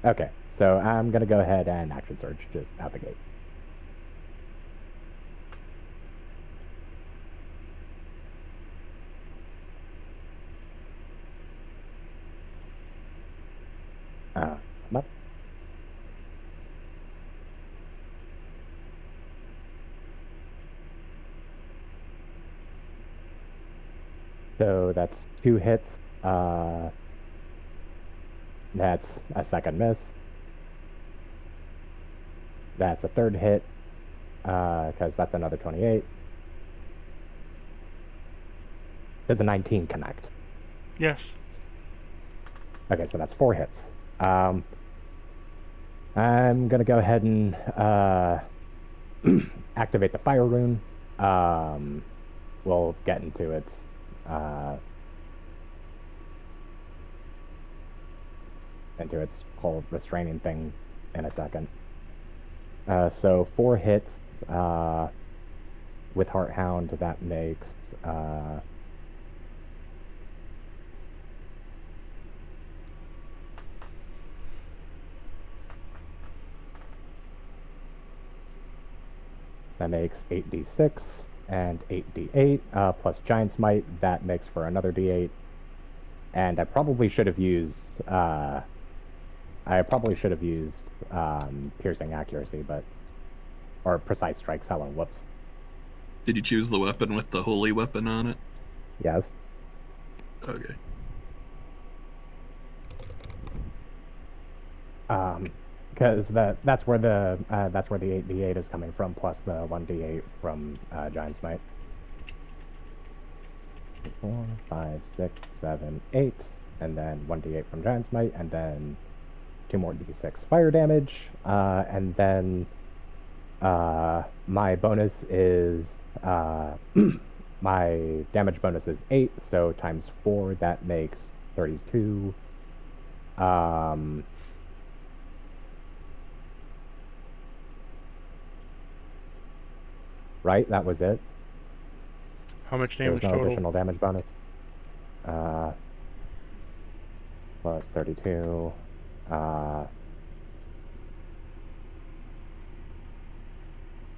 Okay, so I'm gonna go ahead and action surge just out the gate. I'm up. So that's 2 hits. That's a second miss. That's a third hit, because that's another 28. Does a 19 connect? Yes. Okay, so that's 4 hits. I'm gonna go ahead and activate the fire rune. We'll get into its whole restraining thing in a second. So 4 hits. with Heart Hound, that makes that makes 8d6 and 8d8 plus Giant's Might. That makes for another d8. And I probably should have used piercing accuracy, or precise strikes. Helen, whoops. Did you choose the weapon with the holy weapon on it? Yes. Okay. Because that's where the 8d8 is coming from, plus the 1d8 from Giant's Might. 4, 5, 6, 7, 8, and then 1d8 from Giant's Might, and then 2 more d6 fire damage, and then my bonus is my damage bonus is 8, so times 4, that makes 32. Right, that was it. How much There was damage no total? additional damage bonus. Plus 32.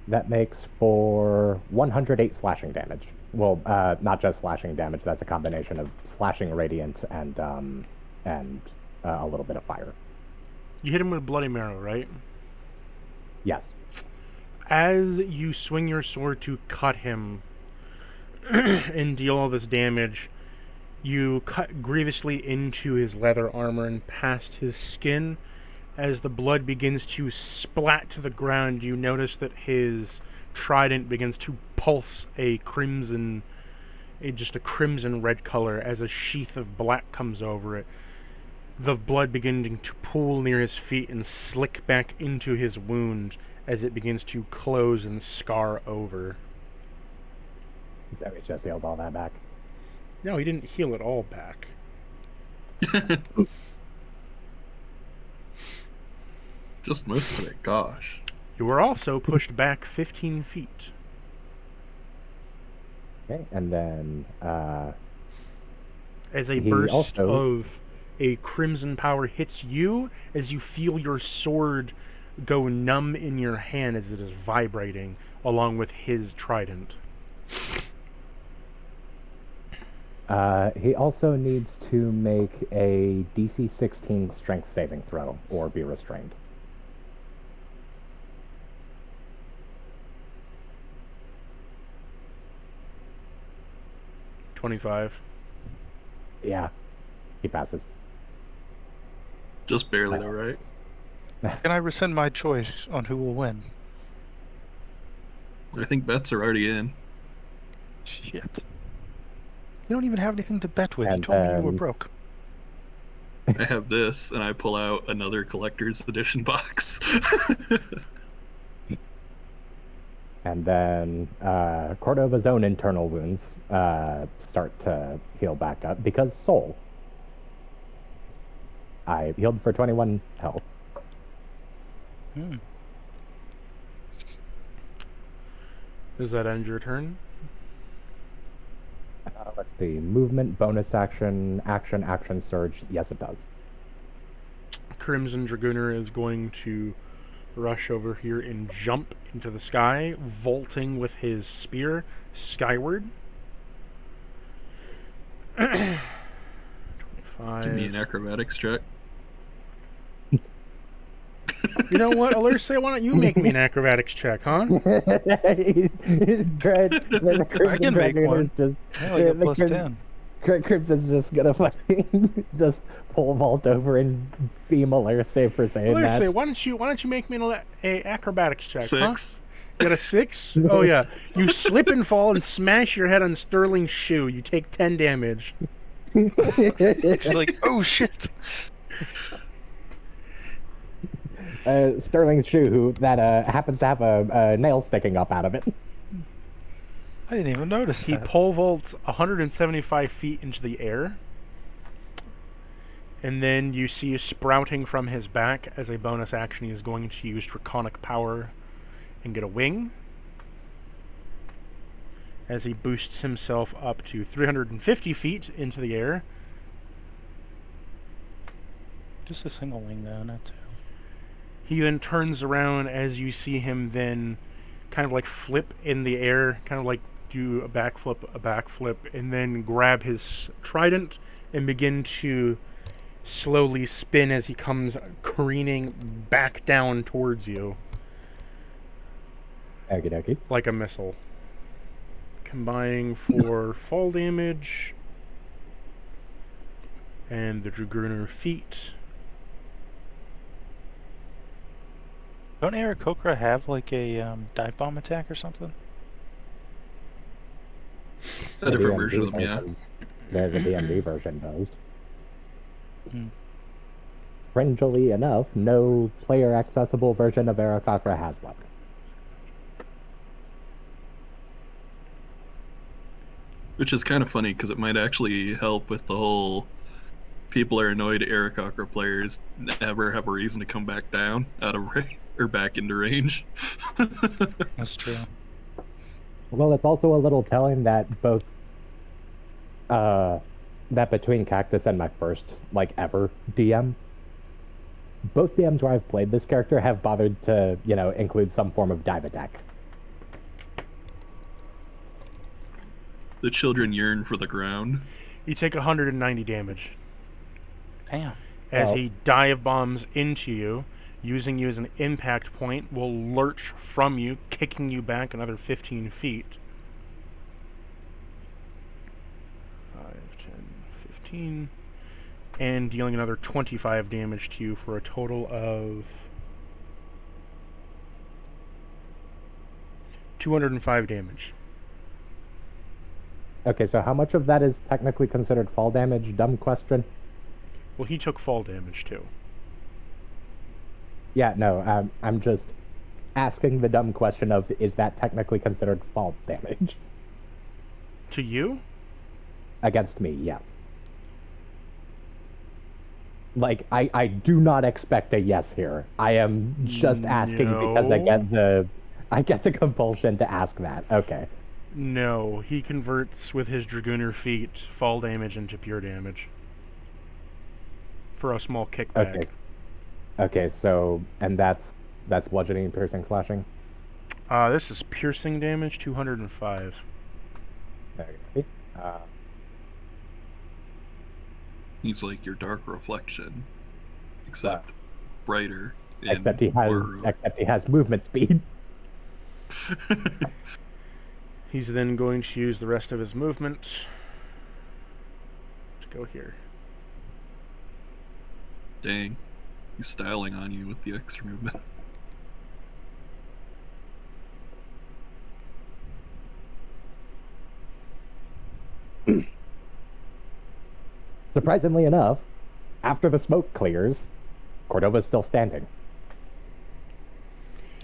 That makes for 108 slashing damage. Well, not just slashing damage. That's a combination of slashing, radiant, and a little bit of fire. You hit him with Bloody Marrow, right? Yes. As you swing your sword to cut him and deal all this damage, you cut grievously into his leather armor and past his skin. As the blood begins to splat to the ground, you notice that his trident begins to pulse just a crimson red color as a sheath of black comes over it. The blood beginning to pool near his feet and slick back into his wound as it begins to close and scar over. So we just healed all that back. No, he didn't heal it all back. Just most of it, gosh. You were also pushed back 15 feet. Okay, and then As a burst of a crimson power hits you, as you feel your sword go numb in your hand as it is vibrating, along with his trident. he also needs to make a DC 16 strength saving throw or be restrained. $25. Yeah, he passes. Just barely though, right? Can I rescind my choice on who will win? I think bets are already in. Shit. You don't even have anything to bet with. You And, told me you were broke. I have this, and I pull out another collector's edition box. And then Cordova's own internal wounds start to heal back up because soul. I healed for 21 health. Does that end your turn? Let's see. Movement, bonus action, action surge. Yes, it does. Crimson Dragooner is going to rush over here and jump into the sky, vaulting with his spear skyward. 25. Give me an acrobatics check. You know what, Alerce, why don't you make me an acrobatics check, huh? The I can make one. Hell, you plus 10. Crimson's just gonna fucking just pole vault over and beam Alerce for saying Alerce, that. why don't you make me an acrobatics check, 6. huh? You got a 6? Oh yeah. You slip and fall and smash your head on Sterling's shoe. You take 10 damage. She's like, oh shit. Sterling's shoe, who that happens to have a nail sticking up out of it. I didn't even notice He that. pole vaults 175 feet into the air. And then you see sprouting from his back as a bonus action he is going to use Draconic Power and get a wing. as he boosts himself up to 350 feet into the air. Just a single wing though, not two. He then turns around as you see him then kind of like flip in the air, kind of like do a backflip, and then grab his trident and begin to slowly spin as he comes careening back down towards you Okie dokie. like a missile. Combining for fall damage and the Dragoner feat. Don't Aarakocra have like a dive bomb attack or something? A different version of them, yeah. The D&D version does. Hmm. Strangely enough, no player-accessible version of Aarakocra has one. Which is kind of funny because it might actually help with the whole people are annoyed Aarakocra players never have a reason to come back down out of range or back into range. That's true. Well, it's also a little telling that both that between Cactus and my first like ever DM, both DMs where I've played this character have bothered to, you know, include some form of dive attack. The children yearn for the ground. You take 190 damage Damn. as Oh. he dive bombs into you, using you as an impact point, will lurch from you, kicking you back another 15 feet. 5, 10, 15. And dealing another 25 damage to you for a total of 205 damage. Okay, so how much of that is technically considered fall damage? Dumb question. Well, he took fall damage too. Yeah, no, I'm just asking the dumb question of, is that technically considered fall damage? To you? Against me, yes. Like, I do not expect a yes here. I am just asking because I get the compulsion to ask that. Okay. No, he converts with his Dragoner feat fall damage into pure damage. For a small kickback. Okay. Okay, so, and that's bludgeoning, piercing, slashing? This is piercing damage, 205. Okay. He's like your dark reflection, except brighter. And Except he has movement speed. He's then going to use the rest of his movement to go here. Dang, he's styling on you with the extra movement. Surprisingly enough, after the smoke clears, Cordova's still standing.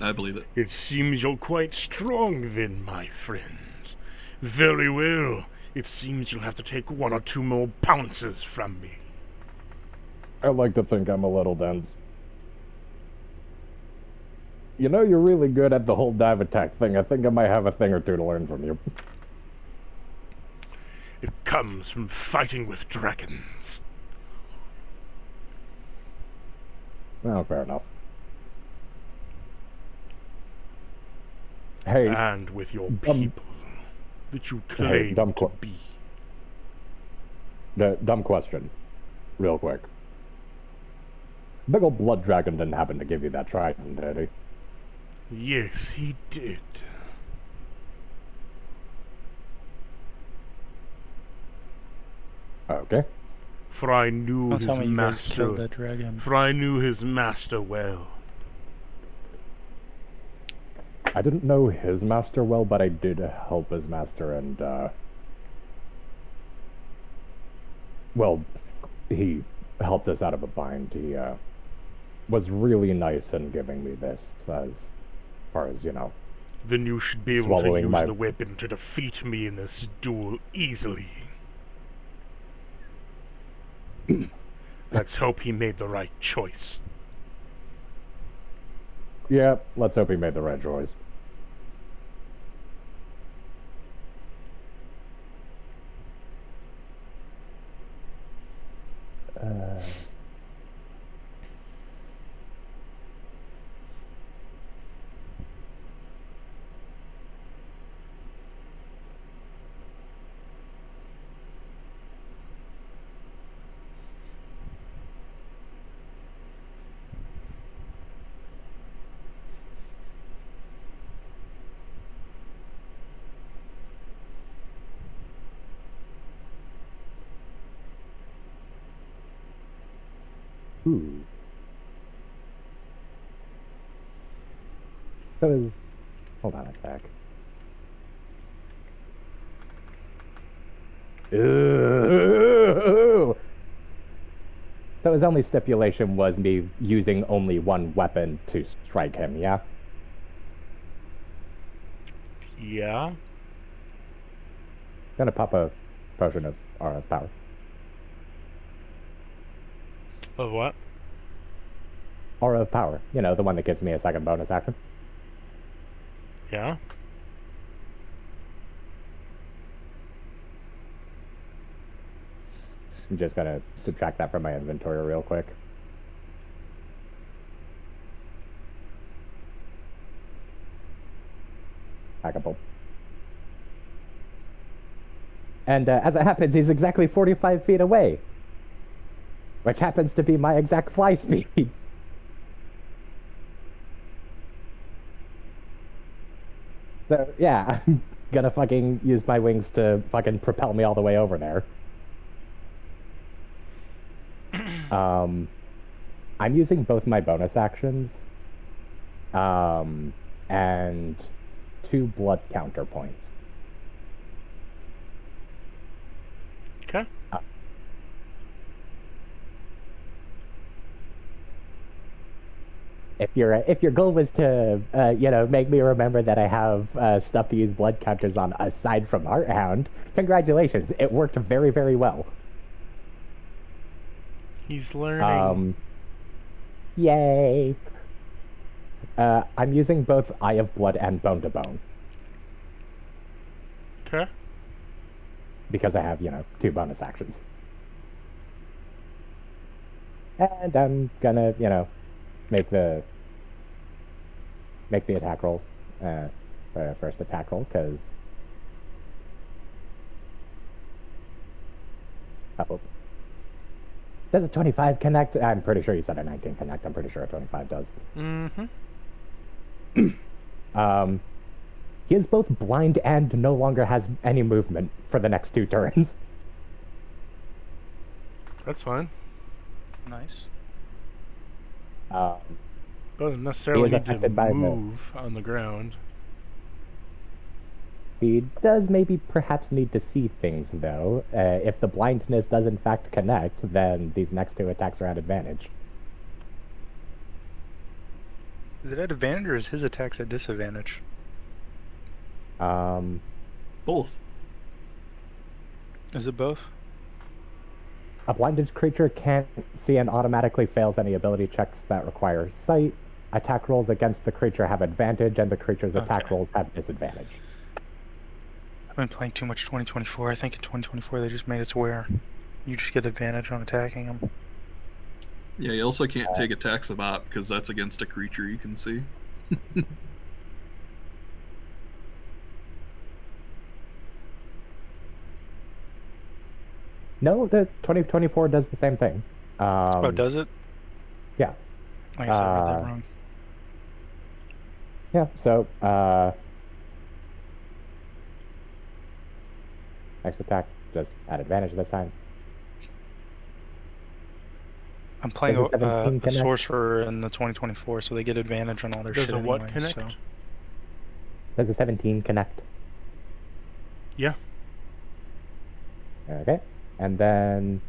I believe it. It seems you're quite strong then, my friends. Very well. It seems you'll have to take 1 or 2 more pounces from me. I like to think I'm a little dense. You know, you're really good at the whole dive attack thing. I think I might have a thing or two to learn from you. It comes from fighting with dragons. Oh, fair enough. Hey, And with your dumb- people that you claim dumb to qu- be. the dumb question, real quick. Big ol' blood dragon didn't happen to give you that trident, did he? Yes, he did. Okay. For I knew Don't his tell me you guys killed master. that dragon. For I knew his master well. I didn't know his master well, but I did help his master, and, well, he helped us out of a bind. He, was really nice in giving me this, as far as, you know. Then you should be able to Swallowing use my- the weapon to defeat me in this duel easily. Let's hope he made the right choice. Yeah, let's hope he made the right choice. Ooh. So hold on a sec. Ooh. So his only stipulation was me using only one weapon to strike him, yeah? Yeah. Gonna pop a potion of aura of power. Of what? Aura of power. You know, the one that gives me a second bonus action. Yeah. I'm just gonna subtract that from my inventory real quick. Hackable. And as it happens, he's exactly 45 feet away. Which happens to be my exact fly speed. So, yeah, I'm gonna fucking use my wings to fucking propel me all the way over there. I'm using both my bonus actions. And 2 blood counterpoints. Okay. If your goal was to you know, make me remember that I have stuff to use blood counters on aside from Hearthound, congratulations, it worked very, very well. He's learning. Yay. I'm using both Eye of Blood and Bone to Bone Okay. because I have, you know, 2 bonus actions. And I'm gonna, you know, make the attack rolls. First attack roll, because does a 25 connect? I'm pretty sure you said a 19 connect. I'm pretty sure a 25 does. Mm-hmm. He is both blind and no longer has any movement for the next 2 turns. That's fine. Nice. Doesn't necessarily need to affected by the- move on the ground. He does maybe perhaps need to see things, though. If the blindness does in fact connect, then these next 2 attacks are at advantage. Is it at advantage or is his attacks at disadvantage? Both. Is it both? A blinded creature can't see and automatically fails any ability checks that require sight. Attack rolls against the creature have advantage, and the creature's attack Okay. rolls have disadvantage. I've been playing too much 2024. I think in 2024 they just made it to where you just get advantage on attacking them. Yeah, you also can't take attacks of op because that's against a creature you can see. No, the 2024 does the same thing. Oh, does it? Yeah. I guess I read that wrong. Yeah, so, next attack, just at advantage this time. I'm playing Does a 17 a connect? sorcerer in the 2024, so they get advantage on all their Does shit a what anyway. connect? So. Does a 17 connect? Yeah. Okay. And then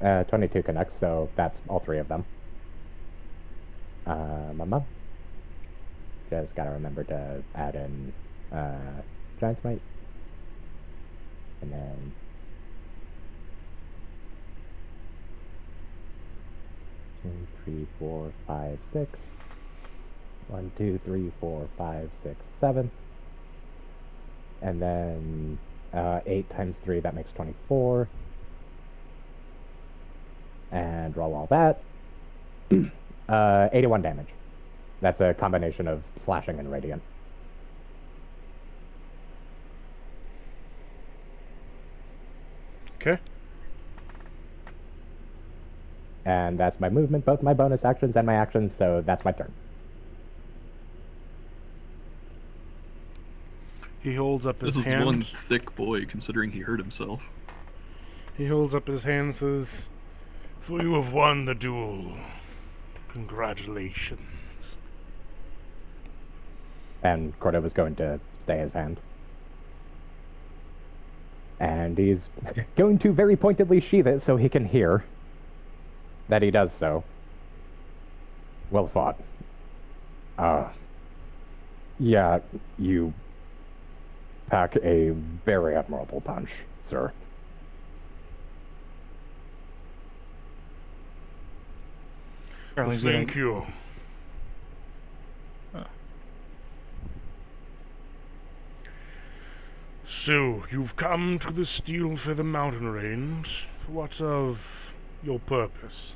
22 connects, so that's all 3 of them. Just gotta remember to add in Giant Smite. And then 2, 3, 4, 5, 6. 1, 2, 3, 4, 5, 6, 7. And then 8 times 3, that makes 24. And roll all that. 81 damage. That's a combination of slashing and radiant. Okay. And that's my movement, both my bonus actions and my actions, so that's my turn. He holds up his This is hand. one thick boy, considering he hurt himself. He holds up his hand and says, "For you have won the duel. Congratulations." And Cordova's going to stay his hand. And he's going to very pointedly sheath it so he can hear that he does so. Well fought. Yeah, you pack a very admirable punch, sir. Charlie's Thank you. So, you've come to the Steel Feather Mountain Range. What of your purpose?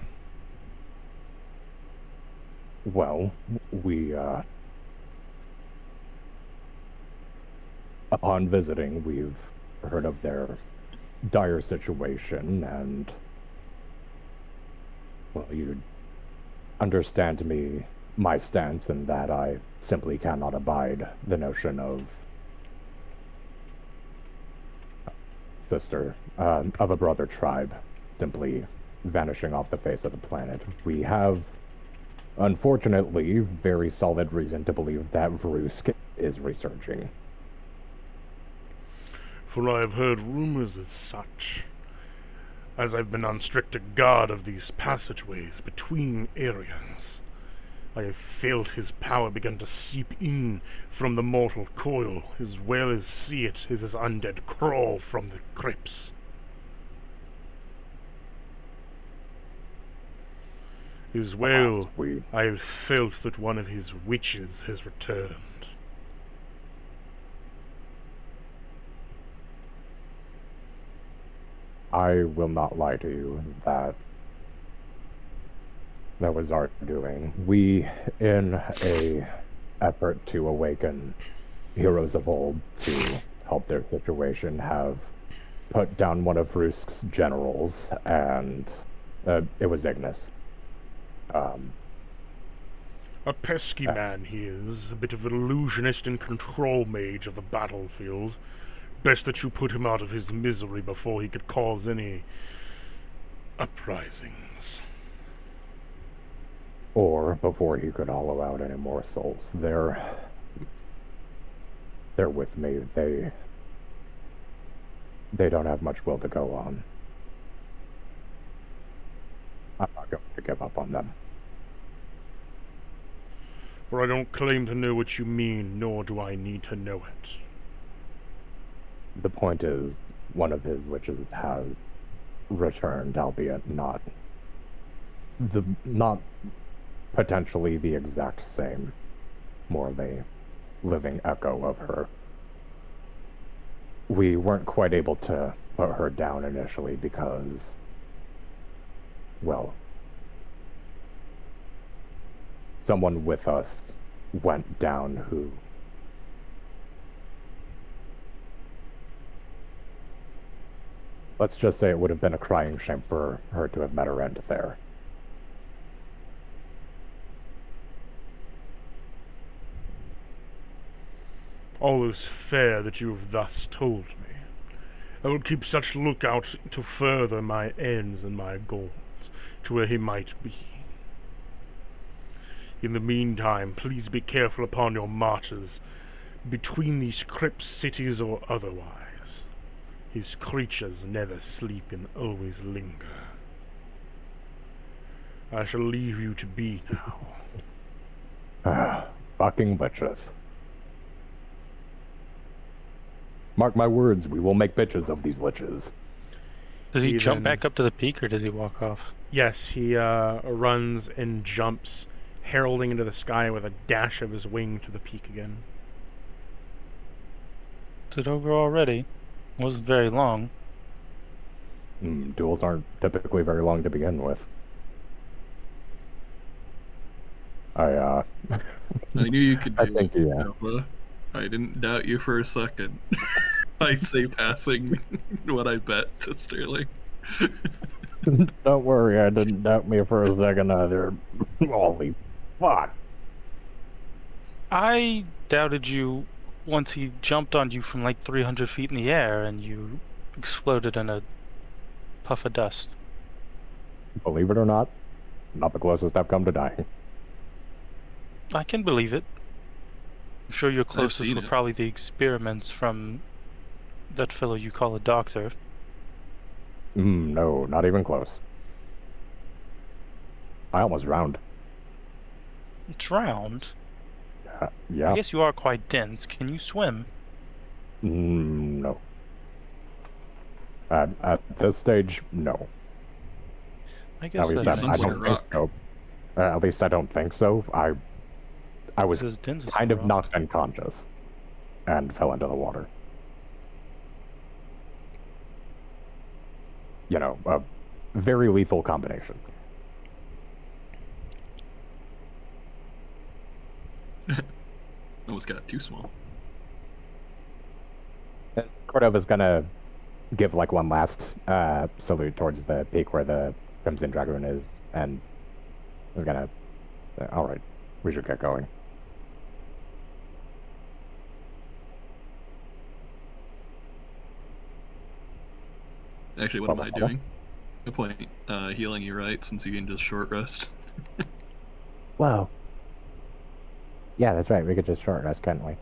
Well, we, upon visiting, we've heard of their dire situation, and, well, you'd understand my stance in that I simply cannot abide the notion of of a brother tribe simply vanishing off the face of the planet. We have, unfortunately, very solid reason to believe that Vrusk is resurging. For I have heard rumors as such, as I've been on stricter guard of these passageways between areas. I have felt his power begin to seep in from the mortal coil, as well as see it as his undead crawl from the crypts. As well, I have felt that one of his witches has returned. I will not lie to you that was our doing. We, in a effort to awaken heroes of old to help their situation, have put down one of Vrusk's generals, and it was Ignis. A pesky man he is, a bit of an illusionist and control mage of the battlefield. Best that you put him out of his misery before he could cause any uprisings. Or before he could hollow out any more souls. They're with me. They don't have much will to go on. I'm not going to give up on them. For I don't claim to know what you mean, nor do I need to know it. The point is, one of his witches has returned, albeit not potentially the exact same, more of a living echo of her. We weren't quite able to put her down initially because, well, someone with us went down who let's just say it would have been a crying shame for her to have met her end there. All is fair that you have thus told me. I will keep such lookout to further my ends and my goals, to where he might be. In the meantime, please be careful upon your marches, between these crypt cities or otherwise. His creatures never sleep and always linger. I shall leave you to be now. Fucking bitches. Mark my words, we will make bitches of these liches. Does he jump then- back up to the peak, or does he walk off? Yes, he runs and jumps, heralding into the sky with a dash of his wing to the peak again. Is it over already? Wasn't very long. Duels aren't typically very long to begin with. I knew you could do I think, it, yeah. Alpha. I didn't doubt you for a second. I say passing what I bet to Sterling. Don't worry, I didn't doubt me for a second either. Holy fuck. I doubted you once he jumped on you from like 300 feet in the air and you exploded in a puff of dust. Believe it or not the closest I've come to dying. I can believe it. I'm sure your closest seen were it. probably the experiments from that fellow you call a doctor. No, not even close. I almost drowned. Drowned? Yeah. I guess you are quite dense. Can you swim? No. At this stage, no. I guess At least that's Dense I like a don't think rock. so. At least I don't think so. I was as dense as kind a of rock. knocked unconscious and fell into the water. You know, a very lethal combination. Almost got too small. And Cordova's gonna give like one last salute towards the peak where the Crimson Dragoon is, and is gonna say, all right, we should get going. Actually, what am I doing? No point healing you, right? Since you can just short rest. Wow. Yeah, that's right. We could just short rest, couldn't we?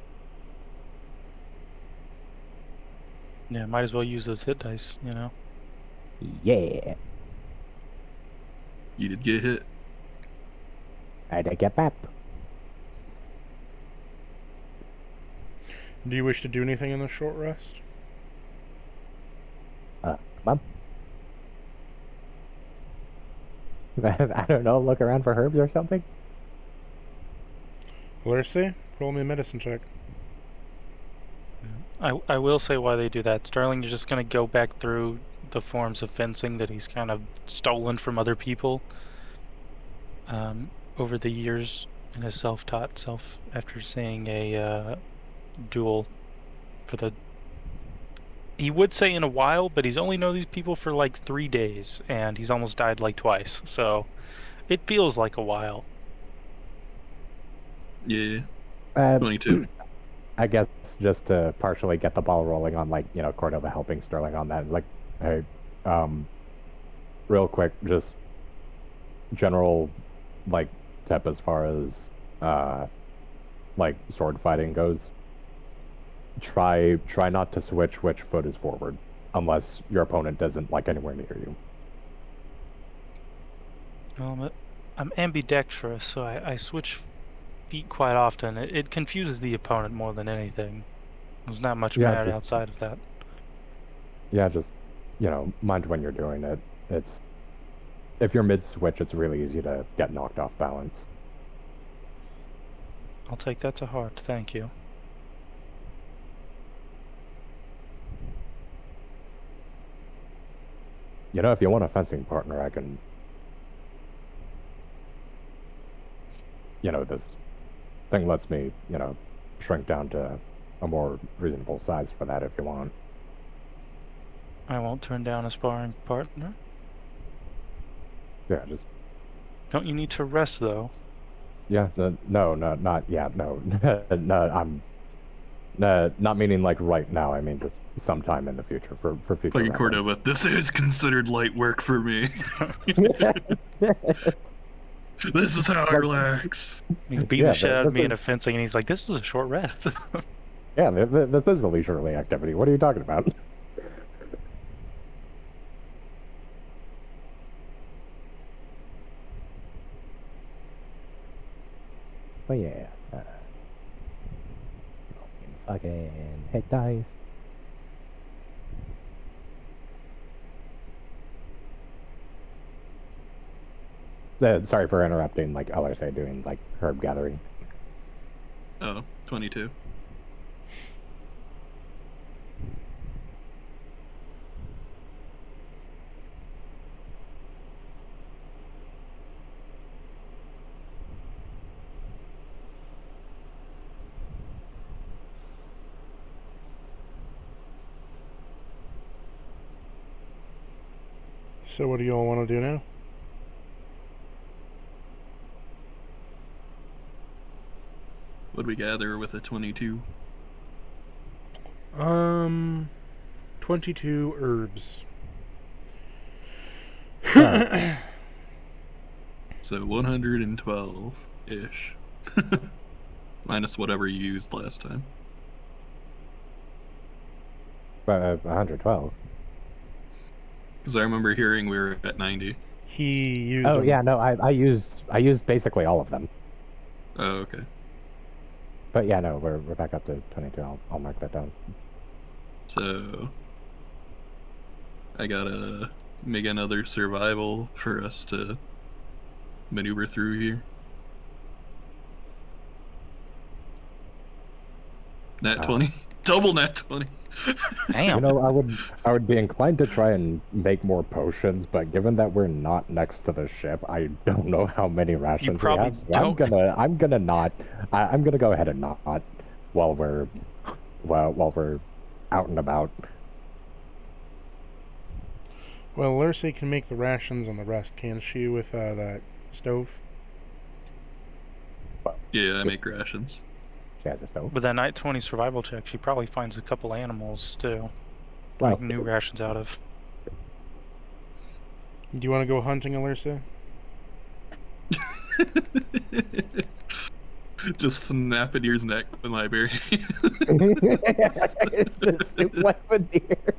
Yeah, might as well use those hit dice, you know? Yeah. You did get hit. I did get back. Do you wish to do anything in the short rest? Mom? I don't know, look around for herbs or something? Lurcy, roll me a medicine check. I will say why they do that. Sterling is just going to go back through the forms of fencing that he's kind of stolen from other people over the years in his self-taught self after seeing a duel for the... He would say in a while, but he's only known these people for like 3 days, and he's almost died like twice, so it feels like a while. Yeah. 22. I guess just to partially get the ball rolling on, like, you know, Cordova helping Sterling on that. Like, hey, real quick, just general, like, tip as far as, like, sword fighting goes. Try not to switch which foot is forward, unless your opponent isn't, like, anywhere near you. I'm ambidextrous, so I switch feet quite often. It confuses the opponent more than anything. There's not much matter outside of that. Yeah, just, you know, mind when you're doing it. It's... If you're mid-switch, it's really easy to get knocked off balance. I'll take that to heart, thank you. You know, if you want a fencing partner, I can... You know, this thing lets me, you know, shrink down to a more reasonable size for that if you want. I won't turn down a sparring partner. Yeah, just... Don't you need to rest, though? Yeah, no, not yet, no. No, I'm... not meaning like right now, I mean just sometime in the future, for future Fucking reference. Cordova, this is considered light work for me. This is how I relax. He's beating the shit out of me in a fencing, and he's like, this is a short rest. Yeah, this is a leisurely activity. What are you talking about? Oh yeah. Fucking hit dice. Sorry for interrupting, like LRC doing like herb gathering. Oh, 22. So what do you all want to do now? Would we gather with a 22? 22 herbs. So 112-ish. Minus whatever you used last time. 112. Because I remember hearing we were at 90. He used Oh them. yeah, no, I used basically all of them. Oh, okay. But yeah, no, we're back up to 22. I'll mark that down. So I gotta make another survival for us to maneuver through here. Nat 20? Double nat 20! Damn. You know, I would be inclined to try and make more potions, but given that we're not next to the ship, I don't know how many rations we probably have. So don't. I'm gonna go ahead and not while we're out and about. Well, Lurcy can make the rations on the rest, can she, with that stove? Yeah, I make rations. She has a stove. With that night 20 survival check, she probably finds a couple animals too. Well, Make new rations out of. Do you want to go hunting, Alersa? Just snapping your neck with my bare hands. It's just a weapon here.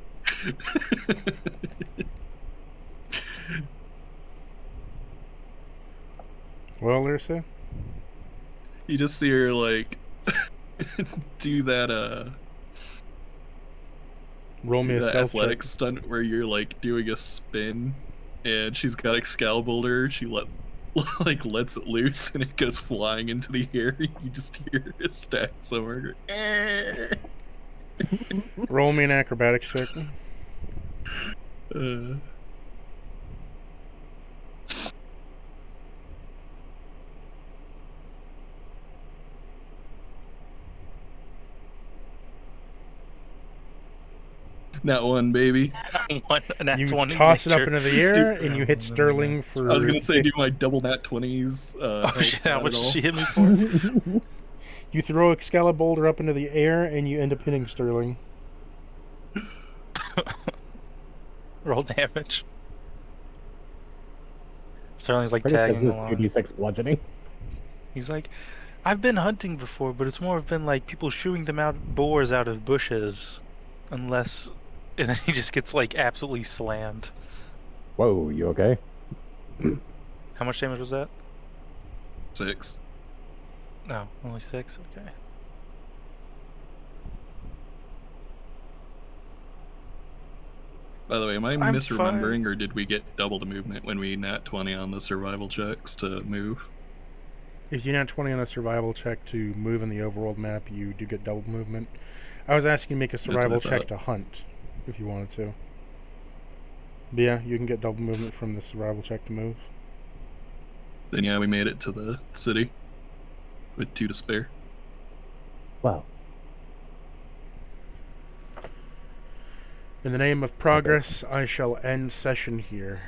Well, Alersa? You just see her, like, do that, Roll me a that stealth athletic check. stunt where you're, like, doing a spin, and she's got Excalibur, she lets it loose, and it goes flying into the air. You just hear it stack somewhere. Roll me an acrobatics check. Nat 1, baby. Nat You 20 toss it up nature. into the air, and you hit Sterling for... I was gonna say do my double nat 20s. Oh shit, how much did she hit me for? You throw Excalibur up into the air, and you end up hitting Sterling. Roll damage. Sterling's like Pretty tagging sure along. this 2d6 bludgeoning. He's like, I've been hunting before, but it's more been like people shooting them out boars out of bushes. Unless... And then he just gets like absolutely slammed. Whoa, you okay? How much damage was that? 6. No, only 6? Okay. By the way, am I I'm misremembering, fine. or did we get double the movement when we nat 20 on the survival checks to move? If you nat 20 on a survival check to move in the overworld map, you do get double movement. I was asking you to make a That's what I survival check thought. to hunt, if you wanted to. But yeah, you can get double movement from the survival check to move. Then yeah, we made it to the city with 2 to spare. Well, In the name of progress, I shall end session here.